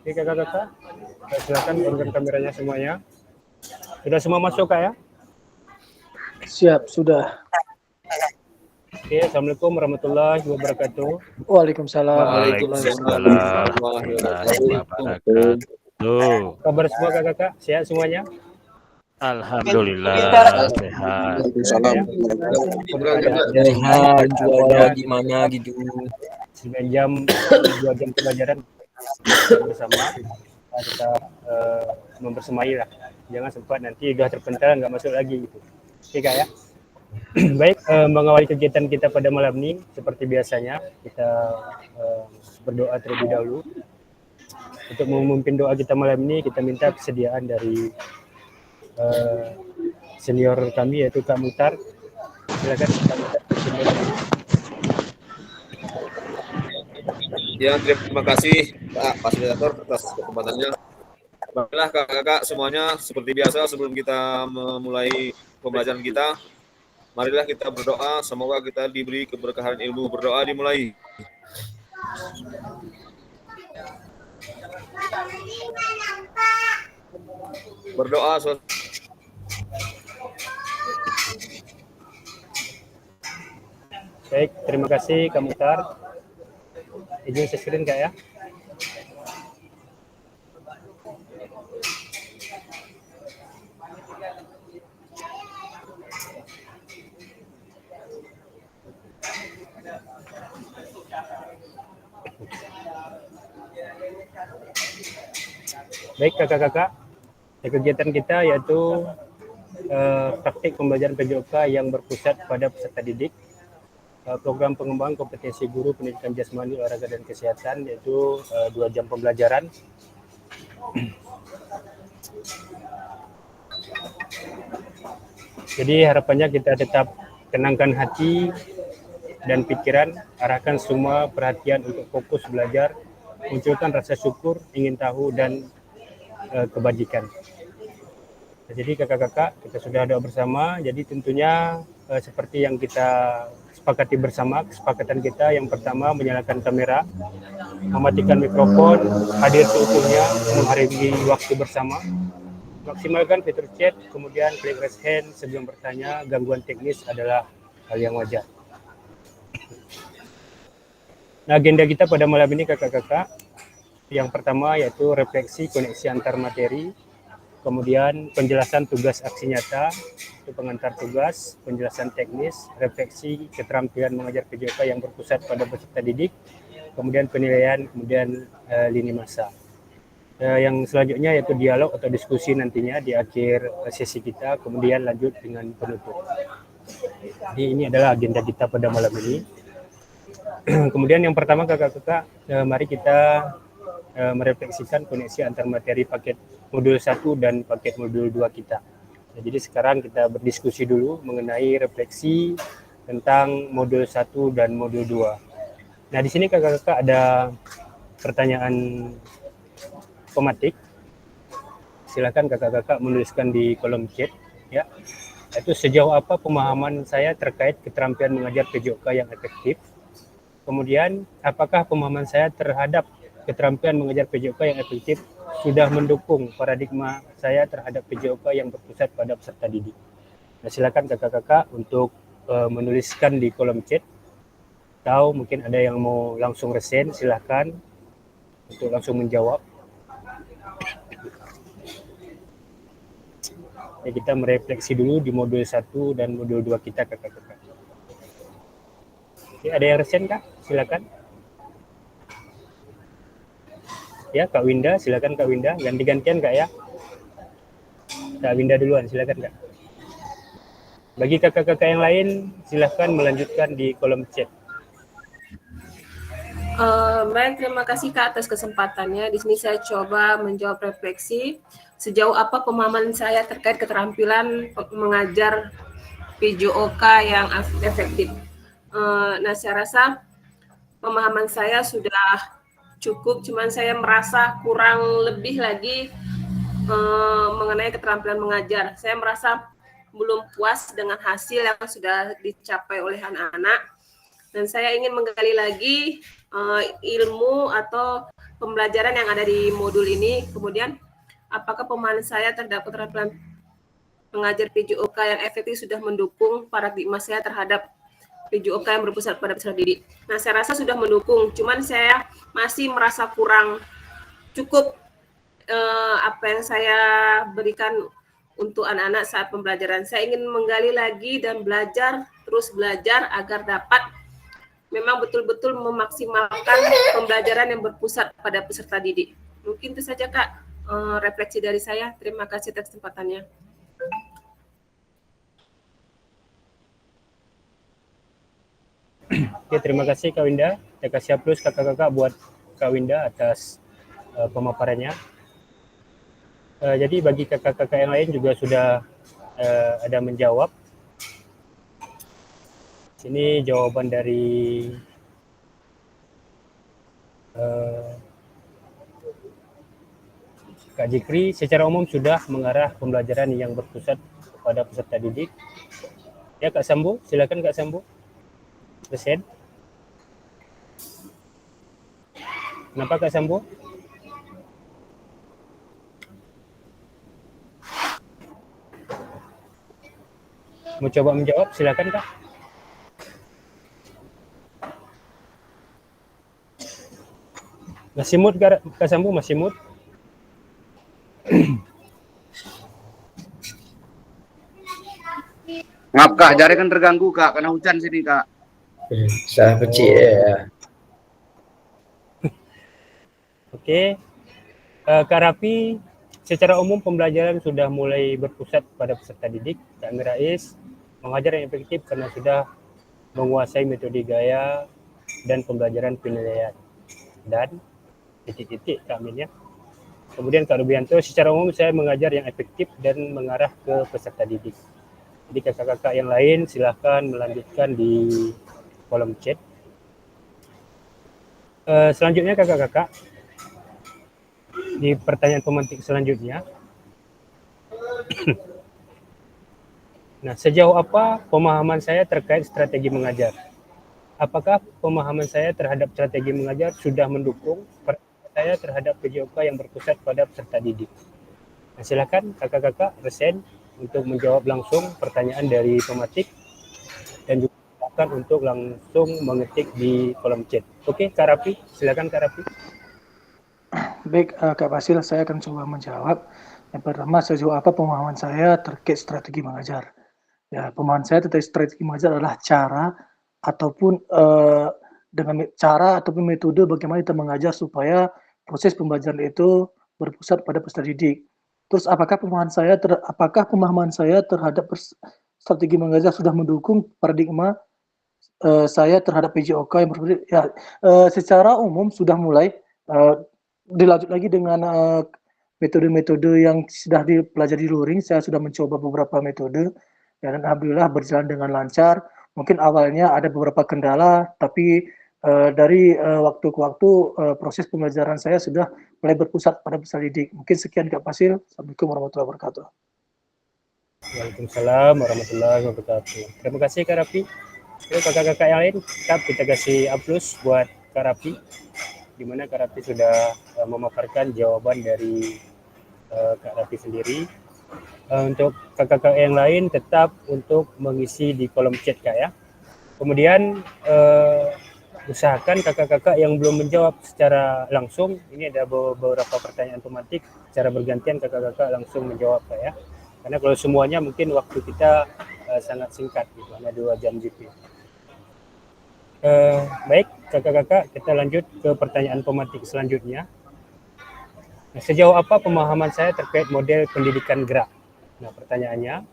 Oke kakak-kakak, silakan turunkan kameranya semuanya. Sudah semua masuk kak ya? Siap, sudah. Oke, assalamualaikum warahmatullahi wabarakatuh. Waalaikumsalam. Waalaikumsalam warahmatullahi wabarakatuh. Kabar semua kakak-kakak, sehat semuanya? Alhamdulillah sehat. Salam. Sehat, juara gimana gitu. 9 jam, 2 jam pelajaran bersama kita membersamai lah. Jangan sempat nanti udah terpental nggak masuk lagi gitu. Oke kak ya. Baik, mengawali kegiatan kita pada malam ini seperti biasanya kita berdoa terlebih dahulu. Untuk memimpin doa kita malam ini kita minta kesediaan dari senior kami yaitu Kak Mutar. Silakan Kak Mutar. Ya, terima kasih Pak Fasilitator atas kesempatannya. Baiklah kakak-kakak semuanya, seperti biasa sebelum kita memulai pembelajaran kita, marilah kita berdoa, semoga kita diberi keberkahan ilmu. Berdoa dimulai. Berdoa. Baik, terima kasih Kak Mutar. Izin share screen Kak ya. Baik kakak-kakak, kegiatan kita yaitu praktik pembelajaran PJOK yang berpusat pada peserta didik, program pengembangan kompetensi guru pendidikan jasmani, olahraga dan kesehatan, yaitu 2 jam pembelajaran. Jadi harapannya kita tetap tenangkan hati dan pikiran, arahkan semua perhatian untuk fokus belajar, munculkan rasa syukur, ingin tahu dan kebajikan. Jadi kakak-kakak kita sudah doa bersama. Jadi tentunya seperti yang kita sepakati bersama, kesepakatan kita yang pertama menyalakan kamera, mematikan mikrofon, hadir seutuhnya, menghargai waktu bersama, maksimalkan fitur chat, kemudian klik raise hand sebelum bertanya. Gangguan teknis adalah hal yang wajar. Nah, agenda kita pada malam ini kakak-kakak, yang pertama yaitu refleksi koneksi antar materi, kemudian penjelasan tugas aksi nyata, itu pengantar tugas, penjelasan teknis, refleksi keterampilan mengajar PJOK yang berpusat pada peserta didik, kemudian penilaian, kemudian lini masa. Yang selanjutnya yaitu dialog atau diskusi nantinya di akhir sesi kita, kemudian lanjut dengan penutup. Jadi ini adalah agenda kita pada malam ini. Kemudian yang pertama kakak-kakak, mari kita merefleksikan koneksi antar materi paket modul 1 dan paket modul 2 kita. Nah, jadi sekarang kita berdiskusi dulu mengenai refleksi tentang modul 1 dan modul 2. Nah, di sini kakak-kakak ada pertanyaan pematik. Silakan kakak-kakak menuliskan di kolom chat ya. Itu sejauh apa pemahaman saya terkait keterampilan mengajar PJOK yang efektif? Kemudian apakah pemahaman saya terhadap keterampilan mengajar PJOK yang efektif sudah mendukung paradigma saya terhadap PJOK yang berpusat pada peserta didik. Nah, silakan kakak-kakak untuk menuliskan di kolom chat. Atau mungkin ada yang mau langsung resen, silakan untuk langsung menjawab. Ya, kita merefleksi dulu di modul 1 dan modul 2 kita kakak-kakak. Oke, ada yang resen Kak? Silakan. Ya, Kak Winda, silakan Kak Winda. Ganti-gantian Kak ya. Kak Winda duluan, silakan Kak. Bagi kakak-kakak yang lain, silakan melanjutkan di kolom chat. Baik, terima kasih Kak atas kesempatannya. Di sini saya coba menjawab refleksi sejauh apa pemahaman saya terkait keterampilan mengajar PJOK yang efektif. Nah, saya rasa pemahaman saya sudah cukup, cuman saya merasa kurang lebih lagi mengenai keterampilan mengajar. Saya merasa belum puas dengan hasil yang sudah dicapai oleh anak-anak, dan saya ingin menggali lagi ilmu atau pembelajaran yang ada di modul ini. Kemudian, apakah pemahaman saya terhadap keterampilan mengajar PJOK yang efektif sudah mendukung paradigma saya terhadap PJOK yang berpusat pada peserta didik. Nah, saya rasa sudah mendukung, cuman saya masih merasa kurang cukup apa yang saya berikan untuk anak-anak saat pembelajaran. Saya ingin menggali lagi dan terus belajar agar dapat memang betul-betul memaksimalkan pembelajaran yang berpusat pada peserta didik. Mungkin itu saja, Kak, refleksi dari saya. Terima kasih atas kesempatannya. Oke, terima kasih Kak Winda. Saya kasih aplaus kakak-kakak buat Kak Winda atas pemaparannya. Jadi bagi kakak-kakak yang lain juga sudah ada menjawab. Ini jawaban dari Kak Jikri. Secara umum sudah mengarah pembelajaran yang berpusat kepada peserta didik. Ya, Kak Sambo, silakan Kak Sambo. Present. Kenapa Kak Sambo? Mau coba menjawab, silakan Kak. Masih mood Kak Sambo, masih mood? Maaf Kak, jaringan terganggu Kak, karena hujan sini Kak. Saya kecil ya. Oke. Kak Rafi, secara umum pembelajaran sudah mulai berpusat pada peserta didik. Kak Mirais, mengajar yang efektif karena sudah menguasai metode gaya dan pembelajaran penilaian. Dan titik-titik Kak Amin ya. Kemudian Kak Rubianto, secara umum saya mengajar yang efektif dan mengarah ke peserta didik. Jadi kakak-kakak yang lain silahkan melanjutkan di kolom chat. Selanjutnya kakak-kakak, di pertanyaan pemantik selanjutnya. Nah, sejauh apa pemahaman saya terkait strategi mengajar? Apakah pemahaman saya terhadap strategi mengajar sudah mendukung saya terhadap PJOK yang berpusat pada peserta didik? Nah, silakan kakak-kakak present untuk menjawab langsung pertanyaan dari pematik dan juga silakan untuk langsung mengetik di kolom chat. Oke, Kak Rafi, silakan Kak Rafi. Baik, Kak Basil, saya akan coba menjawab. Yang pertama, sejauh apa pemahaman saya terkait strategi mengajar? Ya, pemahaman saya terkait strategi mengajar adalah cara ataupun dengan cara ataupun metode bagaimana kita mengajar supaya proses pembelajaran itu berpusat pada peserta didik. Terus apakah pemahaman saya terhadap strategi mengajar sudah mendukung paradigma saya terhadap PJOK yang berbeda? Ya, secara umum sudah mulai dilanjut lagi dengan metode-metode yang sudah dipelajari di luring. Saya sudah mencoba beberapa metode dan alhamdulillah berjalan dengan lancar. Mungkin awalnya ada beberapa kendala, tapi dari waktu ke waktu proses pembelajaran saya sudah mulai berpusat pada peserta didik. Mungkin sekian Kak Basil. Assalamualaikum warahmatullahi wabarakatuh. Waalaikumsalam warahmatullahi wabarakatuh. Terima kasih Kak Rafi. Oke, kakak-kakak yang lain, kita kasih aplaus buat Kak Rafi, di mana Kak Rafi sudah memaparkan jawaban dari Kak Rafi sendiri. Untuk kakak-kakak yang lain tetap untuk mengisi di kolom chat Kak ya. Kemudian usahakan kakak-kakak yang belum menjawab secara langsung, ini ada beberapa pertanyaan tematik, secara bergantian kakak-kakak langsung menjawab Kak ya. Karena kalau semuanya mungkin waktu kita sangat singkat, gitu, hanya 2 jam GP. Baik, kakak-kakak, kita lanjut ke pertanyaan pematik selanjutnya. Nah, sejauh apa pemahaman saya terkait model pendidikan gerak? Nah, pertanyaannya,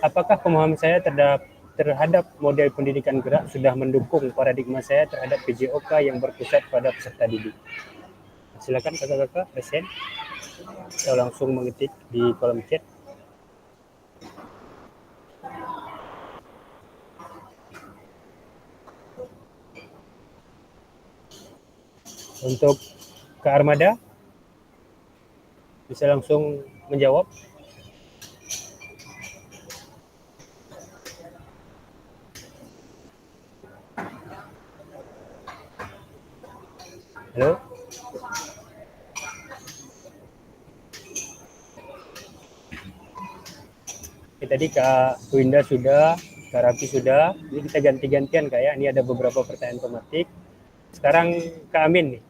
apakah pemahaman saya terhadap model pendidikan gerak sudah mendukung paradigma saya terhadap PJOK yang berpusat pada peserta didik? Silakan kakak-kakak, present. Saya langsung mengetik di kolom chat. Untuk Kak Armada, bisa langsung menjawab. Halo. Oke, tadi Kak Winda sudah, Kak Rafi sudah. Jadi kita ganti-gantian Kak ya. Ini ada beberapa pertanyaan tematik. Sekarang Kak Amin nih.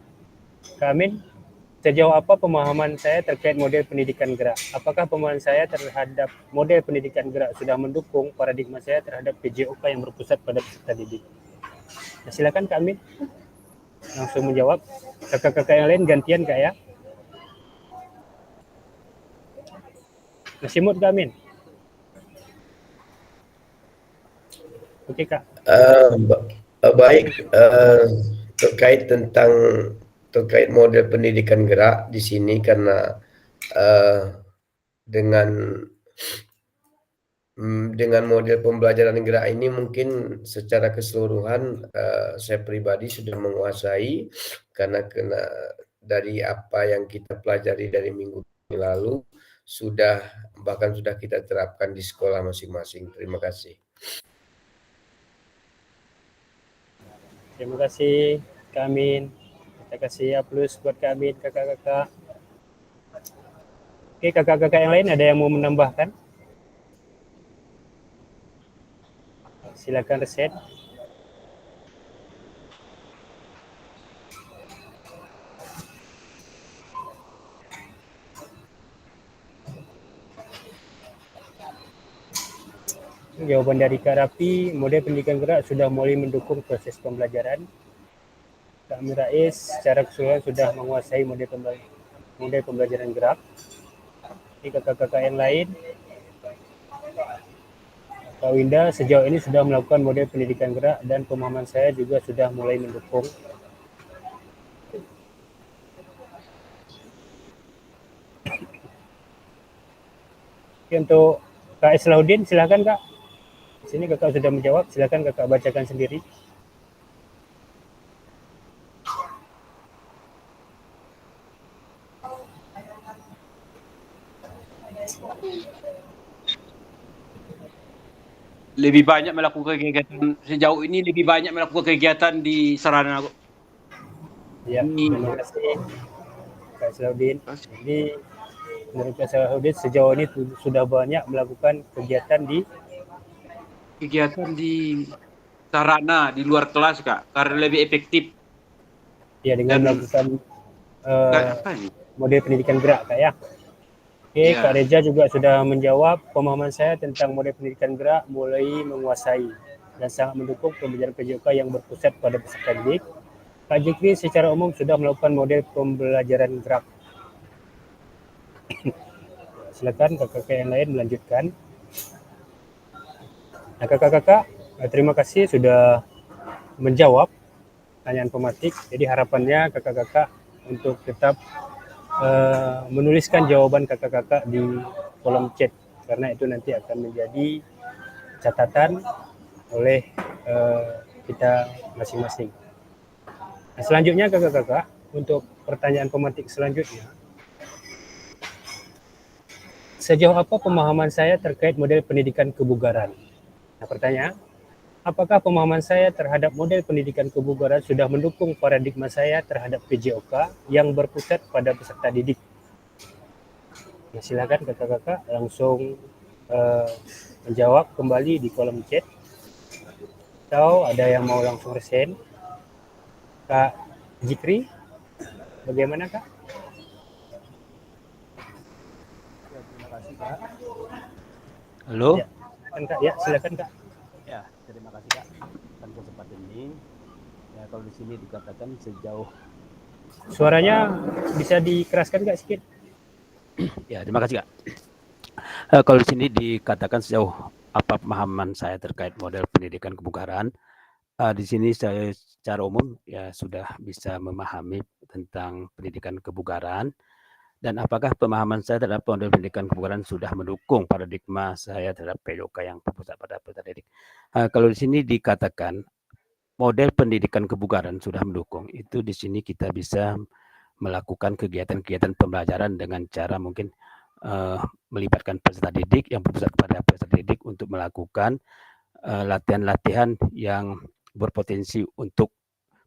Kak Amin, sejauh apa pemahaman saya terkait model pendidikan gerak? Apakah pemahaman saya terhadap model pendidikan gerak sudah mendukung paradigma saya terhadap PJOK yang berpusat pada peserta didik? Nah, silakan Kak Amin langsung menjawab. Kakak-kakak yang lain gantian Kak ya. Masih mood Kak Amin? Oke Kak. Baik, terkait model pendidikan gerak di sini karena dengan model pembelajaran gerak ini mungkin secara keseluruhan saya pribadi sudah menguasai karena dari apa yang kita pelajari dari minggu lalu bahkan sudah kita terapkan di sekolah masing-masing. Terima kasih. Terima kasih Kak Amin. Kita kasih aplaus buat Kak Amin, kakak-kakak. Oke, kakak-kakak yang lain ada yang mau menambahkan? Silakan reset. Jawaban dari Kak Rafi, model pendidikan gerak sudah mulai mendukung proses pembelajaran. Kak Amir Rais secara keseluruhan sudah menguasai model pembelajaran gerak. Ini kakak-kakak yang lain. Kak Winda sejauh ini sudah melakukan model pendidikan gerak dan pemahaman saya juga sudah mulai mendukung. Oke, untuk Kak Islahuddin silakan Kak. Di sini kakak sudah menjawab, silakan kakak bacakan sendiri. Lebih banyak melakukan kegiatan sejauh ini, lebih banyak melakukan kegiatan di sarana. Ya, terima kasih Kak Islahuddin. Jadi menurut Kak Islahuddin sejauh ini sudah banyak melakukan kegiatan di sarana di luar kelas Kak, karena lebih efektif. Ya, dengan melakukan model pendidikan gerak Kak ya. Oke, ya. Kak Reza juga sudah menjawab. Pemahaman saya tentang model pendidikan gerak mulai menguasai dan sangat mendukung pembelajaran PJOK yang berpusat pada peserta didik. Kak Jikri secara umum sudah melakukan model pembelajaran gerak. Silakan kakak-kakak yang lain melanjutkan. Nah, kakak-kakak, terima kasih sudah menjawab pertanyaan pematik. Jadi harapannya kakak-kakak untuk tetap menuliskan jawaban kakak-kakak di kolom chat karena itu nanti akan menjadi catatan oleh kita masing-masing. Nah, selanjutnya kakak-kakak untuk pertanyaan pematik selanjutnya, sejauh apa pemahaman saya terkait model pendidikan kebugaran? Nah, pertanyaan, apakah pemahaman saya terhadap model pendidikan kebugaran sudah mendukung paradigma saya terhadap PJOK yang berpusat pada peserta didik? Nah, silakan kakak-kakak langsung menjawab kembali di kolom chat. Atau ada yang mau langsung resen? Kak Jikri, bagaimana Kak? Ya, terima kasih Kak. Halo? Ya, Kak. Ya, silakan Kak. Ya, terima kasih Kak atas kesempatan ini. Ya, kalau di sini dikatakan sejauh suaranya bisa dikeraskan Kak sedikit. Ya, terima kasih Kak. Kalau di sini dikatakan sejauh apa pemahaman saya terkait model pendidikan kebugaran, di sini saya secara umum ya sudah bisa memahami tentang pendidikan kebugaran dan apakah pemahaman saya terhadap model pendidikan kebugaran sudah mendukung paradigma saya terhadap PJOK yang berpusat pada peserta didik. Kalau di sini dikatakan model pendidikan kebugaran sudah mendukung, itu di sini kita bisa melakukan kegiatan-kegiatan pembelajaran dengan cara mungkin melibatkan peserta didik yang berpusat pada peserta didik untuk melakukan latihan-latihan yang berpotensi untuk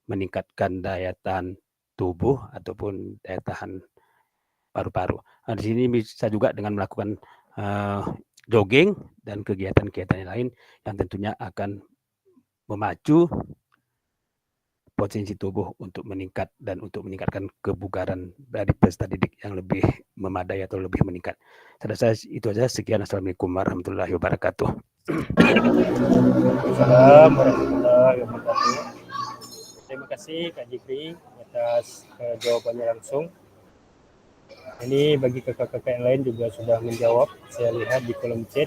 meningkatkan daya tahan tubuh ataupun daya tahan paru-paru. Nah, di sini bisa juga dengan melakukan jogging dan kegiatan-kegiatan yang lain yang tentunya akan memacu potensi tubuh untuk meningkat dan untuk meningkatkan kebugaran dari peserta didik yang lebih memadai atau lebih meningkat. Saya rasa itu aja. Sekian. Assalamualaikum warahmatullahi wabarakatuh. Waalaikumsalam warahmatullahi wabarakatuh. Terima kasih Kak Jikri atas jawabannya langsung. Ini bagi kakak-kakak yang lain juga sudah menjawab. Saya lihat di kolom chat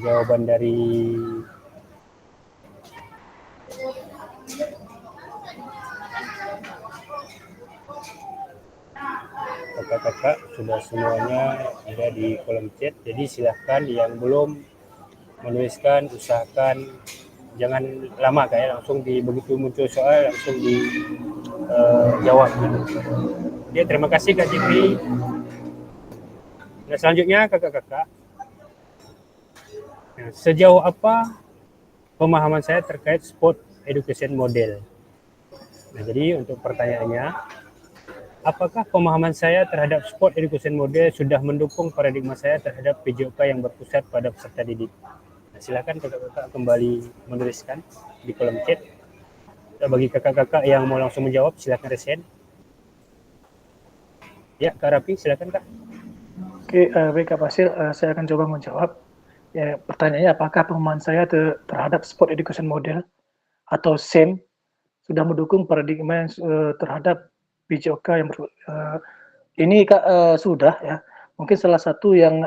jawaban dari kakak-kakak sudah semuanya ada di kolom chat. Jadi silahkan yang belum menuliskan, usahakan jangan lama kayak langsung begitu muncul soal langsung dijawab. Oke, terima kasih Kak Jikri. Nah, selanjutnya kakak-kakak, nah, sejauh apa pemahaman saya terkait sport education model? Nah, jadi untuk pertanyaannya, apakah pemahaman saya terhadap sport education model sudah mendukung paradigma saya terhadap PJOK yang berpusat pada peserta didik? Nah, silakan kakak-kakak kembali menuliskan di kolom chat. Nah, bagi kakak-kakak yang mau langsung menjawab, silakan resen. Ya, Kak Rafi, silakan Kak. Oke, baik Kak Fasil, saya akan coba menjawab. Ya, pertanyaannya apakah pemahaman saya terhadap sport education model atau SEM sudah mendukung paradigma yang terhadap PJOK yang ini Kak sudah ya. Mungkin salah satu yang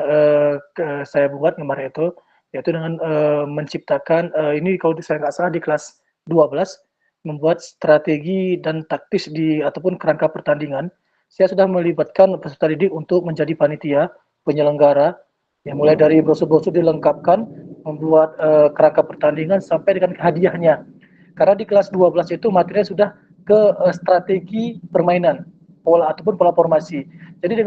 saya buat kemarin itu yaitu dengan menciptakan ini kalau saya nggak salah di kelas 12 membuat strategi dan taktis ataupun kerangka pertandingan. Saya sudah melibatkan peserta didik untuk menjadi panitia penyelenggara, ya mulai dari brosur-brosur dilengkapkan, membuat kerangka pertandingan sampai dengan hadiahnya. Karena di kelas 12 itu materinya sudah ke strategi permainan, pola ataupun pola formasi. Jadi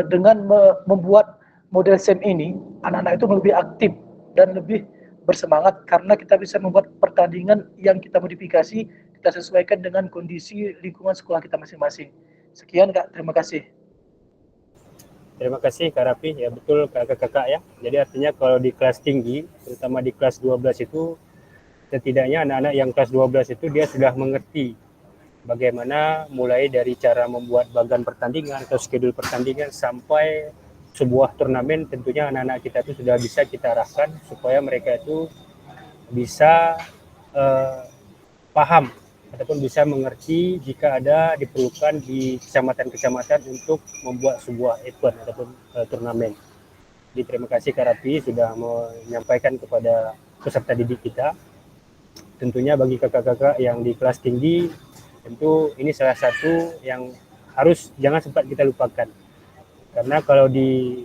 dengan membuat model SEM ini, anak-anak itu lebih aktif dan lebih bersemangat karena kita bisa membuat pertandingan yang kita modifikasi, kita sesuaikan dengan kondisi lingkungan sekolah kita masing-masing. Sekian Kak, terima kasih. Terima kasih Kak Rafi, ya betul kakak-kakak ya. Jadi artinya kalau di kelas tinggi, terutama di kelas 12 itu, setidaknya anak-anak yang kelas 12 itu dia sudah mengerti bagaimana mulai dari cara membuat bagan pertandingan atau schedule pertandingan sampai sebuah turnamen. Tentunya anak-anak kita itu sudah bisa kita arahkan supaya mereka itu bisa paham ataupun bisa mengerti jika ada diperlukan di kecamatan-kecamatan untuk membuat sebuah event ataupun turnamen. Jadi terima kasih Kak Rafi sudah menyampaikan kepada peserta didik kita. Tentunya bagi kakak-kakak yang di kelas tinggi, tentu ini salah satu yang harus jangan sempat kita lupakan. Karena kalau di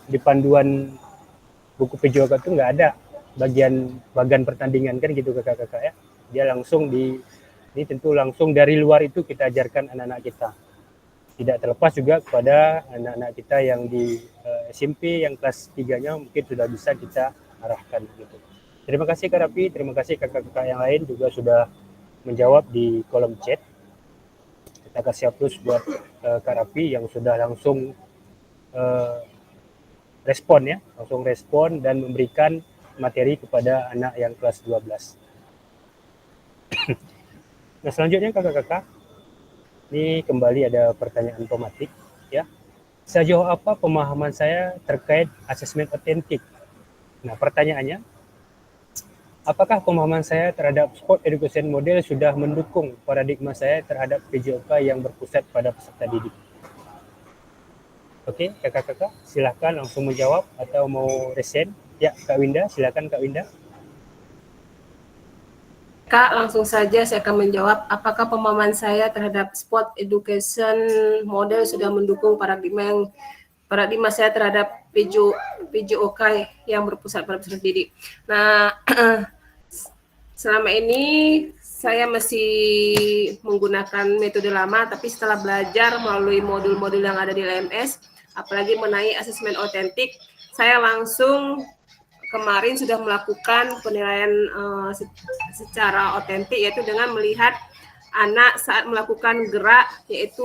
di panduan buku PJOK itu nggak ada bagian pertandingan kan gitu kakak-kakak ya. Dia langsung ini tentu langsung dari luar itu kita ajarkan anak-anak kita. Tidak terlepas juga kepada anak-anak kita yang di SMP yang kelas 3-nya mungkin sudah bisa kita arahkan gitu. Terima kasih Kak Rafi, terima kasih kakak-kakak yang lain juga sudah menjawab di kolom chat. Kita kasih aplaus buat Kak Rafi yang sudah langsung respon ya, langsung respon dan memberikan materi kepada anak yang kelas 12. Nah, selanjutnya kakak-kakak, ini kembali ada pertanyaan tematik ya. Sejauh apa pemahaman saya terkait asesmen otentik? Nah, pertanyaannya, apakah pemahaman saya terhadap sport education model sudah mendukung paradigma saya terhadap PJOK yang berpusat pada peserta didik? Oke, kakak-kakak, silahkan langsung menjawab atau mau resen. Ya, Kak Winda, silakan Kak Winda. Kak, langsung saja saya akan menjawab, apakah pemahaman saya terhadap sport education model sudah mendukung paradigma saya terhadap PJOK yang berpusat pada peserta didik. Nah, selama ini saya masih menggunakan metode lama, tapi setelah belajar melalui modul-modul yang ada di LMS, apalagi mengenai asesmen otentik, saya langsung kemarin sudah melakukan penilaian secara otentik, yaitu dengan melihat anak saat melakukan gerak, yaitu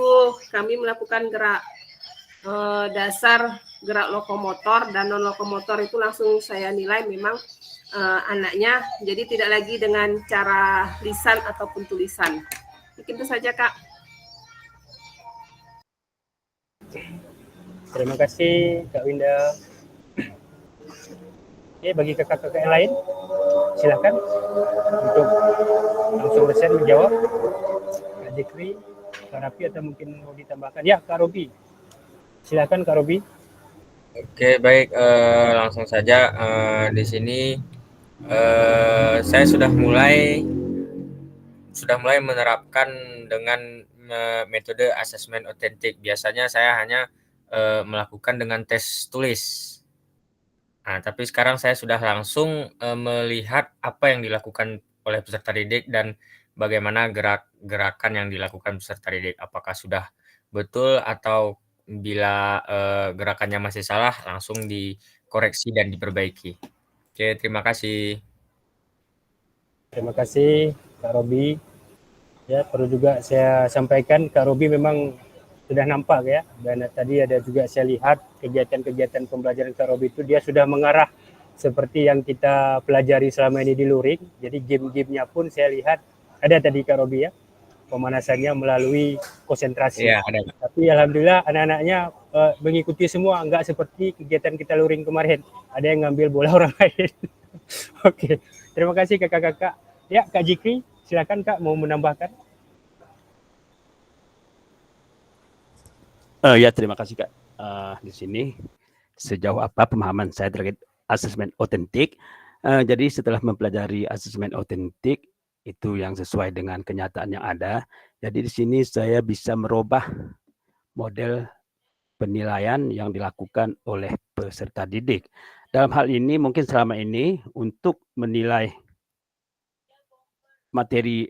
kami melakukan gerak dasar, gerak lokomotor dan non lokomotor itu langsung saya nilai memang anaknya, jadi tidak lagi dengan cara lisan ataupun tulisan. Mungkin itu saja, Kak. Terima kasih Kak Winda. Oke, bagi kakak-kakak yang lain, silakan untuk langsung bersen menjawab. Kak Jekri, Kak Rafi, atau mungkin mau ditambahkan? Ya, Kak Robi. Silakan Kak Robi. Oke, baik, langsung saja di sini saya sudah mulai menerapkan dengan metode asesmen otentik. Biasanya saya hanya melakukan dengan tes tulis. Nah, tapi sekarang saya sudah langsung melihat apa yang dilakukan oleh peserta didik dan bagaimana gerakan yang dilakukan peserta didik. Apakah sudah betul atau bila gerakannya masih salah langsung dikoreksi dan diperbaiki. Oke, terima kasih. Terima kasih Kak Robi. Ya, perlu juga saya sampaikan Kak Robi memang sudah nampak ya, dan tadi ada juga saya lihat kegiatan-kegiatan pembelajaran Kak Robi itu dia sudah mengarah seperti yang kita pelajari selama ini di luring. Jadi game-gamenya pun saya lihat ada tadi Kak Robi ya, pemanasannya melalui konsentrasi. Ya, ada. Tapi alhamdulillah anak-anaknya mengikuti semua, enggak seperti kegiatan kita luring kemarin. Ada yang ngambil bola orang lain. Oke, terima kasih kakak-kakak. Ya, Kak Jikri, silakan Kak mau menambahkan. Ya, terima kasih Kak. Di sini sejauh apa pemahaman saya terkait asesmen otentik. Jadi setelah mempelajari asesmen otentik itu yang sesuai dengan kenyataan yang ada. Jadi di sini saya bisa merubah model penilaian yang dilakukan oleh peserta didik. Dalam hal ini mungkin selama ini untuk menilai materi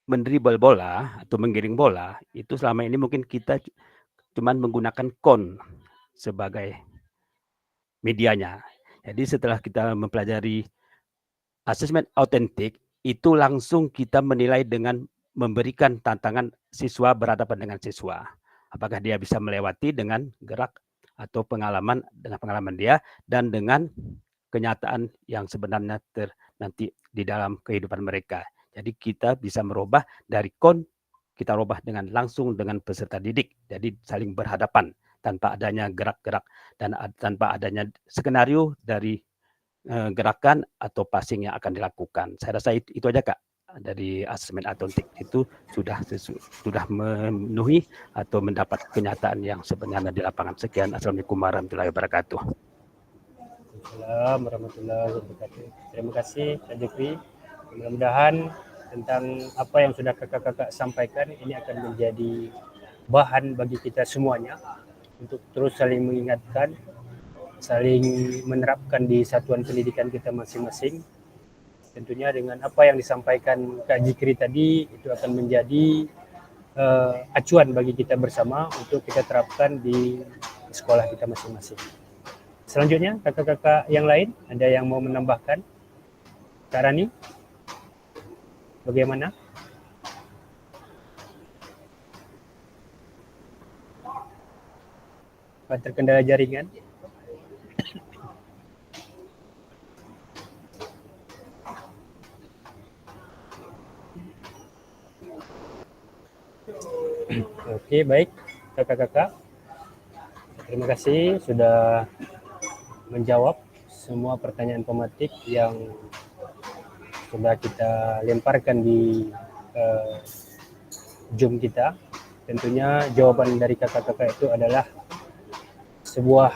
mendribble bola atau menggiring bola itu selama ini mungkin kita cuman menggunakan kon sebagai medianya. Jadi setelah kita mempelajari asesmen autentik, itu langsung kita menilai dengan memberikan tantangan siswa berhadapan dengan siswa. Apakah dia bisa melewati dengan gerak atau pengalaman dia dan dengan kenyataan yang sebenarnya nanti di dalam kehidupan mereka. Jadi kita bisa merubah dari kon, kita rubah dengan langsung dengan peserta didik. Jadi saling berhadapan tanpa adanya gerak-gerak dan tanpa adanya skenario dari gerakan atau passing yang akan dilakukan. Saya rasa itu aja Kak dari asesmen autentik itu sudah memenuhi atau mendapat kenyataan yang sebenarnya di lapangan. Sekian, Assalamualaikum warahmatullahi wabarakatuh. Assalamualaikum warahmatullahi wabarakatuh. Terima kasih Kak Jekri. Mudah-mudahan tentang apa yang sudah kakak-kakak sampaikan ini akan menjadi bahan bagi kita semuanya untuk terus saling mengingatkan, saling menerapkan di satuan pendidikan kita masing-masing. Tentunya dengan apa yang disampaikan Kak Jikri tadi itu akan menjadi acuan bagi kita bersama untuk kita terapkan di sekolah kita masing-masing. Selanjutnya kakak-kakak yang lain ada yang mau menambahkan? Kak Rani? Bagaimana? Terkendala jaringan? Oke, baik kakak-kakak. Terima kasih sudah menjawab semua pertanyaan pematik yang sudah kita lemparkan di Zoom kita. Tentunya jawaban dari kakak-kakak itu adalah sebuah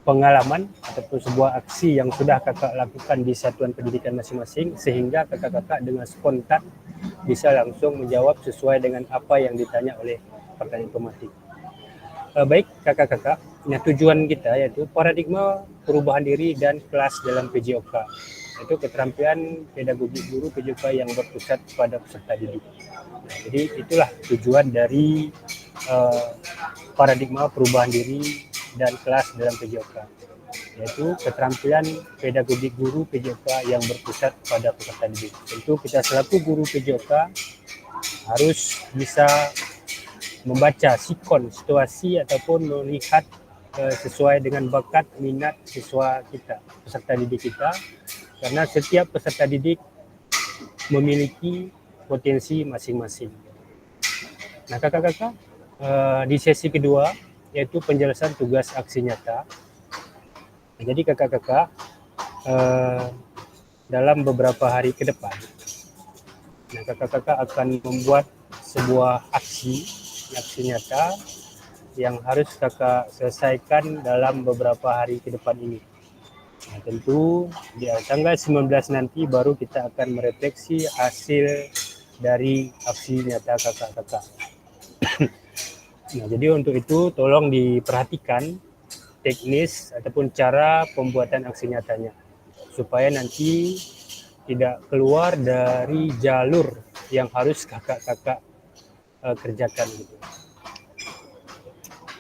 pengalaman ataupun sebuah aksi yang sudah kakak lakukan di satuan pendidikan masing-masing, sehingga kakak-kakak dengan spontan bisa langsung menjawab sesuai dengan apa yang ditanya oleh pertanyaan pematik. Baik kakak-kakak, nah tujuan kita yaitu paradigma perubahan diri dan kelas dalam PJOK, yaitu keterampilan pedagogi guru PJOK yang berpusat pada peserta didik. Nah, jadi itulah tujuan dari paradigma perubahan diri dan kelas dalam PJOK. yaitu keterampilan pedagogik guru PJOK yang berpusat pada peserta didik. Tentu kita selaku guru PJOK harus bisa membaca sikon, situasi ataupun melihat sesuai dengan bakat minat siswa kita, peserta didik kita, karena setiap peserta didik memiliki potensi masing-masing. Nah, kakak-kakak, di sesi kedua yaitu penjelasan tugas aksi nyata. Jadi kakak-kakak, dalam beberapa hari ke depan, nah, kakak-kakak akan membuat sebuah aksi nyata yang harus kakak selesaikan dalam beberapa hari ke depan ini. Nah, tentu di tanggal 19 nanti baru kita akan merefleksi hasil dari aksi nyata kakak-kakak. Nah, jadi untuk itu tolong diperhatikan teknis ataupun cara pembuatan aksi nyatanya, supaya nanti tidak keluar dari jalur yang harus kakak-kakak kerjakan gitu.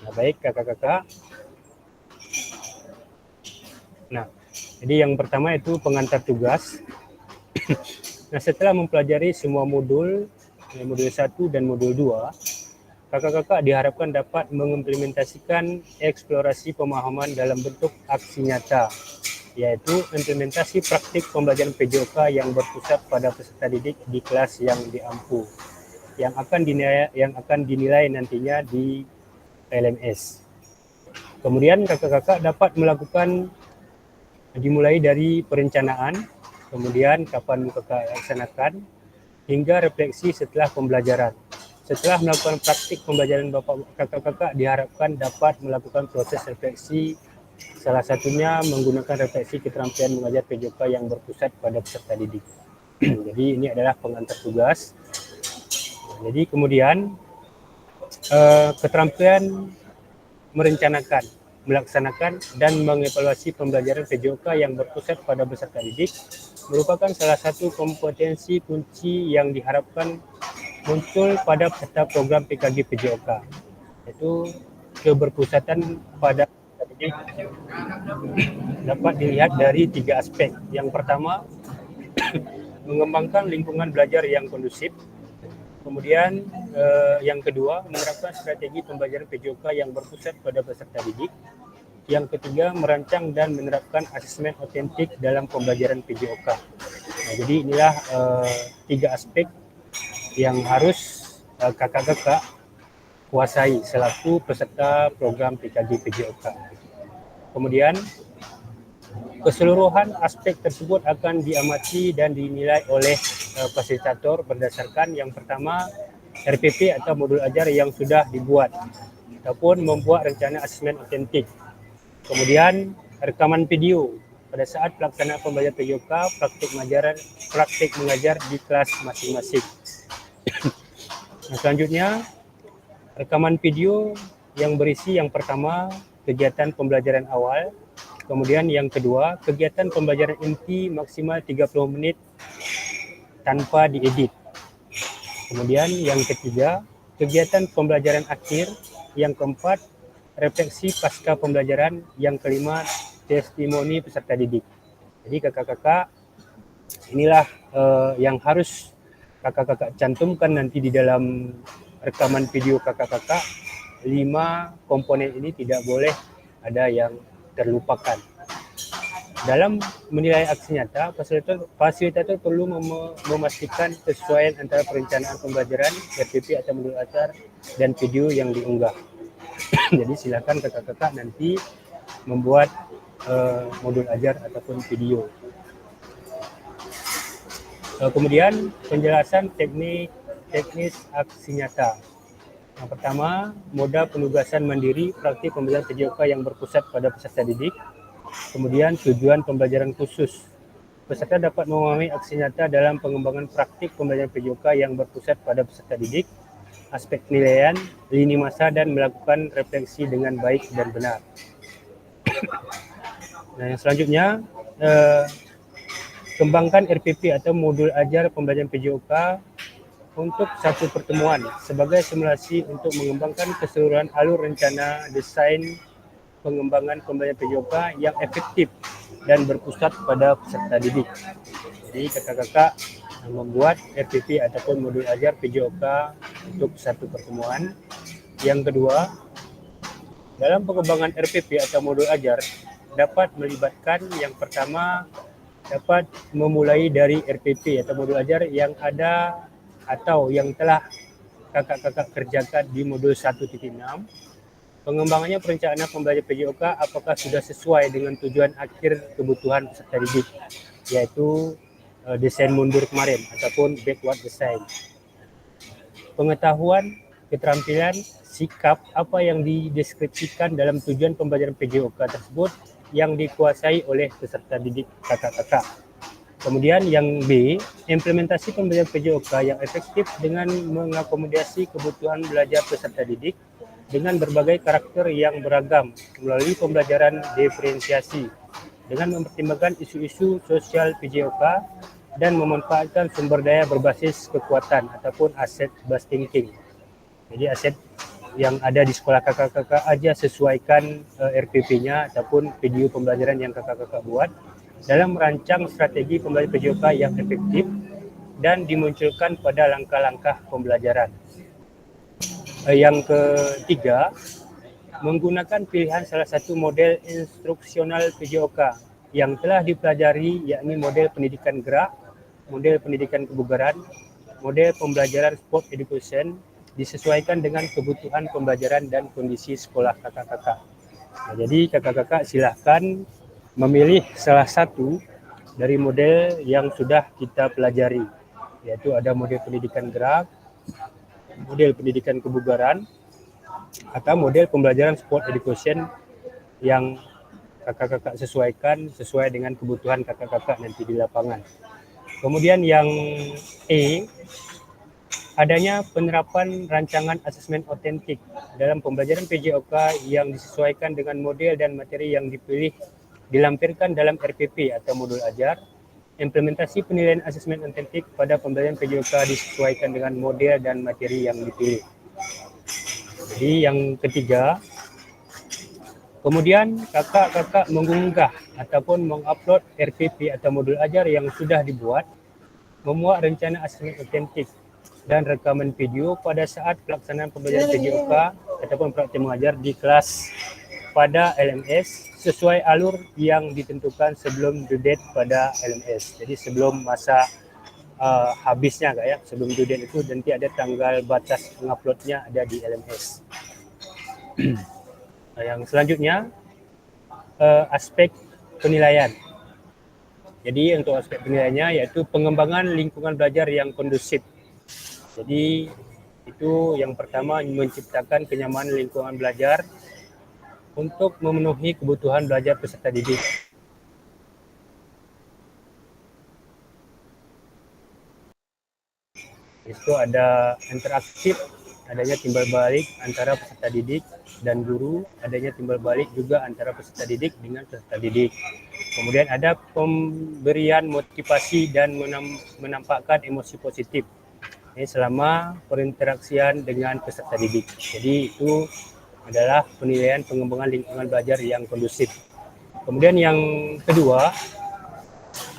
Nah, baik kakak-kakak. Nah, jadi yang pertama itu pengantar tugas. Nah, setelah mempelajari semua modul 1 dan modul 2, kakak-kakak diharapkan dapat mengimplementasikan eksplorasi pemahaman dalam bentuk aksi nyata, yaitu implementasi praktik pembelajaran PJOK yang berpusat pada peserta didik di kelas yang diampu, yang akan dinilai nantinya di LMS. Kemudian kakak-kakak dapat melakukan dimulai dari perencanaan, kemudian kapan kakak laksanakan, hingga refleksi setelah pembelajaran. Setelah melakukan praktik pembelajaran kakak-kakak diharapkan dapat melakukan proses refleksi, salah satunya menggunakan refleksi keterampilan mengajar PJOK yang berpusat pada peserta didik. Jadi ini adalah pengantar tugas. Jadi kemudian keterampilan merencanakan, melaksanakan, dan mengevaluasi pembelajaran PJOK yang berpusat pada peserta didik merupakan salah satu kompetensi kunci yang diharapkan muncul pada peserta program PKG PJOK, yaitu keberpusatan pada peserta didik dapat dilihat dari 3 aspek. Yang pertama, mengembangkan lingkungan belajar yang kondusif. Kemudian yang kedua, menerapkan strategi pembelajaran PJOK yang berpusat pada peserta didik. Yang ketiga, merancang dan menerapkan asesmen otentik dalam pembelajaran PJOK. Nah, jadi inilah 3 aspek yang harus kakak-kakak kuasai selaku peserta program PKG PJOK. Kemudian keseluruhan aspek tersebut akan diamati dan dinilai oleh fasilitator berdasarkan yang pertama RPP atau modul ajar yang sudah dibuat ataupun membuat rencana asesmen otentik. Kemudian rekaman video pada saat pelaksanaan pembelajaran PJOK, praktik mengajar di kelas masing-masing. Nah, selanjutnya rekaman video yang berisi yang pertama kegiatan pembelajaran awal, kemudian yang kedua kegiatan pembelajaran inti maksimal 30 menit tanpa diedit. Kemudian yang ketiga kegiatan pembelajaran akhir, yang keempat refleksi pasca pembelajaran, yang kelima testimoni peserta didik. Jadi kakak-kakak inilah yang harus kakak-kakak cantumkan nanti di dalam rekaman video kakak-kakak. 5 komponen ini tidak boleh ada yang terlupakan. Dalam menilai aksi nyata, fasilitator perlu memastikan kesesuaian antara perencanaan pembelajaran, RPP atau modul ajar, dan video yang diunggah. Jadi silakan kakak-kakak nanti membuat modul ajar ataupun video. Kemudian penjelasan teknis aksi nyata. Yang pertama, moda penugasan mandiri praktik pembelajaran PJOK yang berpusat pada peserta didik. Kemudian tujuan pembelajaran khusus. Peserta dapat memahami aksi nyata dalam pengembangan praktik pembelajaran PJOK yang berpusat pada peserta didik, aspek penilaian, lini masa, dan melakukan refleksi dengan baik dan benar. Nah, yang selanjutnya, kembangkan RPP atau modul ajar pembelajaran PJOK untuk satu pertemuan sebagai simulasi untuk mengembangkan keseluruhan alur rencana, desain, pengembangan pembelajaran PJOK yang efektif dan berpusat pada peserta didik. Jadi kakak-kakak membuat RPP ataupun modul ajar PJOK untuk satu pertemuan. Yang kedua, dalam pengembangan RPP atau modul ajar dapat melibatkan yang pertama dapat memulai dari RPP atau modul ajar yang ada atau yang telah kakak-kakak kerjakan di modul 1.6. Pengembangannya perencanaan pembelajaran PJOK apakah sudah sesuai dengan tujuan akhir kebutuhan peserta didik, yaitu desain mundur kemarin ataupun backward design. Pengetahuan, keterampilan, sikap apa yang dideskripsikan dalam tujuan pembelajaran PJOK tersebut yang dikuasai oleh peserta didik kakak-kakak. Kemudian yang B, implementasi pembelajaran PJOK yang efektif dengan mengakomodasi kebutuhan belajar peserta didik dengan berbagai karakter yang beragam melalui pembelajaran diferensiasi dengan mempertimbangkan isu-isu sosial PJOK dan memanfaatkan sumber daya berbasis kekuatan ataupun asset based thinking. Jadi aset yang ada di sekolah kakak-kakak aja sesuaikan RPP-nya ataupun video pembelajaran yang kakak-kakak buat dalam merancang strategi pembelajaran PJOK yang efektif dan dimunculkan pada langkah-langkah pembelajaran. Yang ketiga, menggunakan pilihan salah satu model instruksional PJOK yang telah dipelajari, yakni model pendidikan gerak, model pendidikan kebugaran, model pembelajaran sport education, disesuaikan dengan kebutuhan pembelajaran dan kondisi sekolah kakak-kakak. Nah, jadi kakak-kakak silahkan memilih salah satu dari model yang sudah kita pelajari, yaitu ada model pendidikan gerak, model pendidikan kebugaran, atau model pembelajaran sport education yang kakak-kakak sesuaikan sesuai dengan kebutuhan kakak-kakak nanti di lapangan. Kemudian yang E, adanya penerapan rancangan asesmen otentik dalam pembelajaran PJOK yang disesuaikan dengan model dan materi yang dipilih dilampirkan dalam RPP atau modul ajar. Implementasi penilaian asesmen otentik pada pembelajaran PJOK disesuaikan dengan model dan materi yang dipilih. Jadi yang ketiga, kemudian kakak-kakak mengunggah ataupun mengupload RPP atau modul ajar yang sudah dibuat, memuat rencana asesmen otentik dan rekaman video pada saat pelaksanaan pembelajaran PJOK ataupun praktik mengajar di kelas pada LMS sesuai alur yang ditentukan sebelum due date pada LMS. Jadi sebelum masa habisnya Kak ya, sebelum due date itu nanti ada tanggal batas menguploadnya ada di LMS. Yang selanjutnya aspek penilaian. Jadi untuk aspek penilaiannya yaitu pengembangan lingkungan belajar yang kondusif. Jadi itu yang pertama, menciptakan kenyamanan lingkungan belajar untuk memenuhi kebutuhan belajar peserta didik. Itu ada interaktif, adanya timbal balik antara peserta didik dan guru, adanya timbal balik juga antara peserta didik dengan peserta didik. Kemudian ada pemberian motivasi dan menampakkan emosi positif selama perinteraksian dengan peserta didik. Jadi itu adalah penilaian pengembangan lingkungan belajar yang kondusif. Kemudian yang kedua,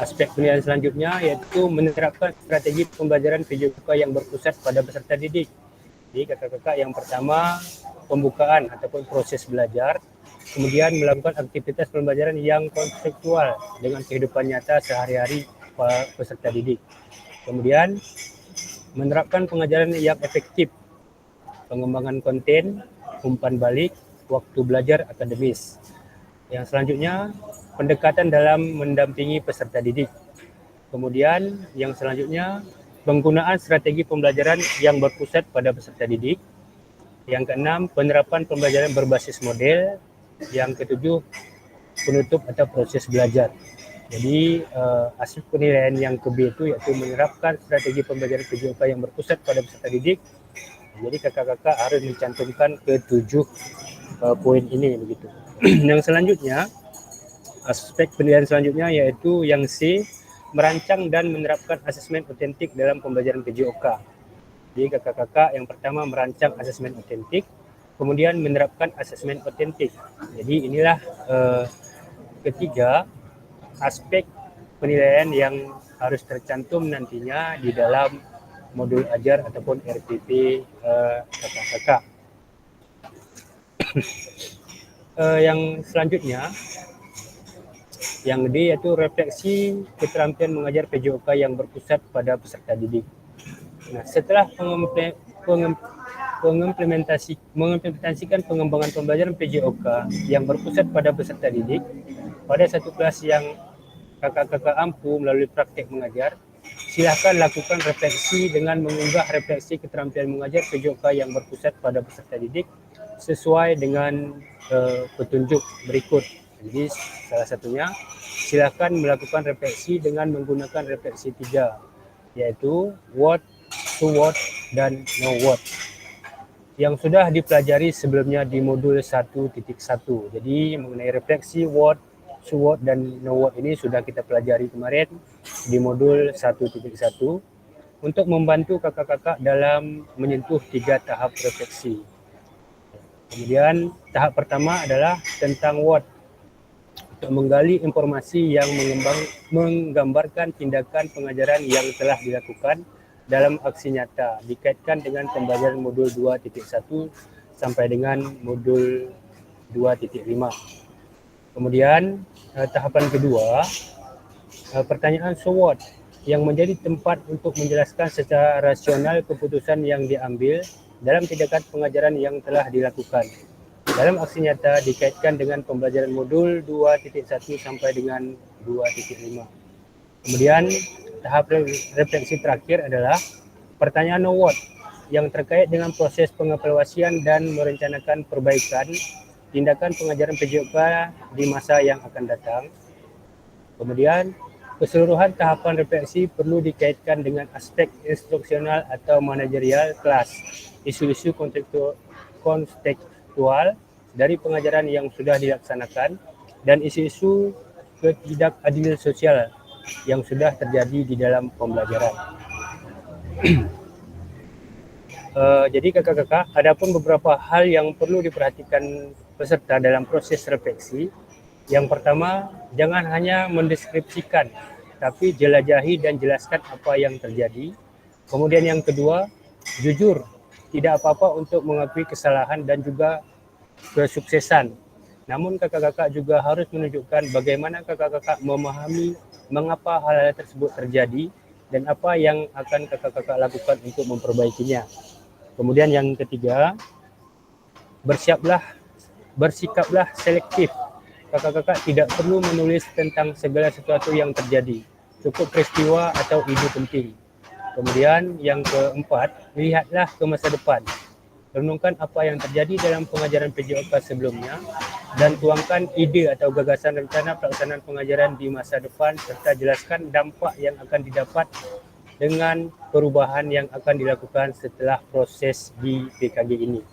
aspek penilaian selanjutnya yaitu menerapkan strategi pembelajaran PJOK yang berpusat pada peserta didik. Jadi kakak-kakak yang pertama, pembukaan ataupun proses belajar, kemudian melakukan aktivitas pembelajaran yang konseptual dengan kehidupan nyata sehari-hari peserta didik. Kemudian menerapkan pengajaran yang efektif, pengembangan konten, umpan balik, waktu belajar akademis. Yang selanjutnya, pendekatan dalam mendampingi peserta didik. Kemudian yang selanjutnya, penggunaan strategi pembelajaran yang berpusat pada peserta didik. Yang keenam, penerapan pembelajaran berbasis model. Yang ketujuh, penutup atau proses belajar. Jadi aspek penilaian yang ke-B itu yaitu menerapkan strategi pembelajaran PJOK yang berpusat pada peserta didik. Jadi kakak-kakak harus mencantumkan ke-7 poin ini begitu. Yang selanjutnya, aspek penilaian selanjutnya yaitu yang C, merancang dan menerapkan asesmen otentik dalam pembelajaran PJOK. Jadi kakak-kakak yang pertama merancang asesmen otentik, kemudian menerapkan asesmen otentik. Jadi inilah ketiga aspek penilaian yang harus tercantum nantinya di dalam modul ajar ataupun RPP kakak-kakak. Yang selanjutnya, yang D yaitu refleksi keterampilan mengajar PJOK yang berpusat pada peserta didik. Nah, setelah mengimplementasikan pengembangan pembelajaran PJOK yang berpusat pada peserta didik pada satu kelas yang kakak-kakak ampu melalui praktek mengajar, silakan lakukan refleksi dengan mengunggah refleksi keterampilan mengajar PJOK yang berpusat pada peserta didik sesuai dengan petunjuk berikut. Jadi salah satunya silakan melakukan refleksi dengan menggunakan refleksi 3, yaitu what, to what, dan no what, yang sudah dipelajari sebelumnya di modul 1.1. Jadi mengenai refleksi what, to what, dan no what ini sudah kita pelajari kemarin di modul 1.1 untuk membantu kakak-kakak dalam menyentuh 3 tahap refleksi. Kemudian tahap pertama adalah tentang what, untuk menggali informasi yang menggambarkan tindakan pengajaran yang telah dilakukan dalam aksi nyata dikaitkan dengan pembelajaran modul 2.1 sampai dengan modul 2.5. Kemudian tahapan kedua, pertanyaan so what, yang menjadi tempat untuk menjelaskan secara rasional keputusan yang diambil dalam tindakan pengajaran yang telah dilakukan dalam aksi nyata dikaitkan dengan pembelajaran modul 2.1 sampai dengan 2.5. Kemudian tahap refleksi terakhir adalah pertanyaan no what, yang terkait dengan proses pengevaluasian dan merencanakan perbaikan tindakan pengajaran PJOK di masa yang akan datang. Kemudian keseluruhan tahapan refleksi perlu dikaitkan dengan aspek instruksional atau manajerial kelas, isu-isu kontekstual dari pengajaran yang sudah dilaksanakan, dan isu-isu ketidakadilan sosial yang sudah terjadi di dalam pembelajaran. Jadi kakak-kakak, ada pun beberapa hal yang perlu diperhatikan peserta dalam proses refleksi. Yang pertama, jangan hanya mendeskripsikan, tapi jelajahi dan jelaskan apa yang terjadi. Kemudian yang kedua, jujur, tidak apa-apa untuk mengakui kesalahan dan juga kesuksesan. Namun kakak-kakak juga harus menunjukkan bagaimana kakak-kakak memahami mengapa hal-hal tersebut terjadi dan apa yang akan kakak-kakak lakukan untuk memperbaikinya. Kemudian yang ketiga, bersikaplah selektif. Kakak-kakak tidak perlu menulis tentang segala sesuatu yang terjadi, cukup peristiwa atau ide penting. Kemudian yang keempat, lihatlah ke masa depan. Renungkan apa yang terjadi dalam pengajaran PJOK sebelumnya dan tuangkan ide atau gagasan rencana pelaksanaan pengajaran di masa depan serta jelaskan dampak yang akan didapat dengan perubahan yang akan dilakukan setelah proses di PKG ini.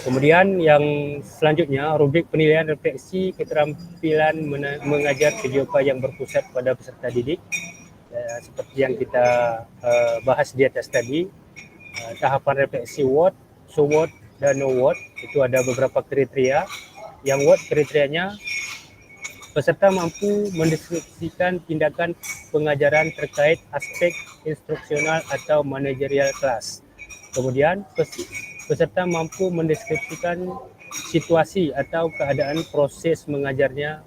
Kemudian yang selanjutnya, rubrik penilaian refleksi keterampilan mengajar PJOK yang berpusat pada peserta didik. Seperti yang kita bahas di atas tadi, tahapan refleksi what, so what, dan no what, itu ada beberapa kriteria. Yang what kriterianya, peserta mampu mendeskripsikan tindakan pengajaran terkait aspek instruksional atau manajerial kelas. Kemudian peserta mampu mendeskripsikan situasi atau keadaan proses mengajarnya.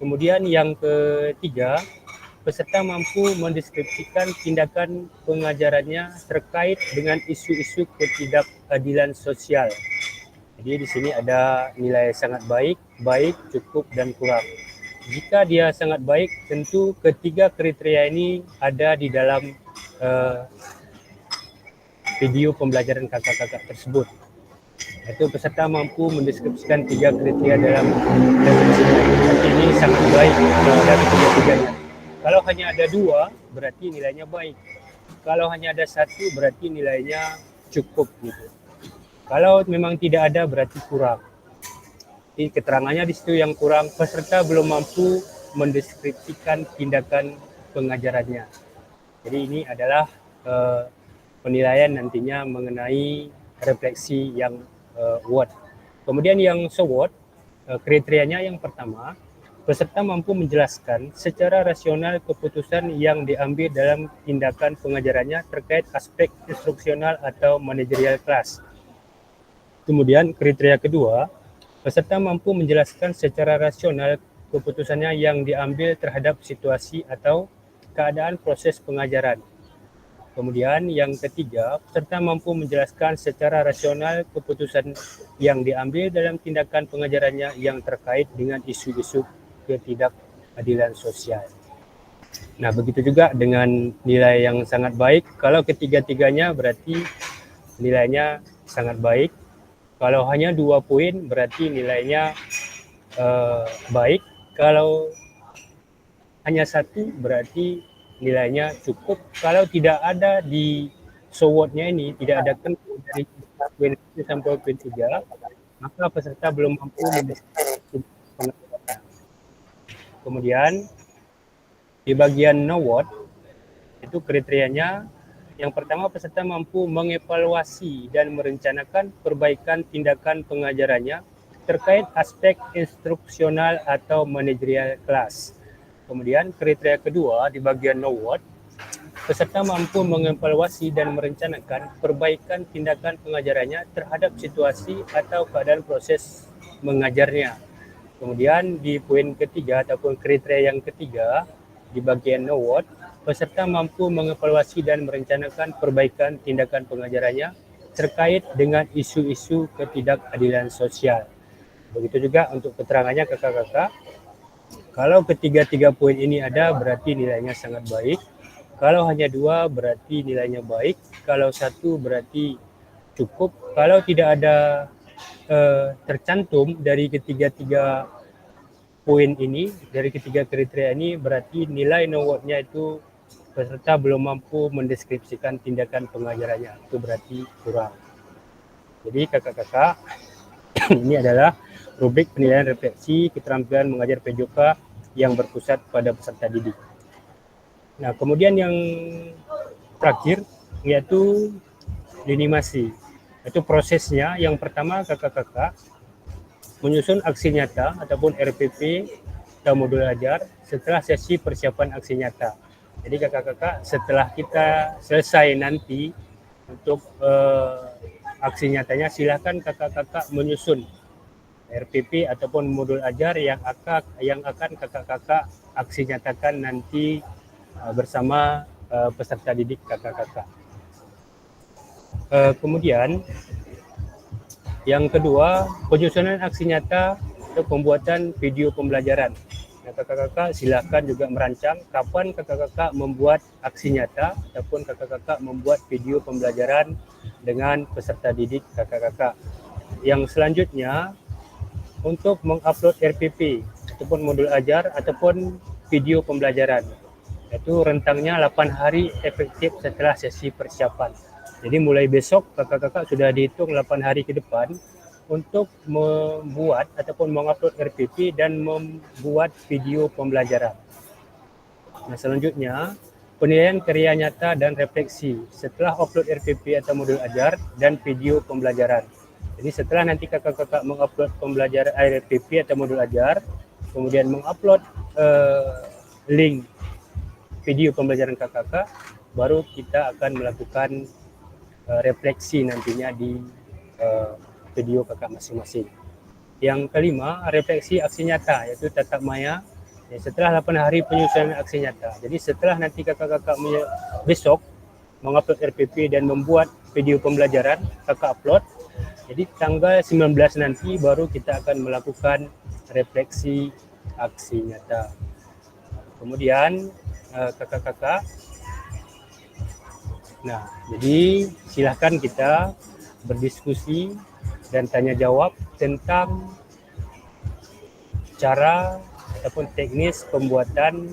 Kemudian yang ketiga, peserta mampu mendeskripsikan tindakan pengajarannya terkait dengan isu-isu ketidakadilan sosial. Jadi di sini ada nilai sangat baik, baik, cukup, dan kurang. Jika dia sangat baik, tentu ketiga kriteria ini ada di dalam video pembelajaran kakak-kakak tersebut. Itu peserta mampu mendeskripsikan 3 kriteria dalam definisinya. Jadi ini sangat baik dari tiga-tiganya. Kalau hanya ada 2, berarti nilainya baik. Kalau hanya ada 1, berarti nilainya cukup gitu. Kalau memang tidak ada, berarti kurang. Jadi keterangannya di situ yang kurang, peserta belum mampu mendeskripsikan tindakan pengajarannya. Jadi ini adalah penilaian nantinya mengenai refleksi yang WOT. Kemudian yang SWOT, kriterianya yang pertama, peserta mampu menjelaskan secara rasional keputusan yang diambil dalam tindakan pengajarannya terkait aspek instruksional atau manajerial kelas. Kemudian kriteria kedua, peserta mampu menjelaskan secara rasional keputusannya yang diambil terhadap situasi atau keadaan proses pengajaran. Kemudian yang ketiga, peserta mampu menjelaskan secara rasional keputusan yang diambil dalam tindakan pengajarannya yang terkait dengan isu-isu ketidakadilan sosial. Nah, begitu juga dengan nilai yang sangat baik. Kalau ketiga-tiganya berarti nilainya sangat baik. Kalau hanya 2 poin berarti nilainya baik. Kalau hanya 1 berarti nilainya cukup. Kalau tidak ada di SWOT-nya ini, tidak ada dari poin 1 sampai poin 3, maka peserta belum mampu mendeskripsikan pengajarannya. Kemudian di bagian NOWOT itu kriterianya yang pertama, peserta mampu mengevaluasi dan merencanakan perbaikan tindakan pengajarannya terkait aspek instruksional atau manajerial kelas. Kemudian kriteria kedua di bagian NOWOT, peserta mampu mengevaluasi dan merencanakan perbaikan tindakan pengajarannya terhadap situasi atau keadaan proses mengajarnya. Kemudian di poin ketiga ataupun kriteria yang ketiga di bagian NOWOT, peserta mampu mengevaluasi dan merencanakan perbaikan tindakan pengajarannya terkait dengan isu-isu ketidakadilan sosial. Begitu juga untuk keterangannya kakak-kakak. Kalau ketiga-tiga poin ini ada berarti nilainya sangat baik. Kalau hanya 2 berarti nilainya baik. Kalau 1 berarti cukup. Kalau tidak ada tercantum dari ketiga-tiga poin ini, dari ketiga kriteria ini, berarti nilai NOWOT-nya itu peserta belum mampu mendeskripsikan tindakan pengajarannya. Itu berarti kurang. Jadi kakak-kakak, ini adalah rubrik penilaian refleksi keterampilan mengajar PJOK yang berpusat pada peserta didik. Nah, kemudian yang terakhir yaitu linimasi. Itu prosesnya. Yang pertama kakak-kakak menyusun aksi nyata ataupun RPP atau modul ajar setelah sesi persiapan aksi nyata. Jadi kakak-kakak setelah kita selesai nanti untuk aksi nyatanya, silahkan kakak-kakak menyusun RPP ataupun modul ajar yang akan kakak-kakak aksi nyatakan nanti bersama peserta didik kakak-kakak. Kemudian yang kedua, penyusunan aksi nyata untuk pembuatan video pembelajaran. Nah, kakak-kakak silahkan juga merancang kapan kakak-kakak membuat aksi nyata ataupun kakak-kakak membuat video pembelajaran dengan peserta didik kakak-kakak. Yang selanjutnya, untuk mengupload RPP ataupun modul ajar ataupun video pembelajaran. Itu rentangnya 8 hari efektif setelah sesi persiapan. Jadi mulai besok kakak-kakak sudah dihitung 8 hari ke depan untuk membuat ataupun mengupload RPP dan membuat video pembelajaran. Nah, selanjutnya penilaian karya nyata dan refleksi setelah upload RPP atau modul ajar dan video pembelajaran. Jadi setelah nanti kakak-kakak mengupload pembelajaran RPP atau modul ajar, kemudian mengupload link video pembelajaran kakak-kakak, baru kita akan melakukan refleksi nantinya di video kakak masing-masing. Yang kelima, refleksi aksi nyata, yaitu tatap maya setelah 8 hari penyusunan aksi nyata. Jadi setelah nanti kakak-kakak besok mengupload RPP dan membuat video pembelajaran, kakak upload. Jadi tanggal 19 nanti baru kita akan melakukan refleksi aksi nyata. Kemudian kakak-kakak, nah jadi silahkan kita berdiskusi dan tanya jawab tentang cara ataupun teknis pembuatan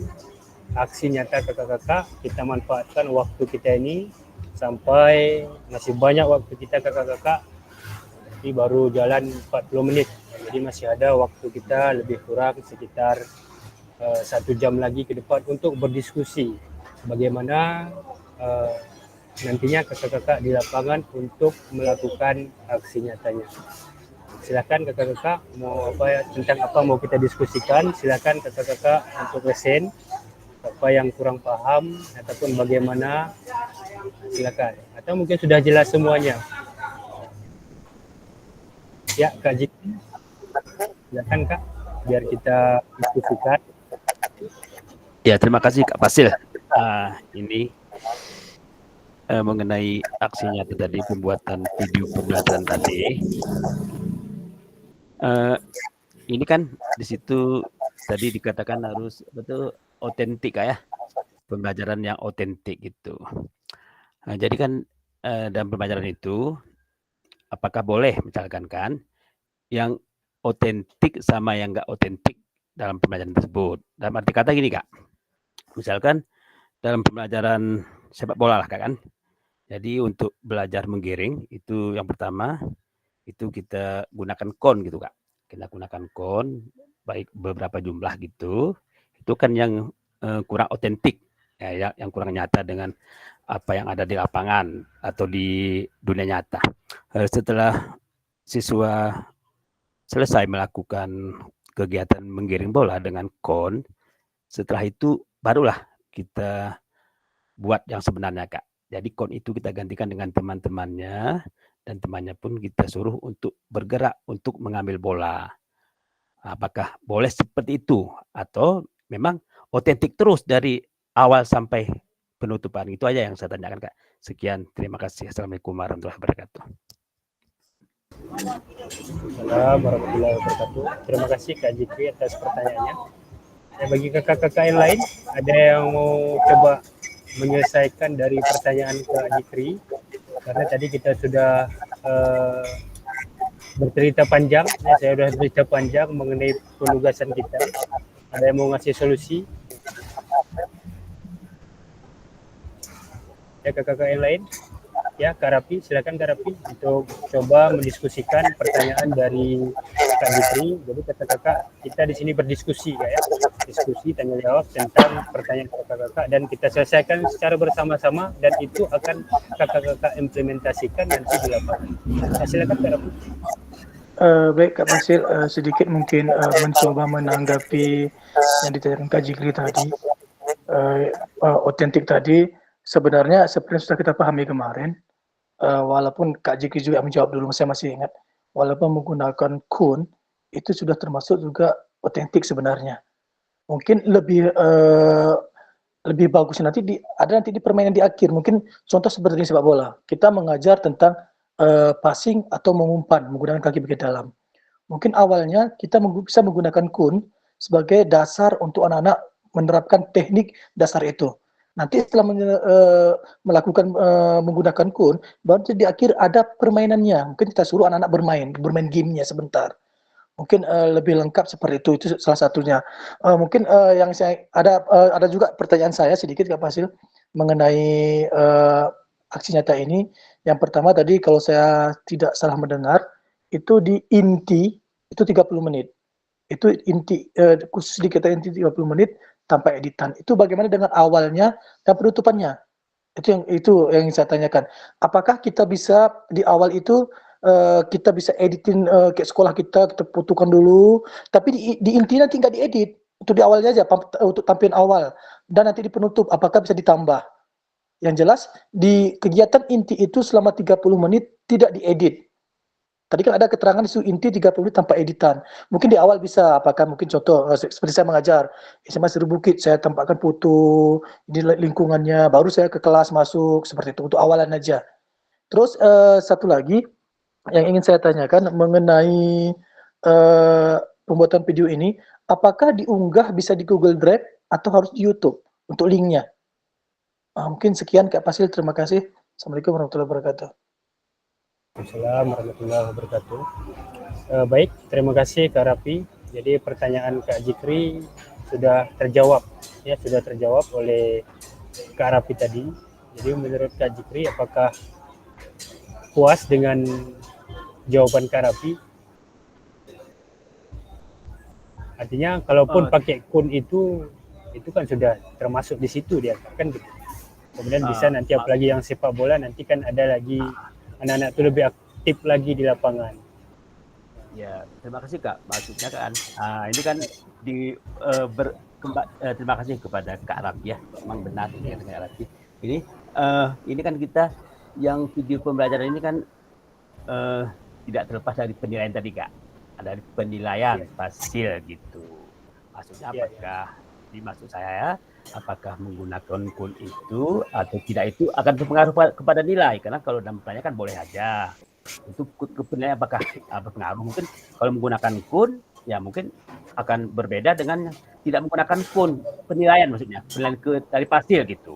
aksi nyata kakak-kakak. Kita manfaatkan waktu kita ini sampai masih banyak waktu kita kakak-kakak. Ini baru jalan 40 menit. Jadi masih ada waktu kita lebih kurang sekitar 1 jam lagi ke depan untuk berdiskusi bagaimana nantinya kakak-kakak di lapangan untuk melakukan aksi nyatanya. Silakan kakak-kakak mau tentang apa mau kita diskusikan, silakan kakak-kakak untuk present apa yang kurang paham ataupun bagaimana, silakan. Atau mungkin sudah jelas semuanya. Ya, Kak Jiki, silakan Kak, biar kita diskusikan. Ya, terima kasih Kak Fasil. Ini mengenai aksi nyata tadi, pembuatan video pembelajaran tadi. Ini kan di situ tadi dikatakan harus betul otentik ya, pembelajaran yang otentik gitu. Nah, jadi kan dalam pembelajaran itu apakah boleh misalkan kan yang otentik sama yang enggak otentik dalam pembelajaran tersebut. Dalam arti kata gini Kak, misalkan dalam pembelajaran sepak bola lah Kak kan. Jadi untuk belajar menggiring itu yang pertama itu kita gunakan kon gitu Kak. Kita gunakan kon baik beberapa jumlah gitu. Itu kan yang kurang otentik ya, yang kurang nyata dengan apa yang ada di lapangan atau di dunia nyata. Setelah siswa selesai melakukan kegiatan menggiring bola dengan kon, setelah itu barulah kita buat yang sebenarnya Kak. Jadi kon itu kita gantikan dengan teman-temannya dan temannya pun kita suruh untuk bergerak untuk mengambil bola. Apakah boleh seperti itu atau memang otentik terus dari awal sampai penutupan? Itu aja yang saya tanyakan Kak. Sekian, terima kasih. Assalamualaikum warahmatullahi wabarakatuh. Assalamualaikum warahmatullahi wabarakatuh. Terima kasih Kak Jikri atas pertanyaannya. Bagi kakak-kakak yang lain, ada yang mau coba menyelesaikan dari pertanyaan Kak Jikri? Karena tadi kita sudah bercerita panjang, ya, saya sudah bercerita panjang mengenai penugasan kita. Ada yang mau ngasih solusi? Ya kakak-kakak yang lain? Ya Kak Rapi, silakan Kak Rapi untuk coba mendiskusikan pertanyaan dari Kak Jikri. Jadi kakak-kakak kita di sini berdiskusi ya, diskusi tanya jawab tentang pertanyaan kakak-kakak dan kita selesaikan secara bersama-sama dan itu akan kakak-kakak implementasikan nanti di lapangan. Nah, silakan Kak Rapi. Baik Kak Fasil, sedikit mungkin mencoba menanggapi yang ditanyakan Kak Jikri tadi. Otentik tadi sebenarnya seperti yang sudah kita pahami kemarin, walaupun Kak Jikri juga menjawab dulu, saya masih ingat, walaupun menggunakan kun itu sudah termasuk juga otentik sebenarnya. Mungkin lebih bagus nanti ada nanti di permainan di akhir. Mungkin contoh seperti sepak bola, kita mengajar tentang passing atau mengumpan menggunakan kaki bagian dalam. Mungkin awalnya kita bisa menggunakan kun sebagai dasar untuk anak-anak menerapkan teknik dasar itu. Nanti setelah melakukan menggunakan kun, baru di akhir ada permainannya. Mungkin kita suruh anak-anak bermain gamenya sebentar. Mungkin lebih lengkap seperti itu salah satunya. Mungkin yang saya ada juga pertanyaan saya sedikit Kak Fasil mengenai aksi nyata ini. Yang pertama tadi kalau saya tidak salah mendengar itu di inti itu 30 menit. Itu inti khusus di kita inti 30 menit tanpa editan. Itu bagaimana dengan awalnya dan penutupannya? Itu yang saya tanyakan. Apakah kita bisa di awal itu kita bisa editin kayak sekolah kita putukan dulu, tapi di inti nanti nggak diedit. Untuk di awalnya aja untuk tampilan awal dan nanti di penutup apakah bisa ditambah? Yang jelas di kegiatan inti itu selama 30 menit tidak diedit. Tadi kan ada keterangan isu inti 30 menit tanpa editan. Mungkin di awal bisa, apakah mungkin contoh seperti saya mengajar SMA Seru Bukit, saya tempatkan foto di lingkungannya, baru saya ke kelas masuk seperti itu untuk awalan aja. Terus satu lagi yang ingin saya tanyakan mengenai pembuatan video ini, apakah diunggah bisa di Google Drive atau harus di YouTube untuk linknya? Mungkin sekian Kak Fasil, terima kasih. Assalamualaikum warahmatullahi wabarakatuh. Assalamualaikum warahmatullahi wabarakatuh. Baik, terima kasih Kak Rapi. Jadi pertanyaan Kak Jikri sudah terjawab, ya sudah terjawab oleh Kak Rapi tadi. Jadi menurut Kak Jikri, apakah puas dengan jawaban Kak Rapi? Artinya kalaupun pakai kun itu kan sudah termasuk di situ dia kan gitu. Kemudian bisa nanti apalagi yang sepak bola nanti kan ada lagi anak-anak itu lebih aktif lagi di lapangan. Ya, terima kasih Kak. Maksudnya kan, ini kan terima kasih kepada Kak Rapi ya. Memang benar ini kan Kak Rapi. Ini kan kita yang video pembelajaran ini kan tidak terlepas dari penilaian tadi Kak. Ada penilaian hasil gitu. Maksudnya apakah dimaksud saya apakah menggunakan kun itu atau tidak itu akan berpengaruh kepada nilai, karena kalau dalam pertanyaan kan boleh aja itu penilaian apakah berpengaruh. Mungkin kalau menggunakan kun ya mungkin akan berbeda dengan tidak menggunakan kun, penilaian maksudnya penilaian dari hasil gitu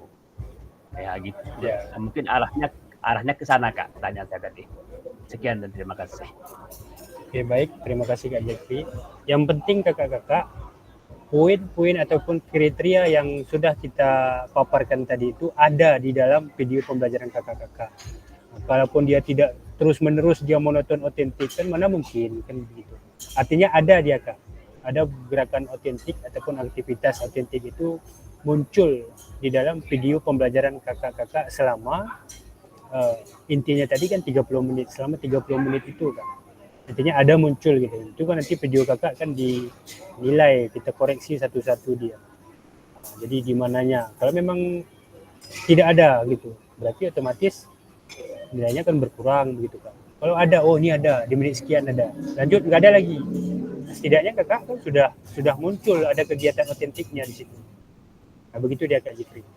ya gitu ya. Mungkin arahnya ke sana Kak tanya saya tadi. Sekian dan terima kasih. Oke, baik, terima kasih Kak Jeffrey. Yang penting kakak-kakak, poin-poin ataupun kriteria yang sudah kita paparkan tadi itu ada di dalam video pembelajaran kakak-kakak. Kalaupun dia tidak terus-menerus dia monoton otentik kan mana mungkin kan begitu. Artinya ada dia Kak. Ada gerakan otentik ataupun aktivitas otentik itu muncul di dalam video pembelajaran kakak-kakak selama intinya tadi kan 30 menit. Selama 30 menit itu Kak. Artinya ada muncul gitu. Itu kan nanti video kakak kan dinilai, kita koreksi satu-satu dia. Jadi di mananya. Kalau memang tidak ada gitu, berarti otomatis nilainya kan berkurang begitu Kak. Kalau ada, oh ini ada, di menit sekian ada. Lanjut nggak ada lagi. Setidaknya kakak kan sudah muncul ada kegiatan otentiknya di situ. Nah, begitu dia Kak Jifri.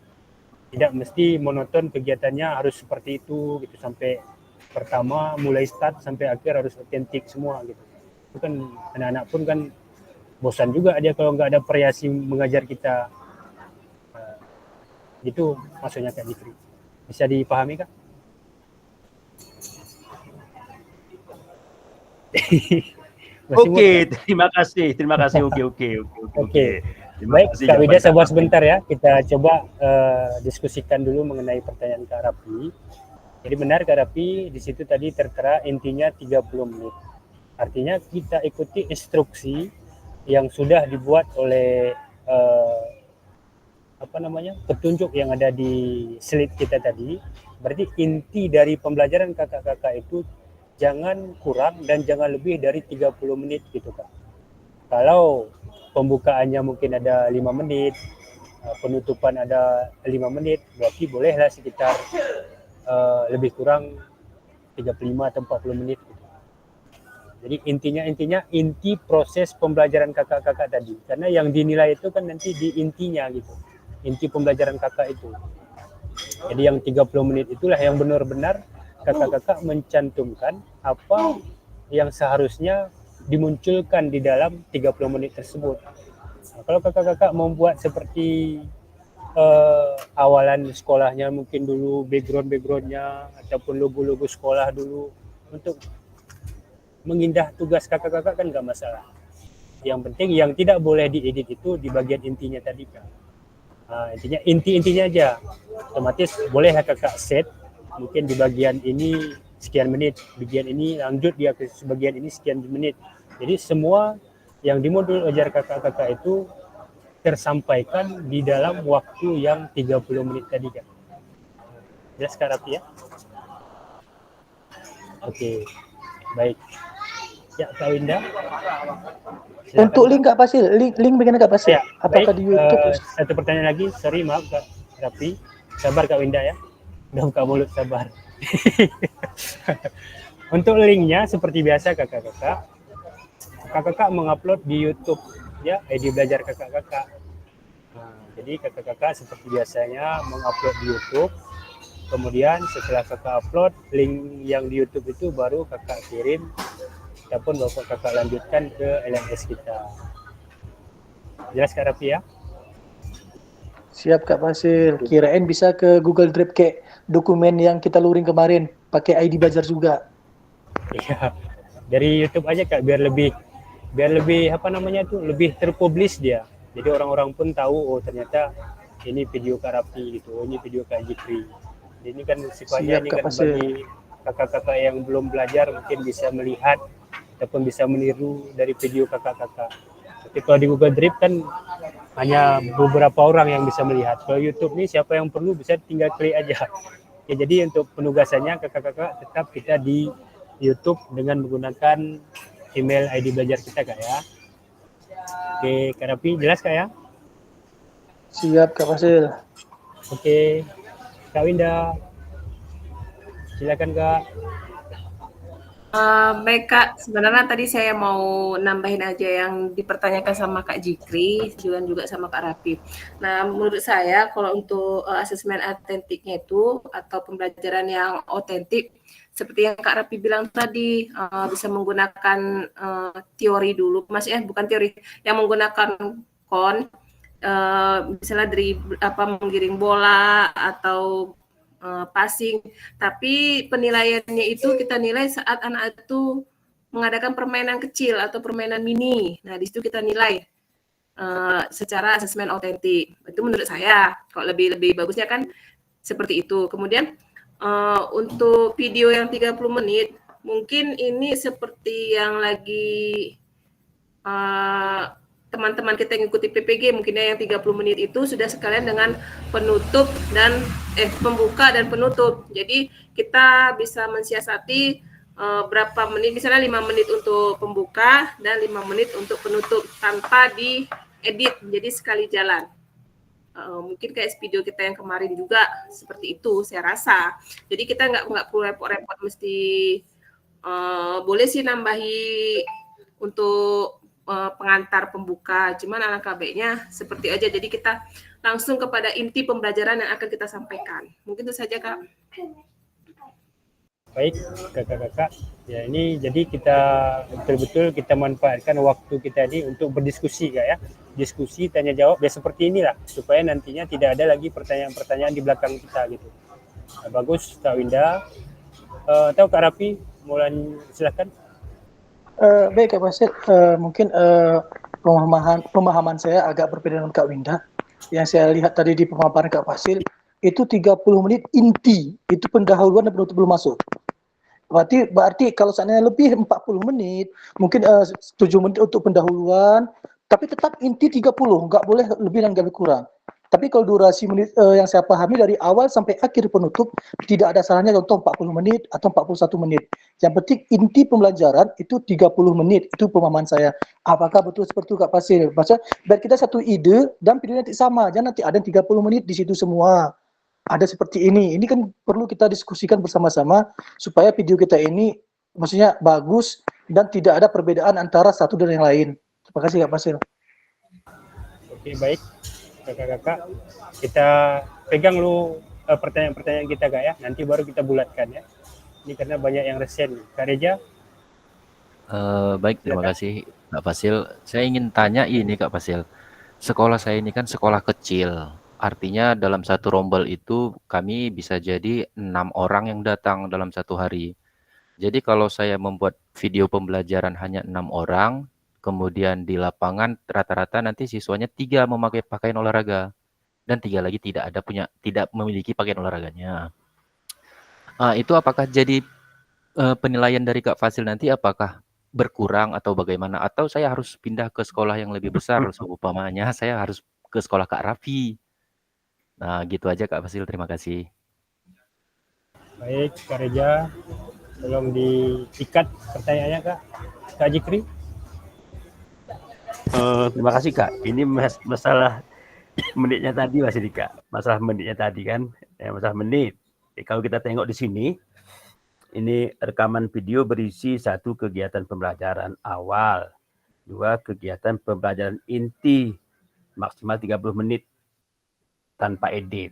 Tidak mesti monoton kegiatannya harus seperti itu gitu sampai pertama mulai start sampai akhir harus otentik semua gitu. Itu kan anak-anak pun kan bosan juga dia kalau nggak ada variasi mengajar kita. Gitu maksudnya Kak Jifri. Bisa dipahami Kak? Oke, terima kasih. Oke. Baik, Kak Wida sabar sebentar ya. Kita coba diskusikan dulu mengenai pertanyaan Kak Rapi. Jadi benar Kak Rapi, di situ tadi tertera intinya 30 menit. Artinya kita ikuti instruksi yang sudah dibuat oleh petunjuk yang ada di slide kita tadi. Berarti inti dari pembelajaran kakak-kakak itu jangan kurang dan jangan lebih dari 30 menit gitu Kak. Kalau pembukaannya mungkin ada 5 menit, penutupan ada 5 menit, berarti bolehlah sekitar lebih kurang 35 atau 40 menit gitu. Jadi intinya inti proses pembelajaran kakak-kakak tadi, karena yang dinilai itu kan nanti di intinya gitu, inti pembelajaran kakak itu. Jadi yang 30 menit itulah yang benar-benar kakak-kakak mencantumkan apa yang seharusnya dimunculkan di dalam 30 menit tersebut. Nah, kalau kakak-kakak membuat seperti awalan sekolahnya mungkin dulu background-nya ataupun logo-logo sekolah dulu untuk mengindah tugas kakak-kakak kan nggak masalah. Yang penting yang tidak boleh diedit itu di bagian intinya tadi Kak. Intinya intinya aja. Otomatis boleh kakak set mungkin di bagian ini sekian menit, bagian ini lanjut dia ke bagian ini sekian menit. Jadi semua yang di modul ajar kakak-kakak itu tersampaikan di dalam waktu yang 30 menit tadi Kak. Jelas Kak Rapi ya? Oke, baik. Ya Kak Winda. Silakan. Untuk link Kak Pasil, link bagaimana Kak Pasil? Ya, apakah baik, di YouTube? Satu pertanyaan lagi, sorry maaf Kak Rapi. Sabar Kak Winda ya. Udah buka mulut sabar. Untuk linknya seperti biasa kakak-kakak mengupload di YouTube ya, ID belajar kakak-kakak. Nah, jadi kakak-kakak seperti biasanya mengupload di YouTube. Kemudian setelah kakak upload link yang di YouTube itu baru kakak kirim ataupun bapak kakak lanjutkan ke LMS kita. Jelas Kak Rafi ya? Siap Kak Pasil. Kirain bisa ke Google Drive kayak dokumen yang kita luring kemarin pakai ID belajar juga. Iya. Dari YouTube aja Kak biar lebih lebih terpublish dia. Jadi orang-orang pun tahu oh ternyata ini video Kak Rafi gitu, ini video Kak Jifri. Ini kan sifatnya ini kan bagi kakak-kakak yang belum belajar mungkin bisa melihat ataupun bisa meniru dari video kakak-kakak. Tapi kalau di Google Drive kan hanya beberapa orang yang bisa melihat. Kalau YouTube nih siapa yang perlu bisa tinggal klik aja. Ya, jadi untuk penugasannya kakak-kakak tetap kita di YouTube dengan menggunakan email ID belajar kita Kak ya. Oke, Kak Rapi jelas Kak ya? Siap Kak Fasil. Oke, Kak Winda. Silakan Kak. Baik Kak, sebenarnya tadi saya mau nambahin aja yang dipertanyakan sama Kak Jikri juga sama Kak Rapi. Nah, menurut saya kalau untuk asesmen autentiknya itu atau pembelajaran yang otentik, seperti yang Kak Rapi bilang tadi, bisa menggunakan teori dulu, maksudnya bukan teori, yang menggunakan misalnya dari menggiring bola atau passing, tapi penilaiannya itu kita nilai saat anak itu mengadakan permainan kecil atau permainan mini. Nah, di situ kita nilai secara asesmen otentik. Itu menurut saya. Kalau lebih bagusnya kan seperti itu. Kemudian untuk video yang 30 menit, mungkin ini seperti yang lagi teman-teman kita yang ikuti PPG mungkinnya yang 30 menit itu sudah sekalian dengan penutup dan pembuka dan penutup. Jadi kita bisa mensiasati berapa menit, misalnya 5 menit untuk pembuka dan 5 menit untuk penutup tanpa diedit, jadi sekali jalan. Mungkin kayak video kita yang kemarin juga seperti itu saya rasa. Jadi kita nggak perlu repot-repot mesti boleh sih nambahi untuk pengantar pembuka, cuman alangkah baiknya seperti aja. Jadi kita langsung kepada inti pembelajaran yang akan kita sampaikan. Mungkin itu saja Kak. Baik kakak-kakak, ya ini jadi kita betul-betul kita manfaatkan waktu kita ini untuk berdiskusi Kak ya. Diskusi, tanya jawab ya seperti inilah supaya nantinya tidak ada lagi pertanyaan-pertanyaan di belakang kita gitu. Nah, bagus Kak Winda. Atau Kak Rapi, mulai silakan. Baik Kak Fasil, mungkin pemahaman saya agak berbeda dengan Kak Winda. Yang saya lihat tadi di pemaparan Kak Fasil, itu 30 menit inti, itu pendahuluan dan penutup belum masuk. Berarti kalau seandainya lebih 40 menit, mungkin 7 menit untuk pendahuluan, tapi tetap inti 30, nggak boleh lebih dan nggak boleh kurang. Tapi kalau durasi menit yang saya pahami dari awal sampai akhir penutup, tidak ada salahnya contoh 40 menit atau 41 menit. Yang penting inti pembelajaran itu 30 menit, itu pemahaman saya. Apakah betul seperti itu Kak Fasil? Maksudnya, biar kita satu ide dan videonya nanti sama, jangan nanti ada 30 menit di situ semua. Ada seperti ini kan perlu kita diskusikan bersama-sama supaya video kita ini maksudnya bagus dan tidak ada perbedaan antara satu dan yang lain. Terima kasih Kak Fasil. Oke, baik kakak-kakak, kita pegang dulu pertanyaan-pertanyaan kita Kak ya, nanti baru kita bulatkan ya. Ini karena banyak yang resen. Kak Reja? Baik, terima kasih Kak Fasil. Saya ingin tanya ini Kak Fasil, sekolah saya ini kan sekolah kecil, artinya dalam satu rombel itu kami bisa jadi 6 orang yang datang dalam satu hari. Jadi kalau saya membuat video pembelajaran hanya 6 orang, kemudian di lapangan rata-rata nanti siswanya 3 memakai pakaian olahraga dan 3 lagi tidak memiliki pakaian olahraganya. Itu apakah jadi penilaian dari Kak Fasil nanti apakah berkurang atau bagaimana? Atau saya harus pindah ke sekolah yang lebih besar, seumpamanya saya harus ke sekolah Kak Rafi. Nah, gitu aja Kak Fasil, terima kasih. Baik, Kak Reja, tolong diikat pertanyaannya Kak. Kak Jikri? Terima kasih Kak. Ini masalah menitnya tadi Mas Dika. Masalah menitnya tadi kan, masalah menit. Kalau kita tengok di sini, ini rekaman video berisi 1 kegiatan pembelajaran awal, 2 kegiatan pembelajaran inti maksimal 30 menit tanpa edit.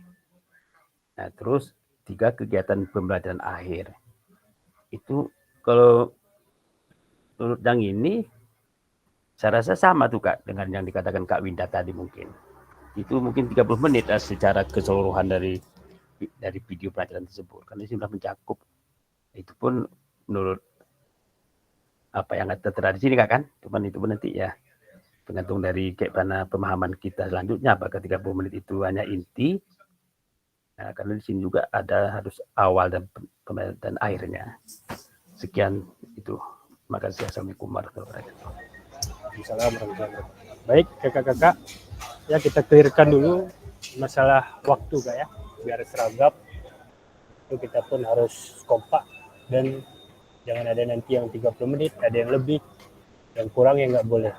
Nah, terus 3 kegiatan pembelajaran akhir. Itu kalau menurut yang ini saya rasa sama tuh Kak dengan yang dikatakan Kak Winda tadi mungkin. Itu mungkin 30 menit secara keseluruhan dari video pelajaran tersebut. Karena ini sudah mencakup. Itu pun menurut apa yang tertera di sini Kak kan. Cuman itu pun nanti ya tergantung dari kayak mana pemahaman kita selanjutnya. Apakah 30 menit itu hanya inti. Nah, karena di sini juga ada harus awal dan akhirnya. Sekian itu. Terima kasih. Assalamualaikum warahmatullahi wabarakatuh. Assalamualaikum warahmatullahi wabarakatuh. Baik kakak-kakak, Ya kita clearkan dulu masalah waktu Kak ya, biar seragam. Itu kita pun harus kompak dan jangan ada nanti yang 30 menit, ada yang lebih, yang kurang yang nggak boleh.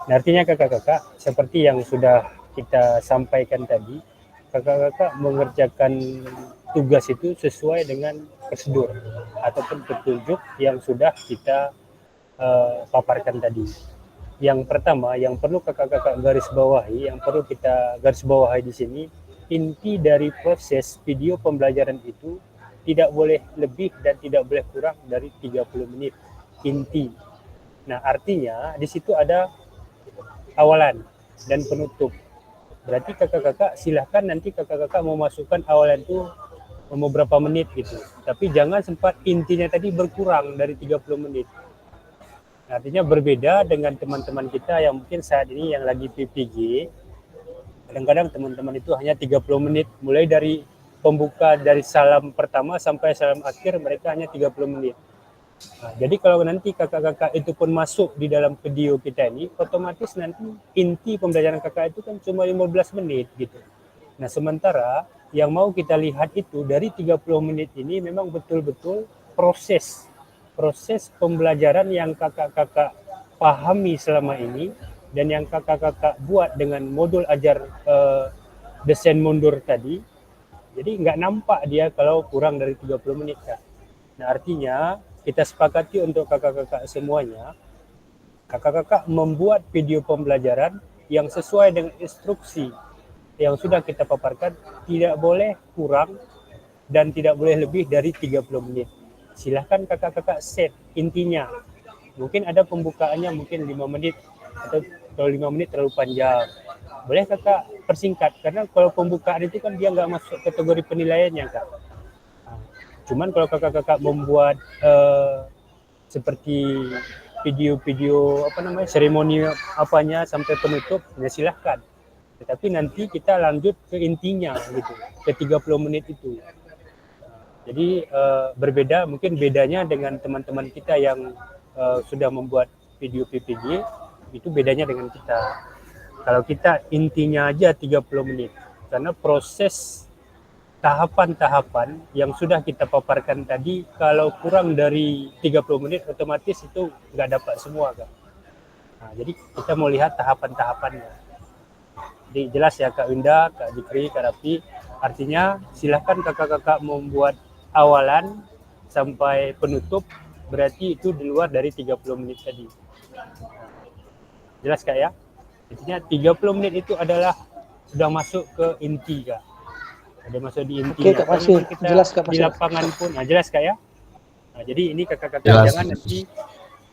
Nah, artinya kakak-kakak seperti yang sudah kita sampaikan tadi, kakak-kakak mengerjakan tugas itu sesuai dengan prosedur ataupun petunjuk yang sudah kita paparkan tadi. Yang pertama, yang perlu kakak-kakak garis bawahi, yang perlu kita garis bawahi di sini, inti dari proses video pembelajaran itu tidak boleh lebih dan tidak boleh kurang dari 30 menit. Inti. Nah, artinya di situ ada awalan dan penutup. Berarti kakak-kakak silahkan nanti kakak-kakak mau masukkan awalan itu mau berapa menit gitu. Tapi jangan sempat intinya tadi berkurang dari 30 menit. Artinya berbeda dengan teman-teman kita yang mungkin saat ini yang lagi PPG. Kadang-kadang teman-teman itu hanya 30 menit. Mulai dari pembuka dari salam pertama sampai salam akhir mereka hanya 30 menit. Nah, jadi kalau nanti kakak-kakak itu pun masuk di dalam video kita ini, otomatis nanti inti pembelajaran kakak itu kan cuma 15 menit gitu. Nah, sementara yang mau kita lihat itu dari 30 menit ini memang betul-betul proses pembelajaran yang kakak-kakak pahami selama ini dan yang kakak-kakak buat dengan modul ajar desain mundur tadi. Jadi nggak nampak dia kalau kurang dari 30 menit Kak. Nah, artinya kita sepakati untuk kakak-kakak semuanya, kakak-kakak membuat video pembelajaran yang sesuai dengan instruksi yang sudah kita paparkan, tidak boleh kurang dan tidak boleh lebih dari 30 menit. Silahkan kakak-kakak set intinya. Mungkin ada pembukaannya mungkin 5 menit atau kalau 5 menit terlalu panjang. Boleh kakak persingkat karena kalau pembukaan itu kan dia nggak masuk kategori penilaiannya Kak. Cuman kalau kakak-kakak membuat seperti video-video seremoni apanya sampai penutup, ya silahkan. Tetapi nanti kita lanjut ke intinya gitu, ke 30 menit itu. Jadi berbeda, mungkin bedanya dengan teman-teman kita yang sudah membuat video PPG, itu bedanya dengan kita. Kalau kita intinya aja 30 menit, karena proses tahapan-tahapan yang sudah kita paparkan tadi, kalau kurang dari 30 menit otomatis itu nggak dapat semua Kak. Nah, jadi kita mau lihat tahapan-tahapannya. Jadi jelas ya Kak Winda, Kak Jikri, Kak Rafi, artinya silahkan kakak-kakak membuat awalan sampai penutup, berarti itu di luar dari 30 menit tadi. Jelas Kak ya? Artinya 30 menit itu adalah sudah masuk ke inti Kak. Ada masuk di intinya. Oke, Kak Fasil. Jelas Kak Fasil. Di lapangan pun, nah jelas Kak ya? Nah, jadi ini kakak-kakak jangan nanti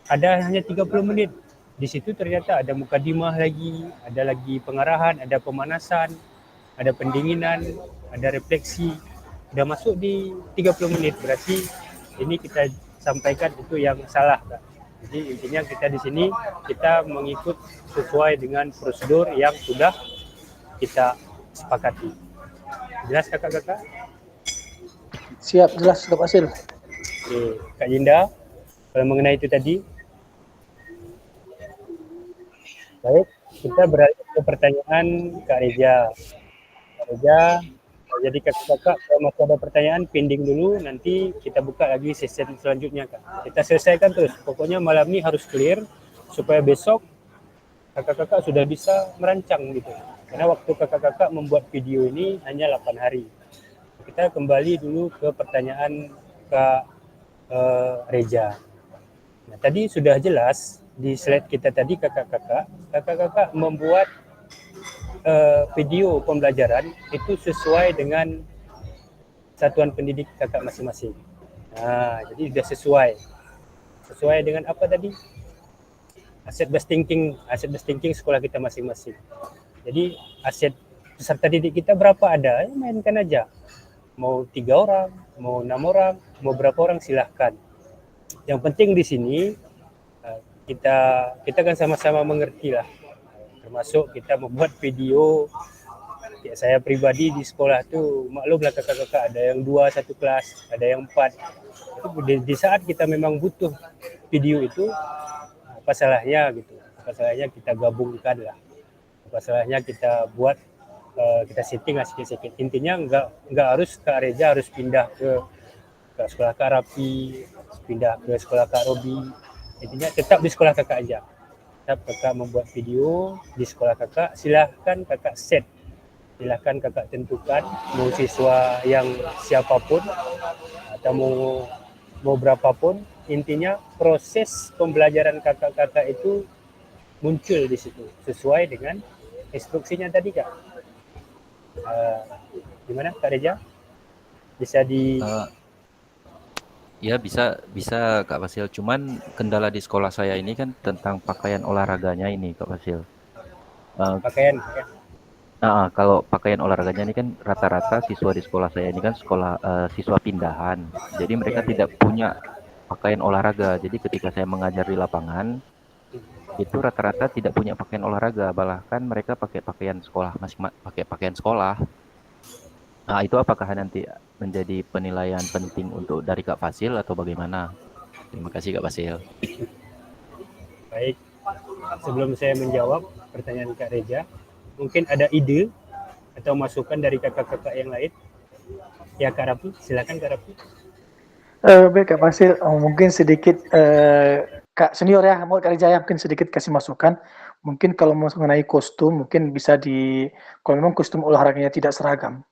ada hanya 30 menit. Di situ ternyata ada mukadimah lagi, ada lagi pengarahan, ada pemanasan, ada pendinginan, ada refleksi. Udah masuk di 30 menit, berarti ini kita sampaikan itu yang salah Kak. Jadi intinya kita di sini kita mengikut sesuai dengan prosedur yang sudah kita sepakati. Jelas kakak-kakak? Siap, jelas Kak Fasil. Oke, Kak Jinda, kalau mengenai itu tadi. Baik, kita beralih ke pertanyaan Kak Reza. Kak Reza, jadi kakak-kakak kalau masih ada pertanyaan pending dulu, nanti kita buka lagi sesi selanjutnya Kak. Kita selesaikan terus, pokoknya malam ini harus clear supaya besok kakak-kakak sudah bisa merancang gitu. Karena waktu kakak-kakak membuat video ini hanya 8 hari. Kita kembali dulu ke pertanyaan Kak Reza. Nah, tadi sudah jelas di slide kita tadi kakak-kakak membuat video pembelajaran itu sesuai dengan satuan pendidik kakak masing-masing. Nah, jadi sudah sesuai dengan apa tadi? Aset based thinking sekolah kita masing-masing. Jadi aset peserta didik kita berapa ada, ya mainkan aja. Mau 3 orang, mau 6 orang, mau berapa orang silahkan. Yang penting di sini kita kan sama-sama mengerti lah. Termasuk kita membuat video. Ya, saya pribadi di sekolah tuh maklumlah kakak-kakak ada yang 2 satu kelas, ada yang 4. Di saat kita memang butuh video itu, apa salahnya gitu? Apa salahnya kita gabungkan lah. Apa Apa salahnya kita buat kita setting sedikit-sedikit. Intinya nggak harus Kak Reza harus pindah ke sekolah Kak Rapi, pindah ke sekolah Kak Robi. Intinya tetap di sekolah kakak aja. Tetap kakak membuat video di sekolah kakak, silahkan kakak set. Silahkan kakak tentukan mau siswa yang siapapun atau mau berapapun. Intinya proses pembelajaran kakak-kakak itu muncul di situ sesuai dengan instruksinya tadi Kak. Gimana Kak Reza? Bisa di Ya bisa Kak Fasil. Cuman kendala di sekolah saya ini kan tentang pakaian olahraganya ini Kak Fasil. pakaian Kalau pakaian olahraganya ini kan rata-rata siswa di sekolah saya ini kan siswa pindahan. Jadi mereka tidak punya pakaian olahraga. Jadi ketika saya mengajar di lapangan itu rata-rata tidak punya pakaian olahraga. Bahkan mereka pakai pakaian sekolah, masih pakai pakaian sekolah. Nah, itu apakah nanti menjadi penilaian penting untuk dari Kak Fasil atau bagaimana? Terima kasih Kak Fasil. Baik, sebelum saya menjawab pertanyaan Kak Reza, mungkin ada ide atau masukan dari kakak-kakak yang lain. Ya Kak Rapi, silakan Kak Rapi. Baik Kak Fasil, mungkin sedikit Kak Senior ya, mau Kak Reza ya, mungkin sedikit kasih masukan. Mungkin kalau mengenai kostum, mungkin bisa kalau memang kostum olahraganya tidak seragam.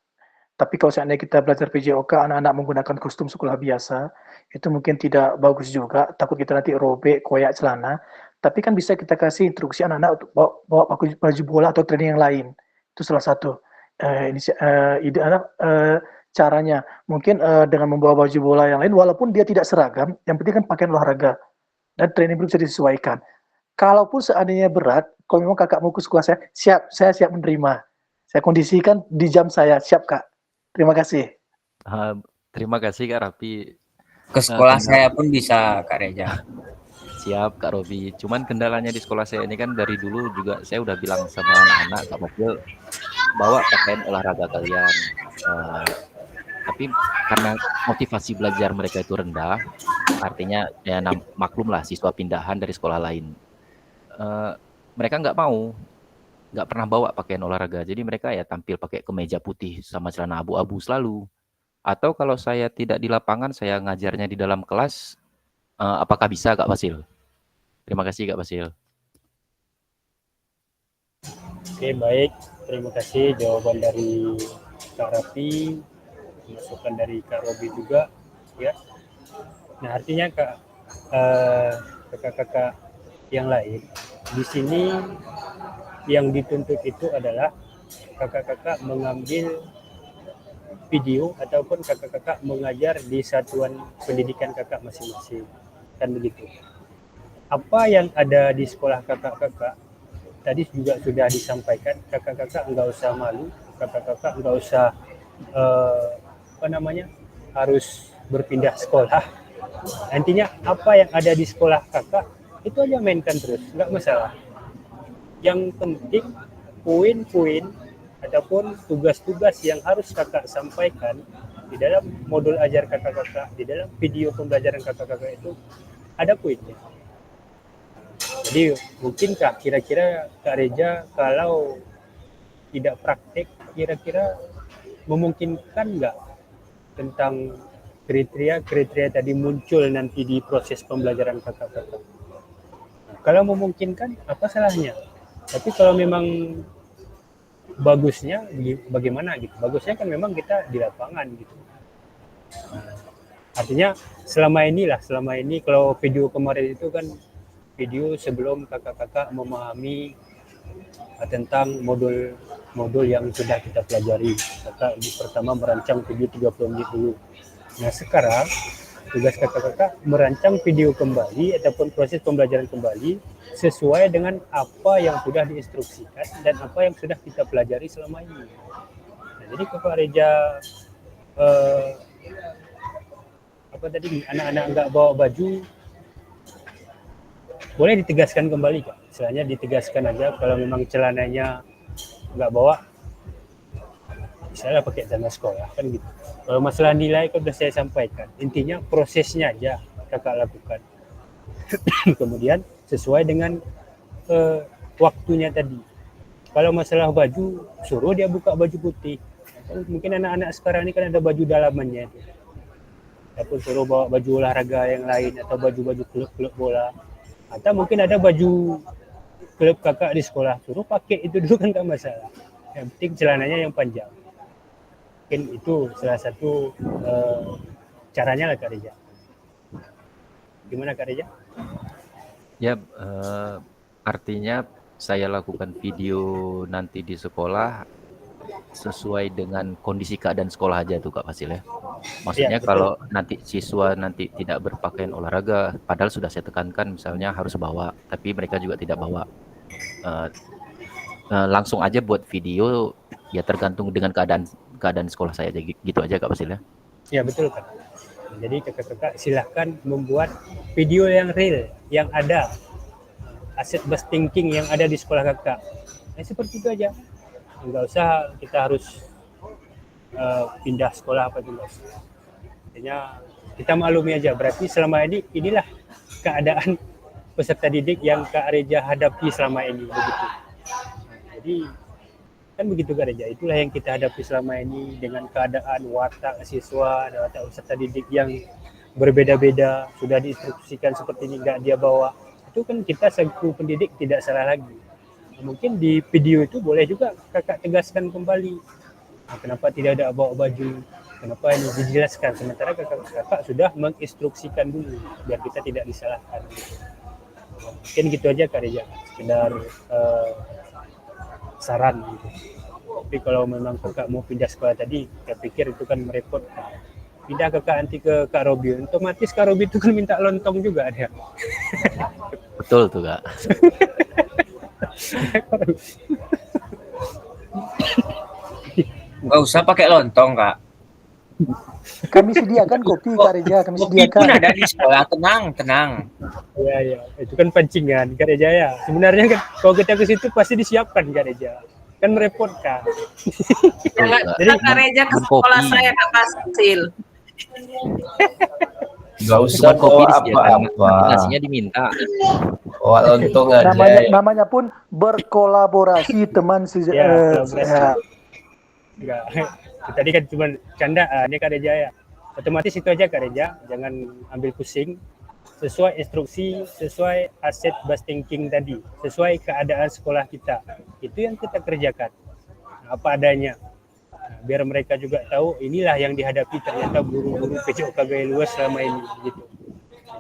Tapi kalau seandainya kita belajar PJOK, anak-anak menggunakan kostum sekolah biasa, itu mungkin tidak bagus juga. Takut kita nanti robek, koyak celana. Tapi kan bisa kita kasih instruksi anak-anak untuk bawa baju bola atau training yang lain. Itu salah satu ide anak. Caranya mungkin dengan membawa baju bola yang lain, walaupun dia tidak seragam, yang penting kan pakaian olahraga dan training bisa disesuaikan. Kalaupun seandainya berat, kalau memang kakak mau ke sekolah saya siap menerima. Saya kondisikan di jam saya, siap Kak. Terima kasih. Terima kasih Kak Rapi. Ke sekolah saya pun bisa Kak Reza. Siap Kak Robi. Cuman kendalanya di sekolah saya ini kan dari dulu juga saya udah bilang sama anak-anak Kak Mobil bawa pakaian olahraga kalian. Tapi karena motivasi belajar mereka itu rendah, artinya ya maklum lah siswa pindahan dari sekolah lain. Mereka nggak pernah bawa pakaian olahraga. Jadi mereka ya tampil pakai kemeja putih sama celana abu-abu selalu. Atau kalau saya tidak di lapangan, saya ngajarnya di dalam kelas, apakah bisa Kak Fasil? Terima kasih Kak Fasil. Oke, baik. Terima kasih jawaban dari Kak Rapi, masukan dari Kak Robi juga, ya. Nah, artinya kakak-kakak yang lain di sini yang dituntut itu adalah kakak-kakak mengambil video ataupun kakak-kakak mengajar di satuan pendidikan kakak masing-masing, kan begitu. Apa yang ada di sekolah kakak-kakak tadi juga sudah disampaikan, kakak-kakak nggak usah malu, kakak-kakak nggak usah harus berpindah sekolah. Intinya apa yang ada di sekolah kakak itu aja mainkan terus, nggak masalah. Yang penting poin-poin ataupun tugas-tugas yang harus kakak sampaikan di dalam modul ajar kakak-kakak, di dalam video pembelajaran kakak-kakak itu ada poinnya. Jadi mungkinkah kira-kira Kak Reza kalau tidak praktek, kira-kira memungkinkan nggak tentang kriteria tadi muncul nanti di proses pembelajaran kakak-kakak? Nah, kalau memungkinkan, apa salahnya? Tapi kalau memang bagusnya bagaimana gitu? Bagusnya kan memang kita di lapangan gitu. Nah, artinya selama ini kalau video kemarin itu kan video sebelum kakak-kakak memahami tentang modul yang sudah kita pelajari. Kakak pertama merancang video 30 menit dulu. Nah, sekarang tugas kakak-kakak merancang video kembali ataupun proses pembelajaran kembali sesuai dengan apa yang sudah diinstruksikan dan apa yang sudah kita pelajari selama ini. Nah, jadi Kak Reza anak-anak nggak bawa baju, boleh ditegaskan kembali Kak. Istilahnya ditegaskan aja kalau memang celananya nggak bawa, misalnya pakai celana sekolah kan gitu. Kalau masalah nilai kan sudah saya sampaikan, intinya prosesnya aja kakak lakukan. Kemudian sesuai dengan waktunya tadi. Kalau masalah baju, suruh dia buka baju putih. Mungkin anak-anak sekarang ini kan ada baju dalamannya. Ataupun suruh bawa baju olahraga yang lain atau baju-baju klub-klub bola. Atau mungkin ada baju klub kakak di sekolah, suruh pakai itu dulu kan nggak masalah. Yang penting celananya yang panjang. Mungkin itu salah satu caranya lah Kak Reza. Gimana Kak Reza? Ya, artinya saya lakukan video nanti di sekolah sesuai dengan kondisi keadaan sekolah aja tuh Kak Fasil ya. Maksudnya Iya, betul. kalau nanti siswa nanti tidak berpakaian olahraga, padahal sudah saya tekankan misalnya harus bawa, tapi mereka juga tidak bawa. Langsung aja buat video, ya tergantung dengan keadaan sekolah saya aja gitu aja Kak Fasil ya. Ya betul Kak. Jadi kakak-kakak silahkan membuat video yang real, yang ada aset bus thinking yang ada di sekolah kakak. Seperti itu aja. Enggak usah kita harus pindah sekolah apa itu. Artinya kita maklumi aja. Berarti selama ini inilah keadaan peserta didik yang Kak Reza hadapi selama ini begitu. Jadi kan begitu Kak Reza. Itulah yang kita hadapi selama ini dengan keadaan watak siswa dan watak peserta didik yang berbeda-beda, sudah diinstruksikan seperti ini enggak dia bawa. Itu kan kita selaku pendidik tidak salah lagi. Mungkin di video itu boleh juga kakak tegaskan kembali. Kenapa tidak ada bawa baju? Kenapa ini dijelaskan? Sementara kakak sudah menginstruksikan dulu biar kita tidak disalahkan. Mungkin gitu aja Kak Reza, sekedar saran gitu. Tapi kalau memang kakak mau pindah sekolah tadi, saya pikir itu kan merepotkan. Pindah kakak nanti ke Kak Robi, otomatis Kak Robi itu kan minta lontong juga dia. Betul tuh Kak. Nggak usah pakai lontong Kak. Kami sediakan kopi Kak Reza, kami Kopi pun sediakan. ada di sekolah, tenang. Ya, itu kan pancingan Kak Reza ya. Sebenarnya kan kalau kita ke situ pasti disiapkan Kak Reza. Kan merepotkan. Jadi Kak Reza ke sekolah saya Kak Fasil. Nggak usah bawa apa-apa. Nasinya diminta. Bawa lontong aja. Namanya pun berkolaborasi teman Enggak. Tadi kan cuma candaan ya Kak Reza ya. Otomatis itu aja Kak Reza, jangan ambil pusing. Sesuai instruksi, sesuai aset bus thinking tadi, sesuai keadaan sekolah kita. Itu yang kita kerjakan. Apa adanya. Biar mereka juga tahu inilah yang dihadapi ternyata guru-guru PJOK Gaya Luas selama ini gitu.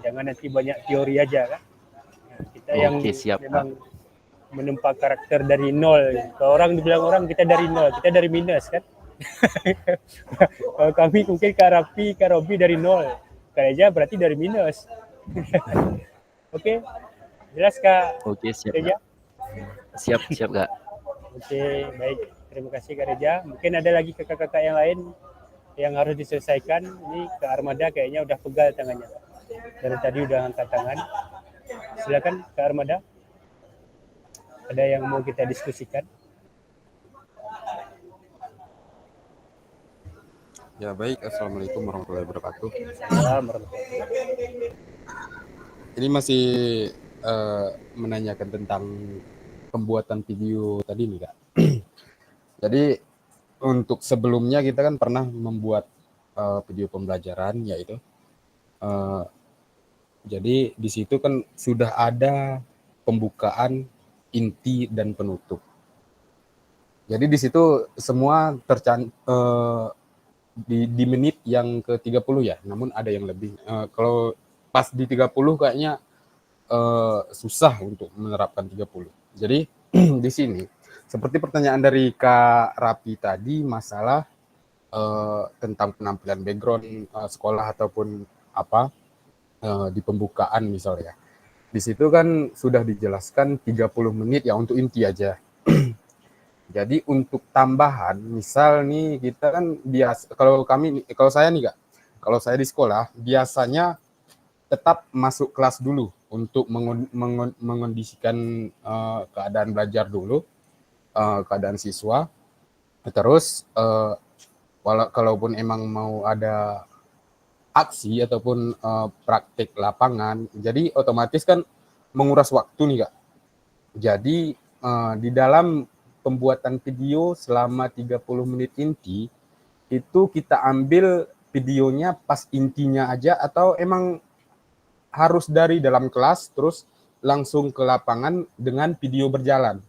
Jangan nanti banyak teori aja kan. Kita yang siap, memang menempa karakter dari nol. Kalau orang dibilang orang kita dari nol, kita dari minus kan. Kalau kami mungkin Kak Rafi, Kak Robi dari nol. Kak Reza berarti dari minus. Oke. Jelas Kak? Oke, siap Reza? Siap Kak. Oke, baik. Terima kasih Kak Reza. Mungkin ada lagi kakak-kakak yang lain yang harus diselesaikan. Ini Kak Armada kayaknya udah pegal tangannya. Dari tadi udah angkat tangan. Silakan Kak Armada. Ada yang mau kita diskusikan? Ya baik, Assalamualaikum warahmatullahi wabarakatuh. Ini masih menanyakan tentang pembuatan video tadi nih Kak. Jadi untuk sebelumnya kita kan pernah membuat video pembelajaran yaitu jadi di situ kan sudah ada pembukaan, inti dan penutup. Jadi di situ semua di menit yang ke-30 ya, namun ada yang lebih. Kalau pas di 30 kayaknya susah untuk menerapkan 30. Jadi di sini seperti pertanyaan dari Kak Rapi tadi masalah tentang penampilan background sekolah ataupun apa di pembukaan misalnya. Di situ kan sudah dijelaskan 30 menit ya untuk inti aja. Jadi untuk tambahan, misal nih kita kan biasa kalau saya nih Kak, kalau saya di sekolah biasanya tetap masuk kelas dulu untuk mengondisikan keadaan belajar dulu, keadaan siswa. Terus kalaupun emang mau ada aksi ataupun praktik lapangan, jadi otomatis kan menguras waktu nih Kak. Jadi di dalam pembuatan video selama 30 menit inti, itu kita ambil videonya pas intinya aja atau emang harus dari dalam kelas terus langsung ke lapangan dengan video berjalan?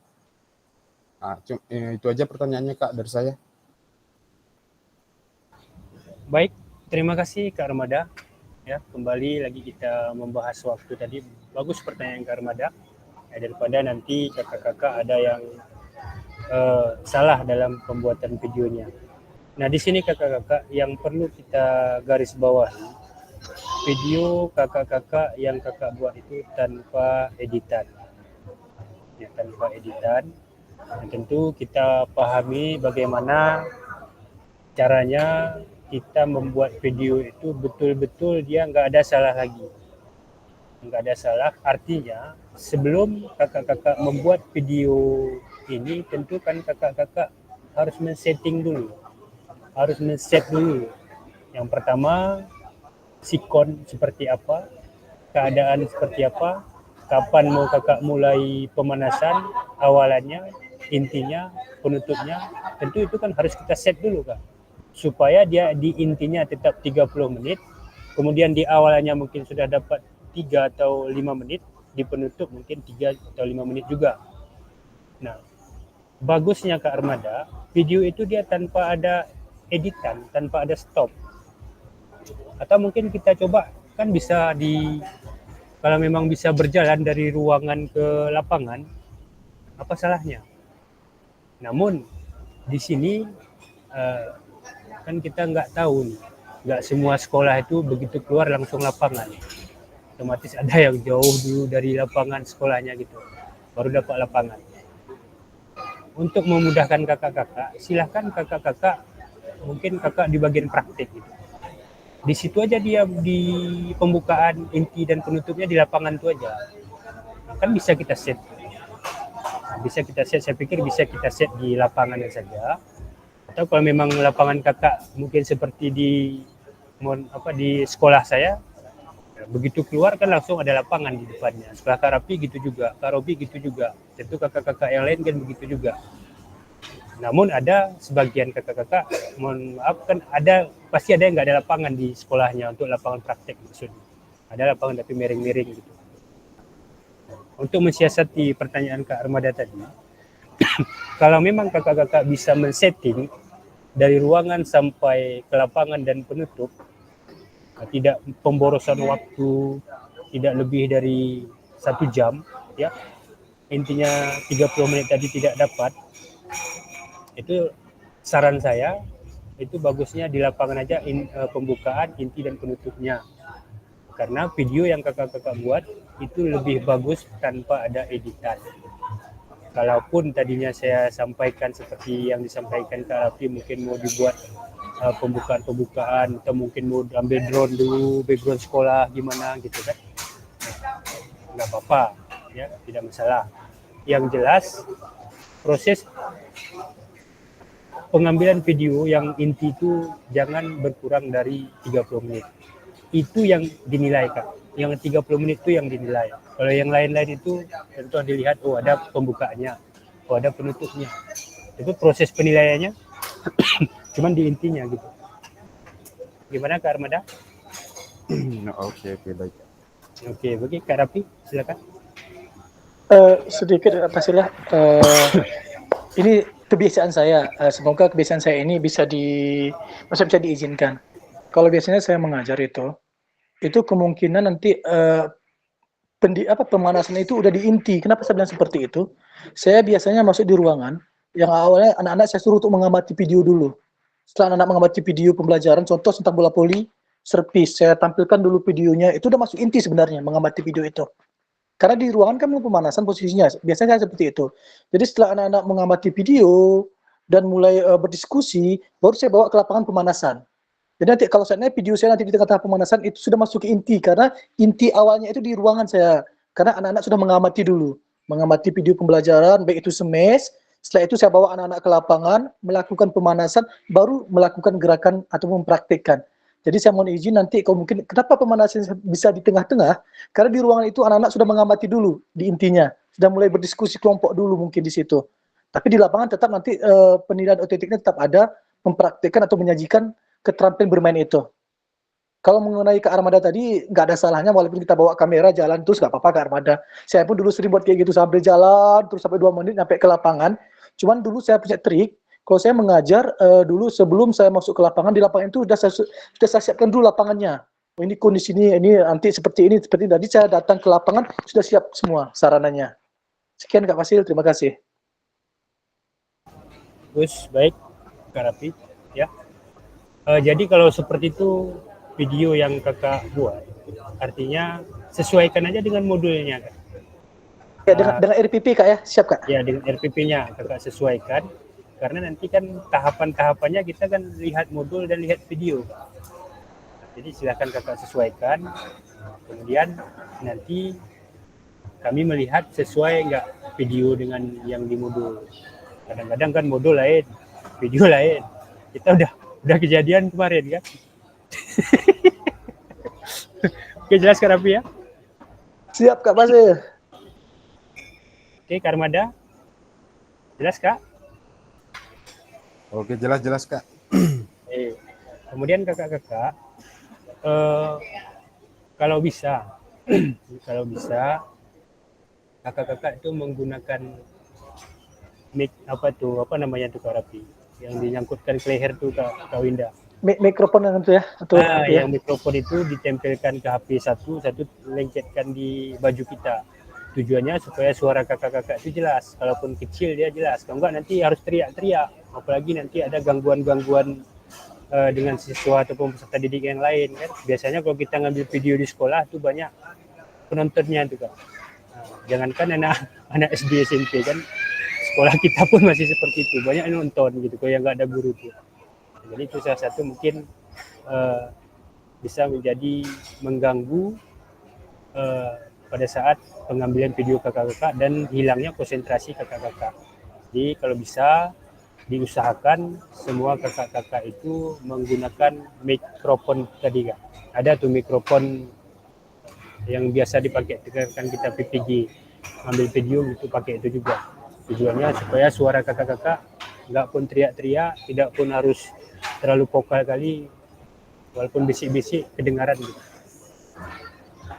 Nah, itu aja pertanyaannya Kak dari saya. Baik, terima kasih Kak Armada. Ya, kembali lagi kita membahas waktu tadi. Bagus pertanyaan Kak Armada. Ya, daripada nanti kakak-kakak ada yang salah dalam pembuatan videonya. Nah, di sini kakak-kakak yang perlu kita garis bawahi, video kakak-kakak yang kakak buat itu tanpa editan. Ya, tanpa editan. Dan tentu kita pahami bagaimana caranya kita membuat video itu betul-betul dia nggak ada salah lagi. Nggak ada salah, artinya sebelum kakak-kakak membuat video ini, tentu kan kakak-kakak harus men-setting dulu. Harus men-set dulu. Yang pertama, sikon seperti apa, keadaan seperti apa, kapan mau kakak mulai pemanasan, awalannya, intinya, penutupnya, tentu itu kan harus kita set dulu Kak. Supaya dia di intinya tetap 30 menit, kemudian di awalnya mungkin sudah dapat 3 atau 5 menit, di penutup mungkin 3 atau 5 menit juga. Nah, bagusnya Kak Armada, video itu dia tanpa ada editan, tanpa ada stop. Atau mungkin kita coba, kan bisa kalau memang bisa berjalan dari ruangan ke lapangan, apa salahnya? Namun di sini kan kita nggak tahu nih, nggak semua sekolah itu begitu keluar langsung lapangan. Otomatis ada yang jauh dulu dari lapangan sekolahnya gitu, baru dapat lapangan. Untuk memudahkan kakak-kakak, silahkan kakak-kakak, mungkin kakak di bagian praktik gitu. Di situ aja dia di pembukaan, inti dan penutupnya di lapangan itu aja. Nah, kan bisa kita set. Bisa kita set, saya pikir bisa kita set di lapangan saja. Atau kalau memang lapangan kakak mungkin seperti di sekolah saya, begitu keluar kan langsung ada lapangan di depannya. Sekolah Kak Rapi gitu juga, Kak Robi gitu juga. Tentu kakak-kakak yang lain kan begitu juga. Namun ada sebagian kakak-kakak, mohon maaf kan pasti ada yang nggak ada lapangan di sekolahnya untuk lapangan praktek maksudnya. Ada lapangan tapi miring-miring gitu. Untuk mensiasati pertanyaan Kak Armada tadi, kalau memang kakak-kakak bisa men-setting dari ruangan sampai ke lapangan dan penutup, tidak pemborosan waktu, tidak lebih dari 1 jam, ya intinya 30 menit tadi tidak dapat, itu saran saya, itu bagusnya di lapangan aja pembukaan, inti dan penutupnya. Karena video yang kakak-kakak buat itu lebih bagus tanpa ada editan. Kalaupun tadinya saya sampaikan seperti yang disampaikan Kak Rafi, mungkin mau dibuat pembukaan-pembukaan, atau mungkin mau ambil drone dulu, background sekolah gimana gitu kan, nggak apa-apa, ya tidak masalah. Yang jelas proses pengambilan video yang inti itu jangan berkurang dari 30 menit. Itu yang dinilai Kak. Yang 30 menit itu yang dinilai. Kalau yang lain-lain itu tentu dilihat, oh ada pembukaannya, oh ada penutupnya. Itu proses penilaiannya cuman di intinya gitu. Gimana Kak Armada? Oke, baik. Oke, bagi Kak Rafi silakan. Sedikit Pasilah, ini kebiasaan saya. Semoga kebiasaan saya ini bisa diizinkan. Kalau biasanya saya mengajar itu kemungkinan nanti pemanasan itu udah di inti. Kenapa saya bilang seperti itu? Saya biasanya masuk di ruangan yang awalnya anak-anak saya suruh untuk mengamati video dulu. Setelah anak-anak mengamati video pembelajaran, contoh tentang bola voli, servis, saya tampilkan dulu videonya. Itu udah masuk inti sebenarnya, mengamati video itu. Karena di ruangan kan belum pemanasan posisinya. Biasanya seperti itu. Jadi setelah anak-anak mengamati video dan mulai berdiskusi, baru saya bawa ke lapangan pemanasan. Jadi nanti kalau seandainya video saya nanti di tengah-tengah pemanasan itu sudah masuk ke inti, karena inti awalnya itu di ruangan saya. Karena anak-anak sudah mengamati dulu, mengamati video pembelajaran, baik itu semes. Setelah itu saya bawa anak-anak ke lapangan, melakukan pemanasan, baru melakukan gerakan atau mempraktikkan. Jadi saya mohon izin nanti kalau mungkin, kenapa pemanasan bisa di tengah-tengah? Karena di ruangan itu anak-anak sudah mengamati dulu di intinya, sudah mulai berdiskusi kelompok dulu mungkin di situ. Tapi di lapangan tetap nanti penilaian otentiknya tetap ada, mempraktikkan atau menyajikan keterampilan bermain itu. Kalau mengenai ke armada tadi, nggak ada salahnya walaupun kita bawa kamera jalan terus nggak apa-apa ke armada. Saya pun dulu sering buat kayak gitu sambil jalan terus sampai 2 menit sampai ke lapangan. Cuman dulu saya punya trik, kalau saya mengajar dulu sebelum saya masuk ke lapangan, di lapangan itu sudah saya siapkan dulu lapangannya. Oh, ini kondisi ini nanti seperti ini, seperti tadi saya datang ke lapangan sudah siap semua sarananya. Sekian Kak Fasil, terima kasih. Gus, baik, Kak Rafi, ya. Jadi kalau seperti itu video yang kakak buat, artinya sesuaikan aja dengan modulnya, Kak. Ya, dengan RPP Kak ya, siap Kak? Ya, dengan RPP-nya kakak sesuaikan, karena nanti kan tahapan-tahapannya kita kan lihat modul dan lihat video, Kak. Jadi silakan kakak sesuaikan, kemudian nanti kami melihat sesuai nggak video dengan yang di modul. Kadang-kadang kan modul lain, video lain. Kita udah kejadian kemarin kan. Oke, jelas Kak Rafi ya? Siap Kak Fasil. Oke, Kak Armada. Jelas Kak? Oke, jelas Kak. Kemudian kakak-kakak, kalau bisa kakak-kakak itu menggunakan mic apa namanya tuh Kak Rafi, yang dinyangkutkan ke leher tuh Kak Winda. Mikrofon yang itu ya? Atau yang mikrofon itu ditempelkan ke HP satu lengketkan di baju kita. Tujuannya supaya suara kakak-kakak itu jelas. Kalaupun kecil dia jelas. Kalau enggak nanti harus teriak-teriak. Apalagi nanti ada gangguan-gangguan dengan siswa ataupun peserta didik yang lain kan. Biasanya kalau kita ngambil video di sekolah tuh banyak penontonnya tuh Kak. Jangankan anak SD SMP kan, sekolah kita pun masih seperti itu, banyak yang nonton gitu kalau yang nggak ada guru tuh. Jadi itu salah satu mungkin bisa menjadi mengganggu pada saat pengambilan video kakak-kakak dan hilangnya konsentrasi kakak-kakak. Jadi kalau bisa diusahakan semua kakak-kakak itu menggunakan mikrofon tadi Kak. Ada tuh mikrofon yang biasa dipakai kan kita PPG, ambil video itu pakai itu juga. Tujuannya supaya suara kakak-kakak nggak pun teriak-teriak, tidak pun harus terlalu vokal kali, walaupun bisik-bisik kedengaran gitu.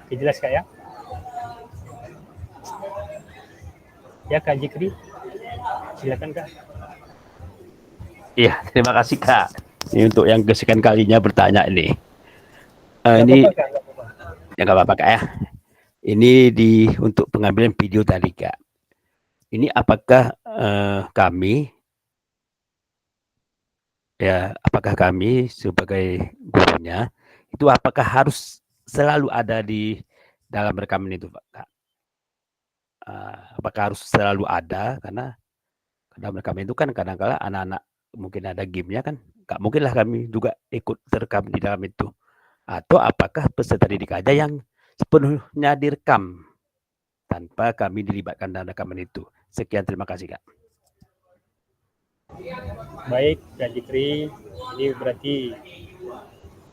Oke, jelas Kak ya? Ya Kak Jikri, silakan Kak. Iya, terima kasih Kak. Ini untuk yang kesekian kalinya bertanya ini. Ya nggak apa-apa Kak ya. Ini untuk pengambilan video tadi Kak. Ini apakah apakah kami sebagai gurunya itu apakah harus selalu ada di dalam rekaman itu Kak? Apakah harus selalu ada, karena dalam rekaman itu kan kadang-kala anak-anak mungkin ada gamenya kan, nggak mungkinlah kami juga ikut terekam di dalam itu. Atau apakah peserta didik aja yang sepenuhnya direkam tanpa kami dilibatkan dalam rekaman itu? Sekian, terima kasih Kak. Baik Kak Jikri, ini berarti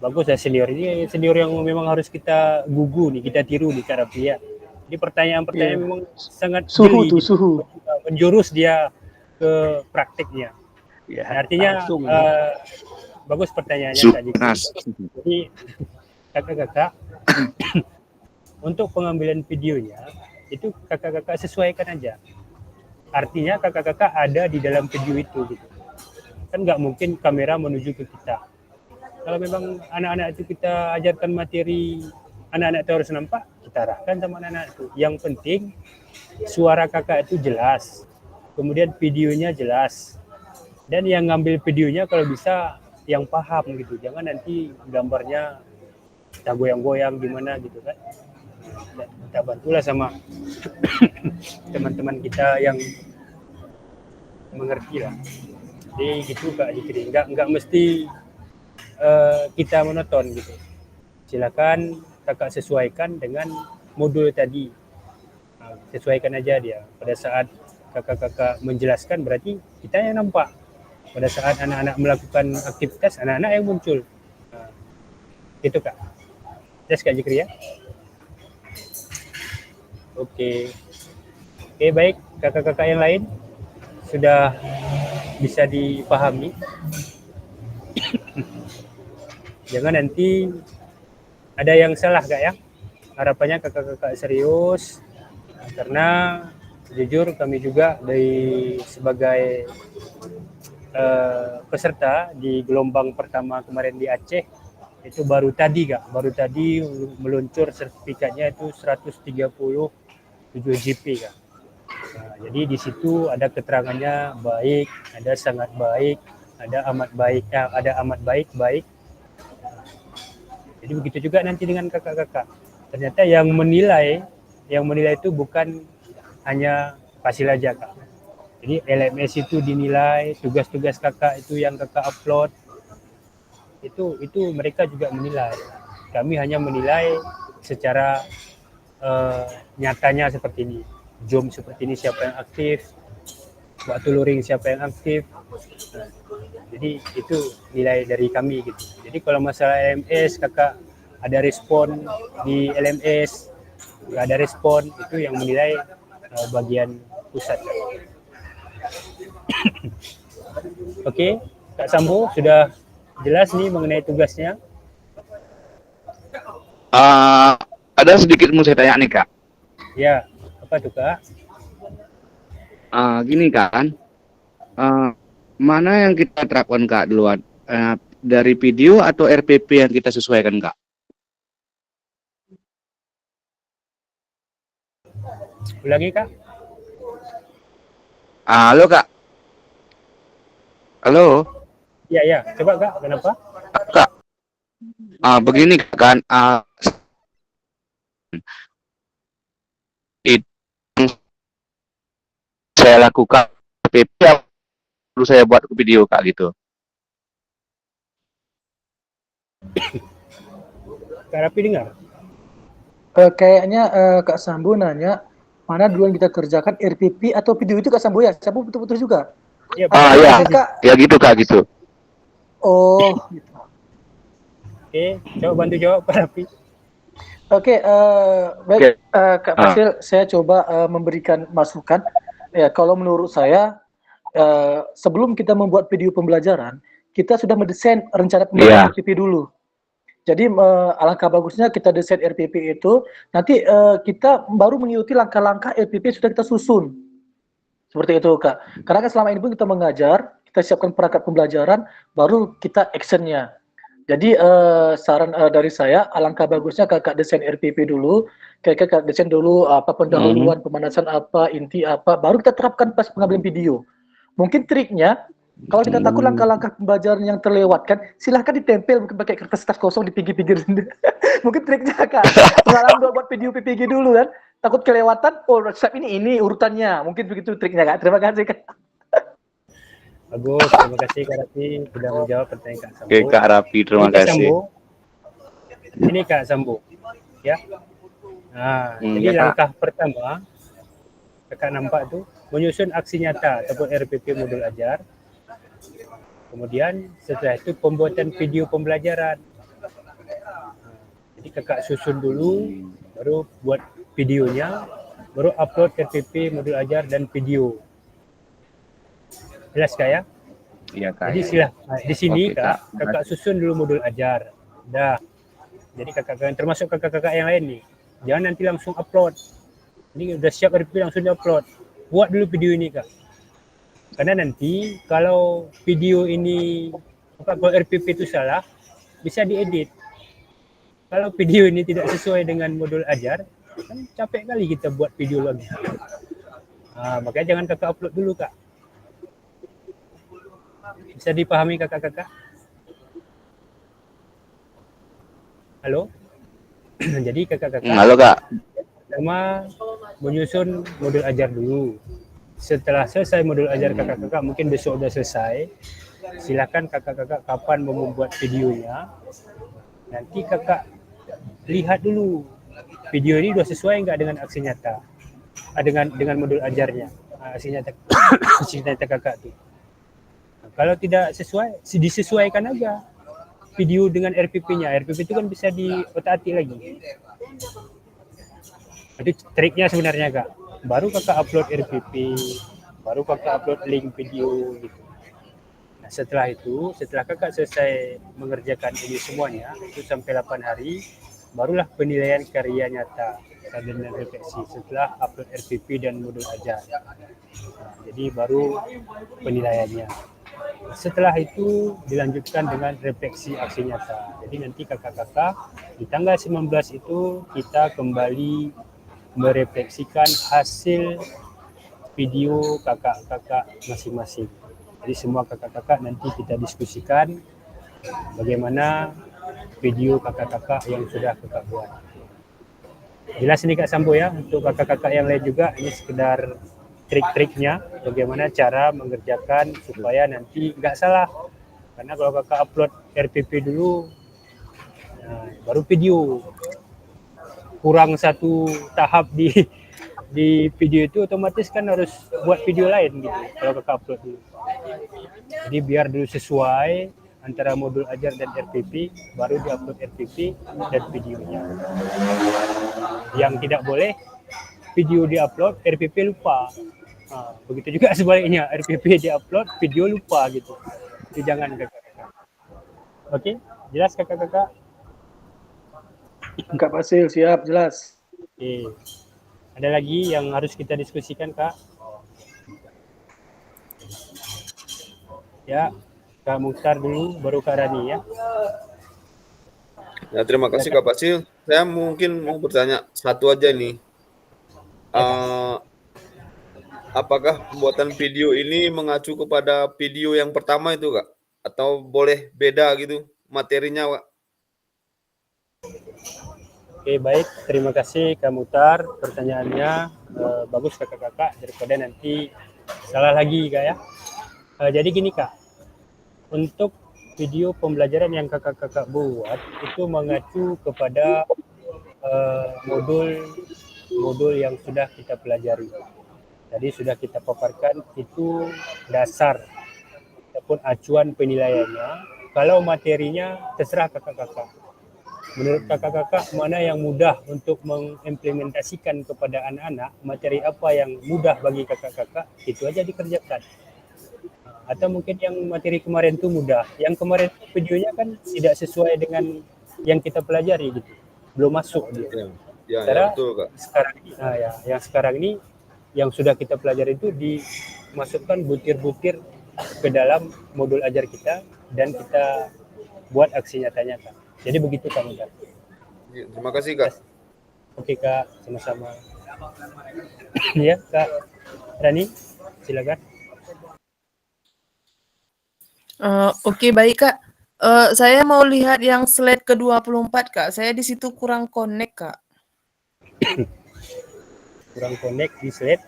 bagus ya senior. Ini senior yang memang harus kita gugu nih, kita tiru di Kak Rafi ya. Ini pertanyaan-pertanyaan memang sangat suhu jeli, suhu menjurus dia ke praktiknya. Ya, artinya bagus pertanyaannya Kak Jikri. Jadi kakak-kakak untuk pengambilan videonya itu kakak-kakak sesuaikan aja. Artinya kakak-kakak ada di dalam video itu gitu. Kan nggak mungkin kamera menuju ke kita. Kalau memang anak-anak itu kita ajarkan materi, anak-anak itu harus nampak, kita arahkan sama anak-anak itu. Yang penting suara kakak itu jelas, kemudian videonya jelas, dan yang ngambil videonya kalau bisa yang paham gitu. Jangan nanti gambarnya kita goyang-goyang gimana gitu kan. Dan kita bantulah sama teman-teman kita yang mengerti lah. Jadi gitu Kak Jikri, nggak mesti kita menonton gitu. Silakan kakak sesuaikan dengan modul tadi. Nah, sesuaikan aja dia. Pada saat kakak-kakak menjelaskan berarti kita yang nampak. Pada saat anak-anak melakukan aktivitas, anak-anak yang muncul. Nah, gitu Kak. Jelas Kak Jikri ya? Oke, baik kakak-kakak yang lain sudah bisa dipahami. Jangan nanti ada yang salah Kak ya. Harapannya kakak-kakak serius, karena jujur kami juga dari sebagai peserta di gelombang pertama kemarin di Aceh itu baru tadi meluncur sertifikatnya itu 137 GP Kak. Nah, jadi di situ ada keterangannya baik, ada sangat baik, ada amat baik, ada amat baik. Jadi begitu juga nanti dengan kakak-kakak. Ternyata yang menilai itu bukan hanya Fasil aja Kak. Jadi LMS itu dinilai, tugas-tugas kakak itu yang kakak upload, itu mereka juga menilai. Kami hanya menilai secara nyatanya seperti ini. Jom seperti ini siapa yang aktif, waktu luring siapa yang aktif. Nah, jadi itu nilai dari kami gitu. Jadi kalau masalah LMS kakak ada respon di LMS, nggak ada respon, itu yang menilai bagian pusat. Oke, Kak Sambo sudah jelas nih mengenai tugasnya. Ada sedikit mau saya tanya nih Kak. Ya, apa tuh Kak? Gini kan, mana yang kita terapkan Kak duluan? Dari video atau RPP yang kita sesuaikan Kak? Ulangi Kak. Halo Kak. Halo. Ya, coba Kak, kenapa? Kak, begini kan, itu saya lakukan RPP yang perlu saya buat video Kak gitu. Kak Rapi dengar? Kayaknya Kak Sambo nanya mana duluan kita kerjakan RPP atau video itu Kak Sambo ya? Sambo betul-betul juga. Ya, ya gitu Kak gitu. Oh, gitu. Oke, coba bantu jawab Kak Rapi. Oke, baik Kak Fasil, saya coba memberikan masukan. Ya, kalau menurut saya sebelum kita membuat video pembelajaran, kita sudah mendesain rencana pembelajaran RPP dulu. Jadi alangkah bagusnya kita desain RPP itu, nanti kita baru mengikuti langkah-langkah RPP sudah kita susun. Seperti itu Kak. Karena kan selama ini pun kita mengajar, kita siapkan perangkat pembelajaran, baru kita actionnya. Jadi saran dari saya, alangkah bagusnya kakak desain RPP dulu, kakak desain dulu apa pendahuluan, pemanasan apa, inti apa, baru kita terapkan pas pengambilan video. Mungkin triknya, kalau kita takut langkah-langkah pembelajaran yang terlewatkan, silahkan ditempel mungkin pakai kertas kosong di pinggir-pinggir. Mungkin triknya Kak, pengalaman buat video PPG dulu kan, takut kelewatan, oh step ini urutannya, mungkin begitu triknya Kak. Terima kasih Kak. Bagus, terima kasih Kak Rapi sudah menjawab pertanyaan Kak Sambo. Oke Kak Rapi, terima kasih. Ini Kak Sambo, ya. Nah, jadi langkah pertama, kakak nampak tuh, menyusun aksi nyata ataupun RPP modul ajar. Kemudian setelah itu pembuatan video pembelajaran. Jadi kakak susun dulu, baru buat videonya, baru upload RPP modul ajar dan video. Jelas Kak ya? Iya Kak. Jadi di sini kakak susun dulu modul ajar. Dah. Jadi kakak termasuk kakak-kakak yang lain nih. Jangan nanti langsung upload. Ini udah siap RPP langsung di-upload. Buat dulu video ini Kak. Karena nanti kalau video ini kalau RPP itu salah, bisa diedit. Kalau video ini tidak sesuai dengan modul ajar, kan capek kali kita buat video lagi. Makanya jangan kakak upload dulu Kak. Bisa dipahami kakak-kakak? Halo? Jadi kakak-kakak. Halo Kak. Pertama menyusun modul ajar dulu. Setelah selesai modul ajar kakak-kakak, mungkin besok udah selesai. Silakan kakak-kakak kapan mau membuat videonya. Nanti kakak lihat dulu video ini udah sesuai nggak dengan aksi nyata, dengan modul ajarnya, aksi nyata kakak tuh. Nah, kalau tidak sesuai, disesuaikan aja video dengan RPP-nya. RPP itu kan bisa diotak-atik lagi. Itu triknya sebenarnya Kak. Baru kakak upload RPP, baru kakak upload link video gitu. Nah, setelah itu, setelah kakak selesai mengerjakan ini semuanya, itu sampai 8 hari, barulah penilaian karya nyata dan refleksi setelah upload RPP dan modul ajar. Nah, jadi baru penilaiannya. Setelah itu dilanjutkan dengan refleksi aksi nyata. Jadi nanti kakak-kakak di tanggal 19 itu kita kembali merefleksikan hasil video kakak-kakak masing-masing. Jadi semua kakak-kakak nanti kita diskusikan bagaimana video kakak-kakak yang sudah kakak buat. Jelas ini Kak Sambo ya, untuk kakak-kakak yang lain juga ini sekedar trik-triknya bagaimana cara mengerjakan supaya nanti nggak salah. Karena kalau kakak upload RPP dulu, nah, baru video, kurang satu tahap di video itu otomatis kan harus buat video lain gitu kalau kakak upload dulu. Jadi biar dulu sesuai antara modul ajar dan RPP, baru diupload RPP dan videonya. Yang tidak boleh video diupload, RPP lupa. Nah, begitu juga sebaliknya, RPP diupload, video lupa gitu. Itu jangan kakak-kakak. Oke, jelas kakak-kakak? Kak Fasil, siap, jelas. Oke. Ada lagi yang harus kita diskusikan, Kak? Ya, Kak Mukhtar dulu, baru Kak Rani ya. Ya, terima kasih Kak Fasil. Saya mungkin mau bertanya satu aja nih. Apakah pembuatan video ini mengacu kepada video yang pertama itu Kak? Atau boleh beda gitu materinya Kak? Oke, baik. Terima kasih Kak Mukhtar. Pertanyaannya bagus kakak-kakak, daripada nanti salah lagi Kak ya. Jadi gini Kak, untuk video pembelajaran yang kakak-kakak buat itu mengacu kepada modul yang sudah kita pelajari. Jadi sudah kita paparkan itu dasar ataupun acuan penilaiannya. Kalau materinya terserah kakak-kakak. Menurut kakak-kakak mana yang mudah untuk mengimplementasikan kepada anak-anak, materi apa yang mudah bagi kakak-kakak, itu aja dikerjakan. Atau mungkin yang materi kemarin itu mudah, yang kemarin videonya kan tidak sesuai dengan yang kita pelajari gitu, belum masuk gitu. Ya, betul Kak. Sekarang ini, yang sekarang ini yang sudah kita pelajari itu dimasukkan butir-butir ke dalam modul ajar kita dan kita buat aksi nyatanya Kak. Jadi begitu Kak Mukhtar. Terima kasih Kak. Oke Kak, sama-sama. Ya Kak Rani, silakan. Oke, baik Kak. Saya mau lihat yang slide ke-24 Kak. Saya di situ kurang connect Kak. Kurang connect di slide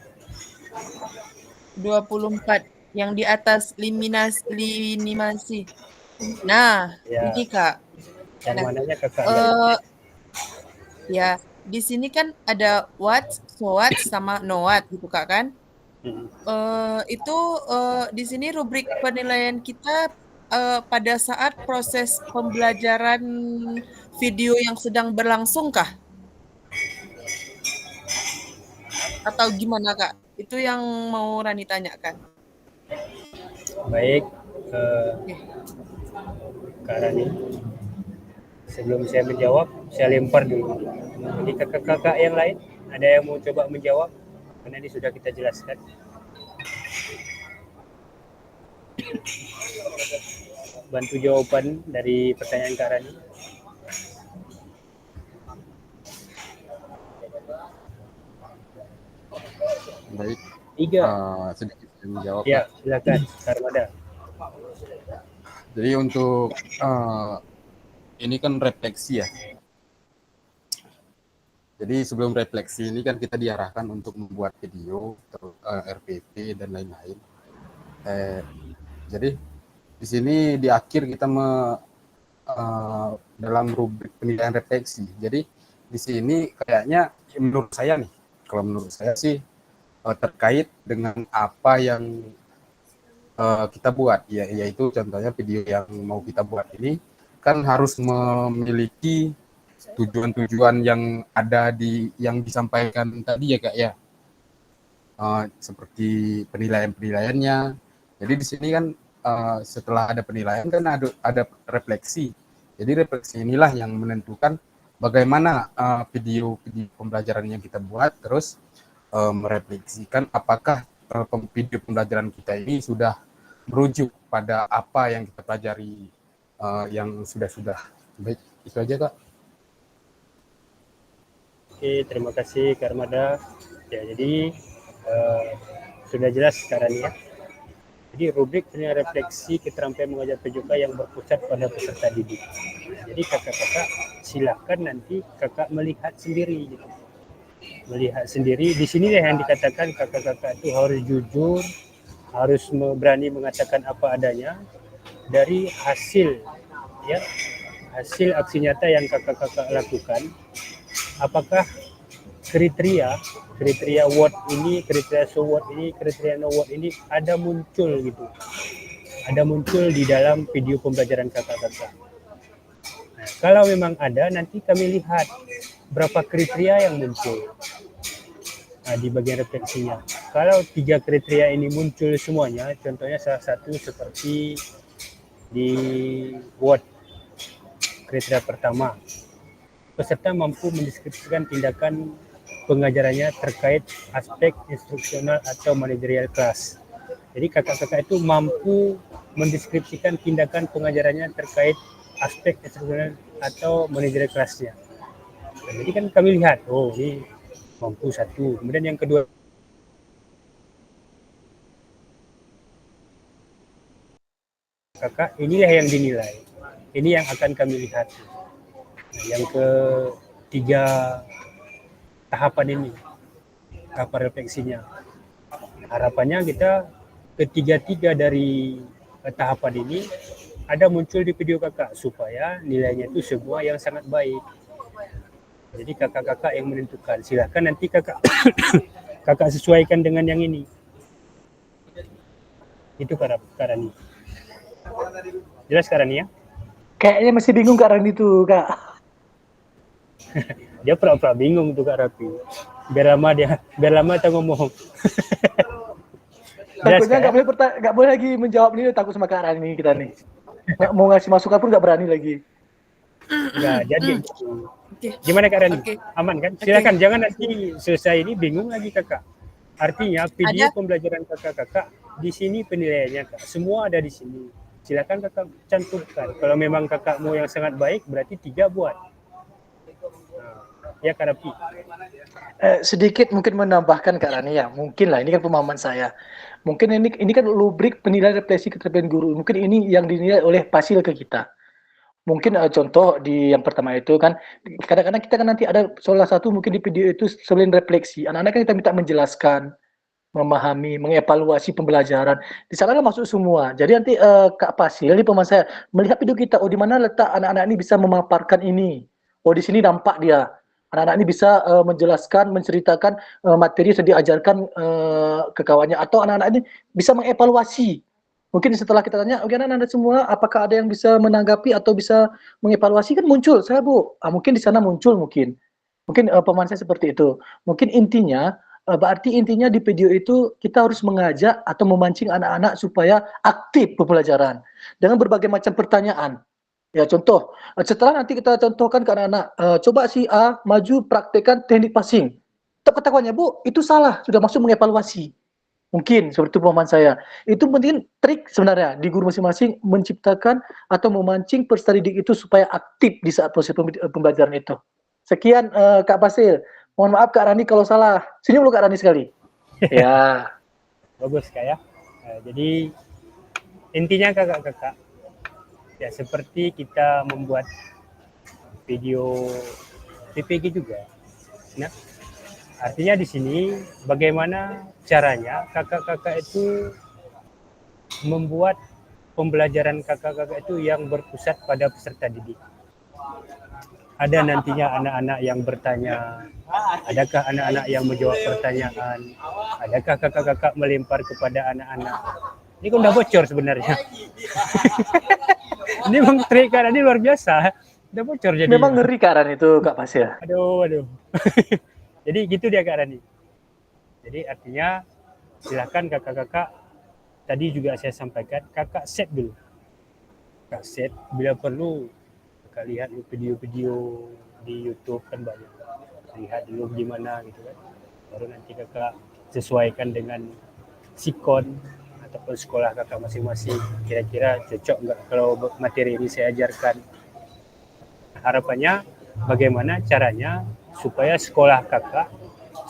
24 yang di atas linimasi. Nah, ya. ini Kak. Yang mananya kakak? Ya, di sini kan ada what, so what, sama no what gitu Kak kan? Itu di sini rubrik penilaian kita pada saat proses pembelajaran video yang sedang berlangsung kah? Atau gimana Kak? Itu yang mau Rani tanyakan. Baik, Kak Rani. Sebelum saya menjawab, saya lempar dulu. Jadi kakak-kakak yang lain, ada yang mau coba menjawab? Karena ini sudah kita jelaskan. Bantu jawaban dari pertanyaan Kak Rani. Baik. 3. Sedikit saya menjawab. Ya, silakan Kak Armada. Jadi untuk ini kan refleksi ya. Jadi sebelum refleksi ini kan kita diarahkan untuk membuat video, RPP dan lain-lain. Jadi di sini di akhir kita dalam rubrik penilaian refleksi. Jadi di sini kayaknya menurut saya nih, kalau menurut saya sih terkait dengan apa yang kita buat, yaitu contohnya video yang mau kita buat ini kan harus memiliki tujuan-tujuan yang ada yang disampaikan tadi ya Kak ya. seperti penilaian-penilaiannya. Jadi di sini kan setelah ada penilaian kan ada refleksi. Jadi refleksi inilah yang menentukan bagaimana video pembelajaran yang kita buat, terus merefleksikan apakah video pembelajaran kita ini sudah merujuk pada apa yang kita pelajari yang sudah. Baik, itu aja Kak. Oke, terima kasih Kak Armada. Ya, jadi sudah jelas sekarang ya. Jadi rubrik penilaian refleksi keterampilan mengajar PJOK yang berpusat pada peserta didik. Jadi kakak-kakak silakan nanti kakak melihat sendiri gitu. Melihat sendiri, di sinilah yang dikatakan kakak-kakak itu harus jujur, harus berani mengatakan apa adanya dari hasil ya, hasil aksi nyata yang kakak-kakak lakukan. Apakah kriteria word ini, kriteria so word ini, kriteria no word ini ada muncul gitu, ada muncul di dalam video pembelajaran kakak-kakak. Nah, kalau memang ada, nanti kami lihat berapa kriteria yang muncul. Nah, di bagian refleksinya, kalau 3 kriteria ini muncul semuanya, contohnya salah satu seperti di word kriteria pertama, peserta mampu mendeskripsikan tindakan pengajarannya terkait aspek instruksional atau manajerial kelas. Jadi kakak-kakak itu mampu mendeskripsikan tindakan pengajarannya terkait aspek instruksional atau manajerial kelasnya. Nah, jadi kan kami lihat, oh ini mampu satu. Kemudian yang kedua, kakak inilah yang dinilai. Ini yang akan kami lihat. Nah, yang ketiga tahapan ini, tahapan refleksinya. Harapannya kita ketiga-tiga dari tahapan ini ada muncul di video kakak supaya nilainya itu semua yang sangat baik. Jadi kakak-kakak yang menentukan. Silakan nanti kakak kakak sesuaikan dengan yang ini. Itu Kak Rani. Jelas Kak Rani ya? Kayaknya masih bingung Kak Rani itu, Kak. Dia pura-pura bingung tuh Kak Rapi. Biar lama dia ngomong. Takutnya nggak boleh lagi menjawab ini, takut sama Kak Rani kita nih. Nggak mau ngasih masukan pun nggak berani lagi. Nah, jadi gimana Kak Rani? Aman kan? Silakan, jangan nanti selesai ini bingung lagi kakak. Artinya video pembelajaran kakak-kakak di sini penilaiannya Kak. Semua ada di sini. Silakan kakak cantumkan. Kalau memang kakakmu yang sangat baik, berarti 3 buat. Ya Kak Rapi. Sedikit mungkin menambahkan Kak Rani ya. Mungkin lah, ini kan pemahaman saya. Mungkin ini kan rubrik penilaian refleksi keterampilan guru. Mungkin ini yang dinilai oleh Pasil ke kita. Mungkin contoh di yang pertama itu kan, kadang-kadang kita kan nanti ada salah satu mungkin di video itu selain refleksi, anak-anak kan kita minta menjelaskan, memahami, mengevaluasi pembelajaran. Di sana kan masuk semua. Jadi nanti Kak Pasil, ini pemahaman saya, melihat video kita, oh di mana letak anak-anak ini bisa memaparkan ini. Oh di sini nampak dia. Anak-anak ini bisa menjelaskan, menceritakan materi yang diajarkan ke kawannya, atau anak-anak ini bisa mengevaluasi. Mungkin setelah kita tanya, oke anak-anak semua, apakah ada yang bisa menanggapi atau bisa mengevaluasi, kan muncul, saya Bu. Mungkin di sana muncul mungkin pemahaman saya seperti itu. Mungkin intinya, berarti intinya di video itu kita harus mengajak atau memancing anak-anak supaya aktif pembelajaran dengan berbagai macam pertanyaan. Ya contoh, setelah nanti kita contohkan ke anak-anak, coba si A maju praktekkan teknik passing. Tetap ketahuannya Bu, itu salah, sudah masuk mengevaluasi. Mungkin seperti pemahaman saya. Itu mungkin trik sebenarnya di guru masing-masing menciptakan atau memancing peserta didik itu supaya aktif di saat proses pembelajaran itu. Sekian Kak Pasil. Mohon maaf Kak Rani kalau salah. Senyum lu Kak Rani sekali. Ya. Bagus Kak ya. Jadi intinya kakak-kakak, ya seperti kita membuat video PPG juga. Nah, artinya di sini bagaimana caranya kakak-kakak itu membuat pembelajaran kakak-kakak itu yang berpusat pada peserta didik. Ada nantinya anak-anak yang bertanya, adakah anak-anak yang menjawab pertanyaan, adakah kakak-kakak melempar kepada anak-anak. Ini kan udah bocor sebenarnya. Ini memang trik Kak Rani luar biasa. Udah bocor jadi. Memang ngeri Kak Rani itu Kak Pasil. Aduh. Jadi gitu dia Kak Rani. Jadi artinya silakan kakak-kakak, tadi juga saya sampaikan, kakak set dulu. Kakak set, bila perlu kakak lihat video-video di YouTube kan banyak. Lihat dulu gimana gitu kan. Baru nanti kakak sesuaikan dengan sikon ataupun sekolah kakak masing-masing. Kira-kira cocok nggak kalau materi ini saya ajarkan. Harapannya bagaimana caranya supaya sekolah kakak,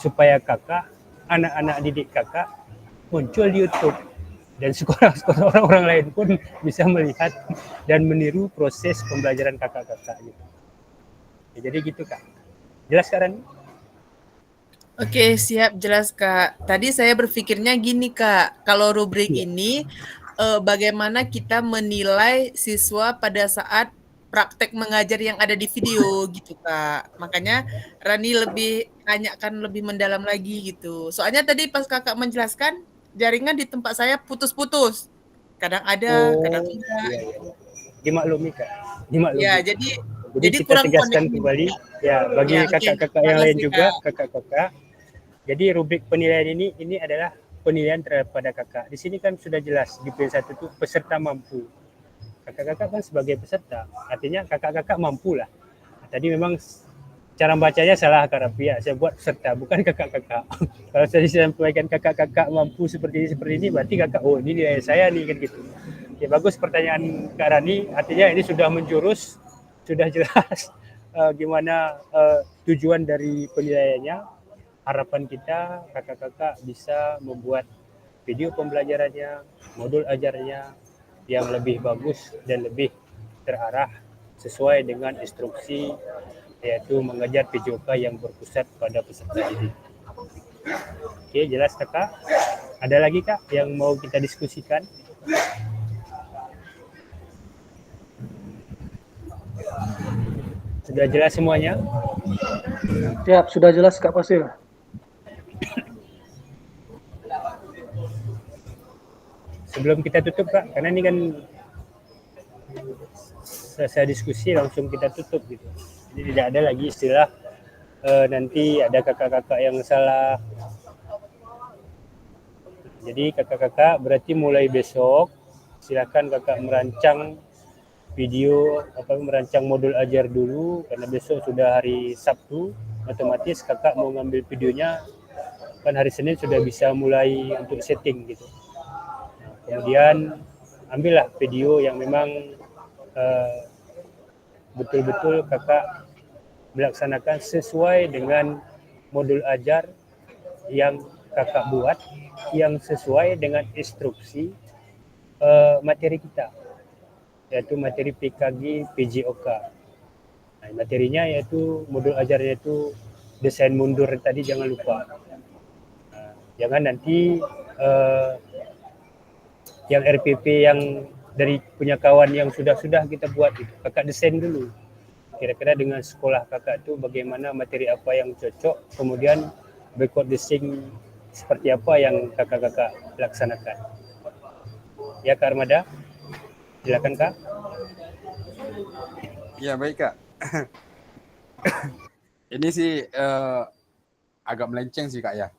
supaya kakak, anak-anak didik kakak muncul di YouTube. Dan sekolah-sekolah orang-orang lain pun bisa melihat dan meniru proses pembelajaran kakak-kakak gitu. Ya, jadi gitu Kak. Jelas Kak Rani? Oke, siap, jelas Kak. Tadi saya berpikirnya gini Kak, kalau rubrik ini bagaimana kita menilai siswa pada saat praktek mengajar yang ada di video gitu Kak. Makanya Rani lebih tanyakan lebih mendalam lagi gitu. Soalnya tadi pas Kakak menjelaskan, jaringan di tempat saya putus-putus. Kadang ada, kadang tidak. Iya. Dimaklumi Kak. Dimaklumi. Ya, Jadi jadi kita kurang tegaskan connect. kembali ya bagi Ya, oke. kakak-kakak yang lain Makasih, juga, Kak. kakak-kakak. Jadi rubrik penilaian ini adalah penilaian terhadap pada kakak. Di sini kan sudah jelas di poin 1 itu peserta mampu. Kakak-kakak kan sebagai peserta, artinya kakak-kakak mampu lah. Tadi memang cara bacanya salah Kak Raffi, ya. Saya buat peserta, bukan kakak-kakak. Kalau saya sampaikan kakak-kakak mampu seperti ini, berarti kakak, oh ini nilai saya nih kan gitu. Oke, bagus pertanyaan Kak Rani, artinya ini sudah menjurus, sudah jelas gimana tujuan dari penilaiannya. Harapan kita kakak-kakak bisa membuat video pembelajarannya, modul ajarnya yang lebih bagus dan lebih terarah sesuai dengan instruksi, yaitu mengajar PJOK yang berpusat pada peserta didik. Oke, jelas Kakak? Ada lagi Kak yang mau kita diskusikan? Sudah jelas semuanya? Siap, sudah jelas Kak Fasil. Sebelum kita tutup Kak, karena ini kan selesai diskusi langsung kita tutup gitu. Jadi tidak ada lagi istilah nanti ada kakak-kakak yang salah. Jadi kakak-kakak berarti mulai besok silakan kakak merancang video, merancang modul ajar dulu, karena besok sudah hari Sabtu, otomatis kakak mau ngambil videonya kan hari Senin sudah bisa mulai untuk setting gitu. Kemudian ambillah video yang memang betul-betul kakak melaksanakan sesuai dengan modul ajar yang kakak buat, yang sesuai dengan instruksi materi kita, yaitu materi PKG PJOK. Nah, materinya yaitu modul ajarnya itu desain mundur tadi, jangan lupa. Nah, jangan nanti yang RPP yang dari punya kawan yang sudah kita buat itu, kakak desain dulu. Kira-kira dengan sekolah kakak itu bagaimana materi apa yang cocok, kemudian backward design seperti apa yang kakak-kakak laksanakan. Ya Kak Armada, silakan Kak. Ya baik Kak. Ini sih agak melenceng sih Kak ya.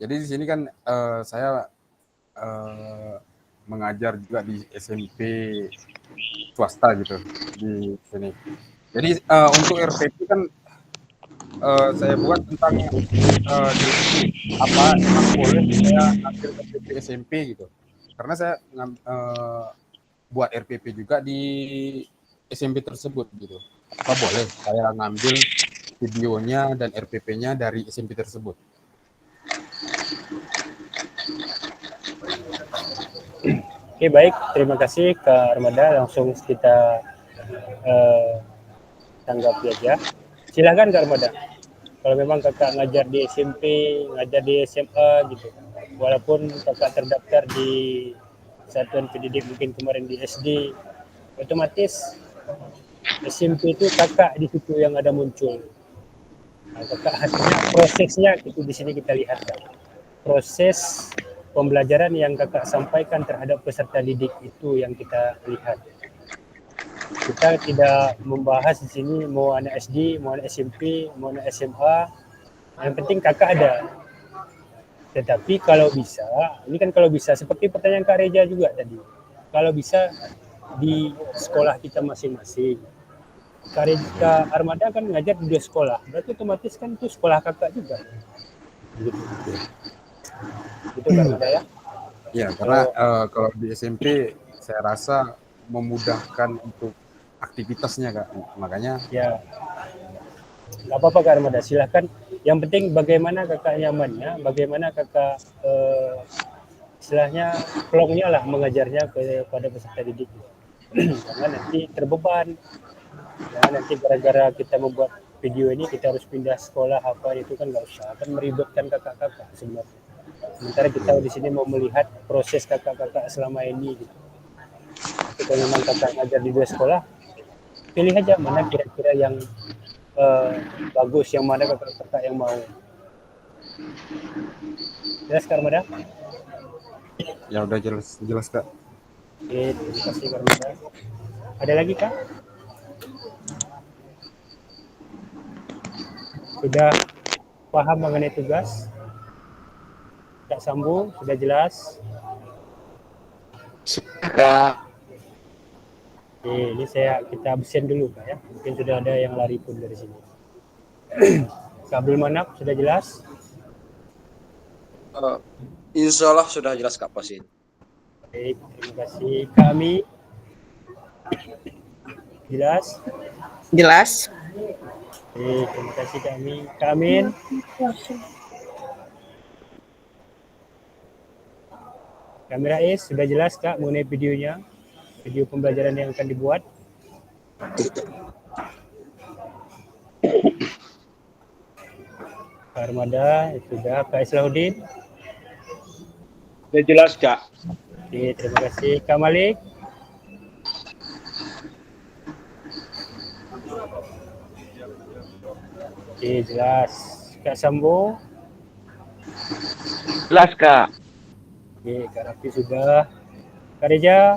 Jadi di sini kan saya mengajar juga di SMP swasta gitu di sini. Jadi untuk RPP kan saya buat tentang apa emang boleh saya ambil RPP SMP gitu. Karena saya buat RPP juga di SMP tersebut gitu. Apa boleh saya ngambil videonya dan RPP-nya dari SMP tersebut? Oke, baik, terima kasih Kak Armada, langsung kita tanggapi aja. Silakan Kak Armada. Kalau memang kakak ngajar di SMP, ngajar di SMA gitu, walaupun kakak terdaftar di satuan pendidik mungkin kemarin di SD, otomatis SMP itu kakak di situ yang ada muncul. Nah, kakak hasilnya prosesnya itu di sini kita lihat kan. Proses pembelajaran yang kakak sampaikan terhadap peserta didik itu yang kita lihat. Kita tidak membahas di sini mau anak SD, mau anak SMP, mau anak SMA. Yang penting kakak ada. Tetapi kalau bisa, ini kan kalau bisa seperti pertanyaan Kak Reja juga tadi. Kalau bisa di sekolah kita masing-masing. Kak Armada kan ngajar di 2 sekolah, berarti otomatis kan itu sekolah kakak juga. Gitu. Itu Kak Armada ya. Ya, karena kalau di SMP saya rasa memudahkan untuk aktivitasnya Kak. Makanya ya nggak apa-apa Kak Armada, silahkan. Yang penting bagaimana kakak nyamannya, bagaimana kakak istilahnya plongnya lah mengajarnya kepada peserta didik. Jangan nanti terbeban, jangan nanti gara-gara kita membuat video ini kita harus pindah sekolah apa itu kan nggak usah, akan meribetkan kakak-kakak sebenarnya. Sementara kita di sini mau melihat proses kakak-kakak selama ini gitu. Tapi kalau memang kakak ngajar di 2 sekolah, pilih aja mana kira-kira yang bagus, yang mana kakak-kakak yang mau. Jelas Kak Armada? ya udah jelas Kak. Oke, terima kasih Kak Armada. Ada lagi Kak? Sudah paham mengenai tugas? Kak Sambu sudah jelas? Kak. Oke, ini kita absen dulu Kak ya. Mungkin sudah ada yang lari pun dari sini. Kak Abdul Manap sudah jelas? Insya Allah sudah jelas Kak Fasil. Baik, terima kasih. Kami jelas? Jelas. Oke, terima kasih kami. Kak Amin? Kamera Rais sudah jelas Kak mengenai videonya? Video pembelajaran yang akan dibuat? Kak Armada, sudah. Kak Islahuddin? Sudah jelas Kak. Oke, terima kasih. Kak Malik? Oke, jelas. Kak Sambo? Jelas Kak. Oke, Kak Rafi sudah. Kak Reja,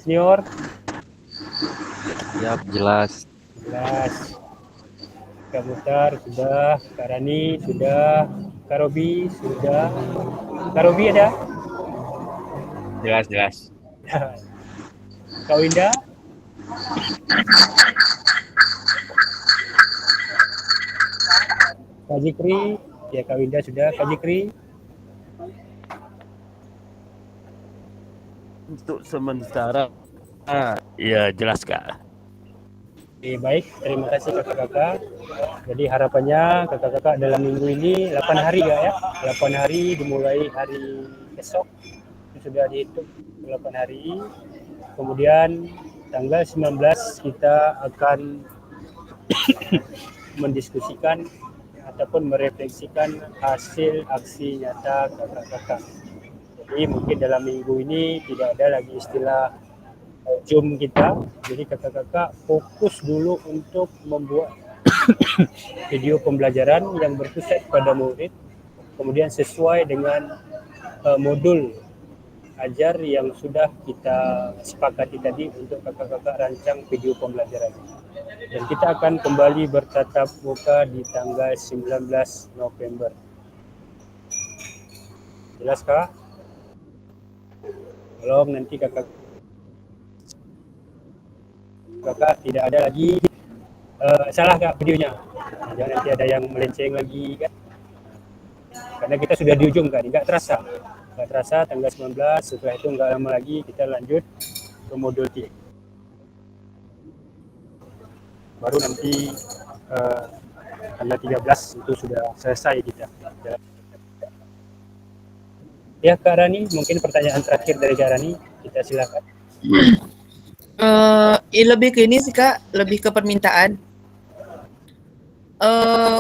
senior? Siap, jelas. Jelas. Kak Mutar sudah. Kak Rani sudah. Kak Robi sudah. Kak Robi ada? Jelas. Kak Winda? Kak Jikri? Ya, Kak Winda sudah. Kak Jikri? Untuk sementara, ya jelas Kak. Oke, baik. Terima kasih kakak-kakak. Jadi harapannya kakak-kakak dalam minggu ini 8 hari ya? 8 hari dimulai hari esok. Itu sudah dihitung 8 hari. Kemudian tanggal 19 kita akan mendiskusikan ataupun merefleksikan hasil aksi nyata kakak-kakak. Jadi mungkin dalam minggu ini tidak ada lagi istilah Zoom kita. Jadi kakak-kakak fokus dulu untuk membuat video pembelajaran yang berpusat pada murid, kemudian sesuai dengan modul ajar yang sudah kita sepakati tadi untuk kakak-kakak rancang video pembelajaran. Dan kita akan kembali bertatap muka di tanggal 19 November. Jelas Kak? Tolong nanti kakak tidak ada lagi salah Kak videonya. Jangan nanti ada yang melenceng lagi kan. Karena kita sudah di ujung Kak, nggak terasa tanggal 19, setelah itu nggak lama lagi kita lanjut ke modul 3. Baru nanti tanggal 13 itu sudah selesai kita. Ya Kak Rani, mungkin pertanyaan terakhir dari Kak Rani, kita silakan. Lebih ke ini sih Kak, lebih ke permintaan.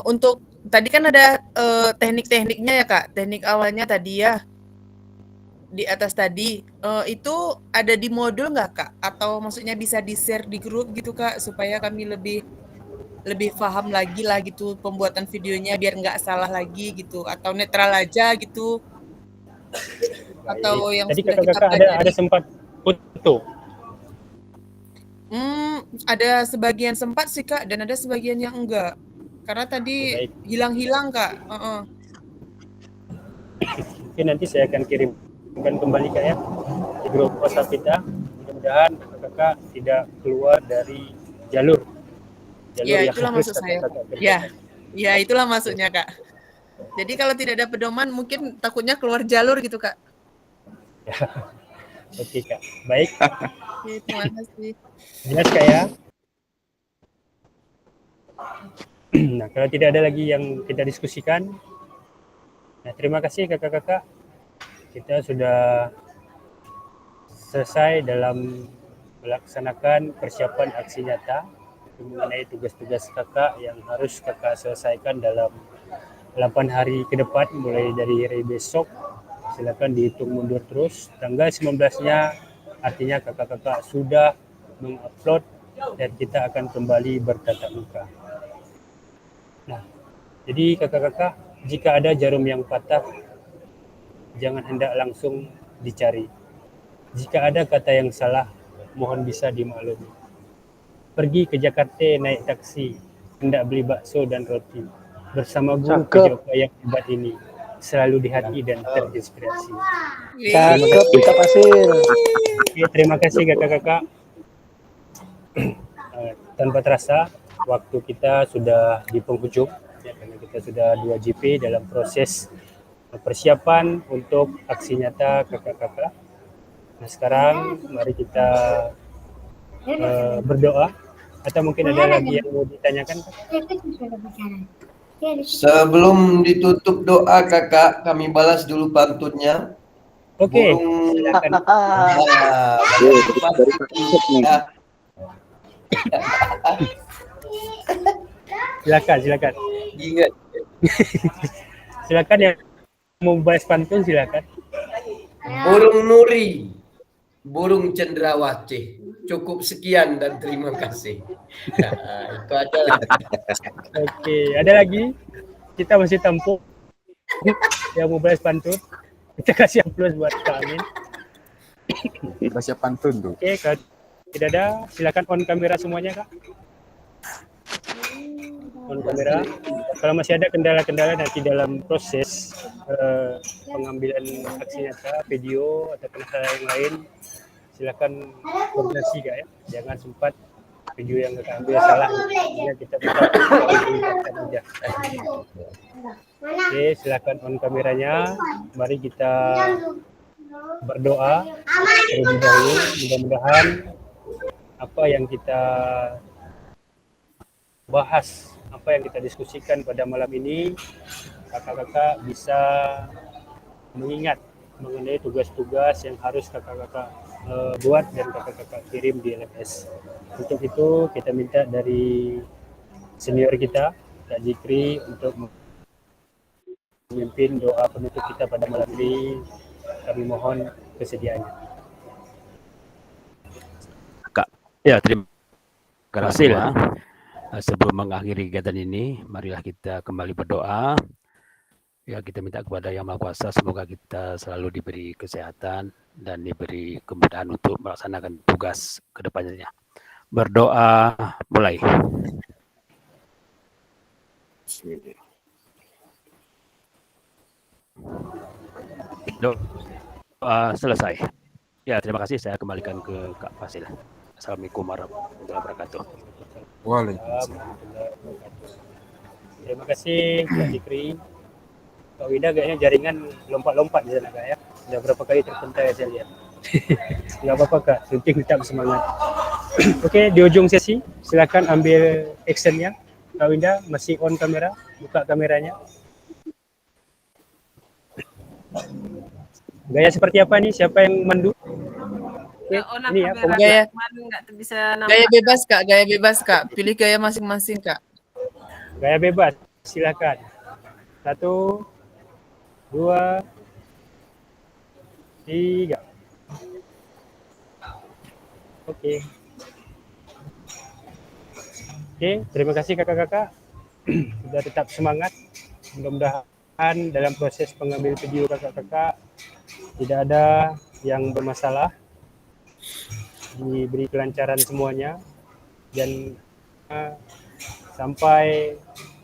Untuk tadi kan ada teknik-tekniknya ya Kak, teknik awalnya tadi ya di atas tadi, itu ada di modul nggak Kak? Atau maksudnya bisa di-share di grup gitu Kak, supaya kami lebih paham lagi lah gitu pembuatan videonya biar nggak salah lagi gitu, atau netral aja gitu. Atau yang tadi sudah kita kakak-kakak ada sempat foto? Ada sebagian sempat sih Kak, dan ada sebagian yang enggak. Karena tadi hilang-hilang Kak. Oke, nanti saya akan kirimkan kembali Kak ya di grup WhatsApp kita. Mudah-mudahan kakak tidak keluar dari jalur Ya, yang itulah harus maksud saya. kakak kerjakan. Ya, itulah maksudnya, Kak. Jadi kalau tidak ada pedoman, mungkin takutnya keluar jalur gitu, Kak. Oke, Kak. Baik. Oke, terima kasih. Jelas, Kak ya? Nah, kalau tidak ada lagi yang kita diskusikan, nah, terima kasih kakak-kakak. Kita sudah selesai dalam melaksanakan persiapan aksi nyata mengenai tugas-tugas kakak yang harus kakak selesaikan dalam 8 hari ke depan mulai dari hari besok. Silakan dihitung mundur terus. Tanggal 19-nya artinya kakak-kakak sudah mengupload dan kita akan kembali bertatap muka. Nah, jadi kakak-kakak, jika ada jarum yang patah, jangan hendak langsung dicari. Jika ada kata yang salah, mohon bisa dimaklumi. Pergi ke Jakarta naik taksi, hendak beli bakso dan roti. Bersama guru PJOK yang hebat ini, selalu di hati dan terinspirasi. Cakep, Kak Fasil. Oke, terima kasih kakak-kakak. Tanpa terasa, waktu kita sudah di penghujung, ya, karena kita sudah 2 JP dalam proses persiapan untuk aksi nyata kakak-kakak. Nah, sekarang mari kita berdoa, atau mungkin ada lagi yang mau ditanyakan? Sebelum ditutup doa kakak, kami balas dulu pantunnya. Oke, silakan. Silakan. Ingat. Silakan yang mau balas pantun silakan. Burung Nuri, burung cendrawasih. Cukup sekian dan terima kasih. Nah, itu aja lah. Oke, ada lagi? Kita masih tempuh yang mau balas pantun. Kita kasih aplaus buat Kak Amin. Baca pantun tuh. Oke, kalau tidak ada, silakan on kamera semuanya, Kak. On kamera. Kalau masih ada kendala-kendala nanti dalam proses pengambilan aksi nyata, video atau kendala yang lain, silakan koordinasi Kak ya. Jangan sempat video yang kita ambil salah, ya kita bisa aja. Oke, silakan on kameranya. Mari kita berdoa terlebih dahulu. Mudah-mudahan apa yang kita bahas, apa yang kita diskusikan pada malam ini, kakak-kakak bisa mengingat mengenai tugas-tugas yang harus kakak-kakak buat dan kakak-kakak kirim di LMS. Untuk itu kita minta dari senior kita, Kak Jikri, untuk memimpin doa penutup kita pada malam ini. Kami mohon kesediaannya. Kak, ya terima kasih. Sebelum mengakhiri kegiatan ini, marilah kita kembali berdoa. Ya, kita minta kepada Yang Maha Kuasa, semoga kita selalu diberi kesehatan dan diberi kemudahan untuk melaksanakan tugas ke depannya. Berdoa mulai. Doa selesai. Ya, terima kasih. Saya kembalikan ke Kak Fasil. Assalamualaikum warahmatullahi wabarakatuh. Waalaikumsalam. Terima kasih Kak Jikri. Kak Wida kayaknya jaringan lompat-lompat di sana Kak ya. Sudah berapa kali terpental saya lihat. Nggak apa-apa Kak, penting tetap semangat. Oke, di ujung sesi silakan ambil actionnya. Kak Winda masih on kamera, buka kameranya. Gaya seperti apa nih? Siapa yang mandu? Ini ya, Gaya bebas Kak, gaya bebas Kak. Pilih gaya masing-masing Kak. Gaya bebas, silakan. 1, 2, 3. Oke, terima kasih kakak-kakak. Sudah tetap semangat. Mudah-mudahan dalam proses pengambil video kakak-kakak tidak ada yang bermasalah. Diberi kelancaran semuanya. Dan sampai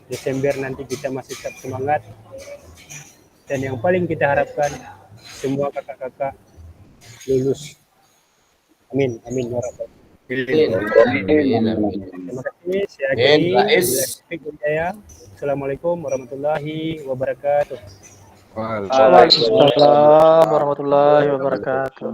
Desember nanti kita masih tetap semangat dan yang paling kita harapkan semua kakak-kakak lulus. Amin, amin ya rabbal alamin. Terima kasih. Saya akhiri. Assalamualaikum warahmatullahi wabarakatuh. Waalaikumsalam warahmatullahi wabarakatuh.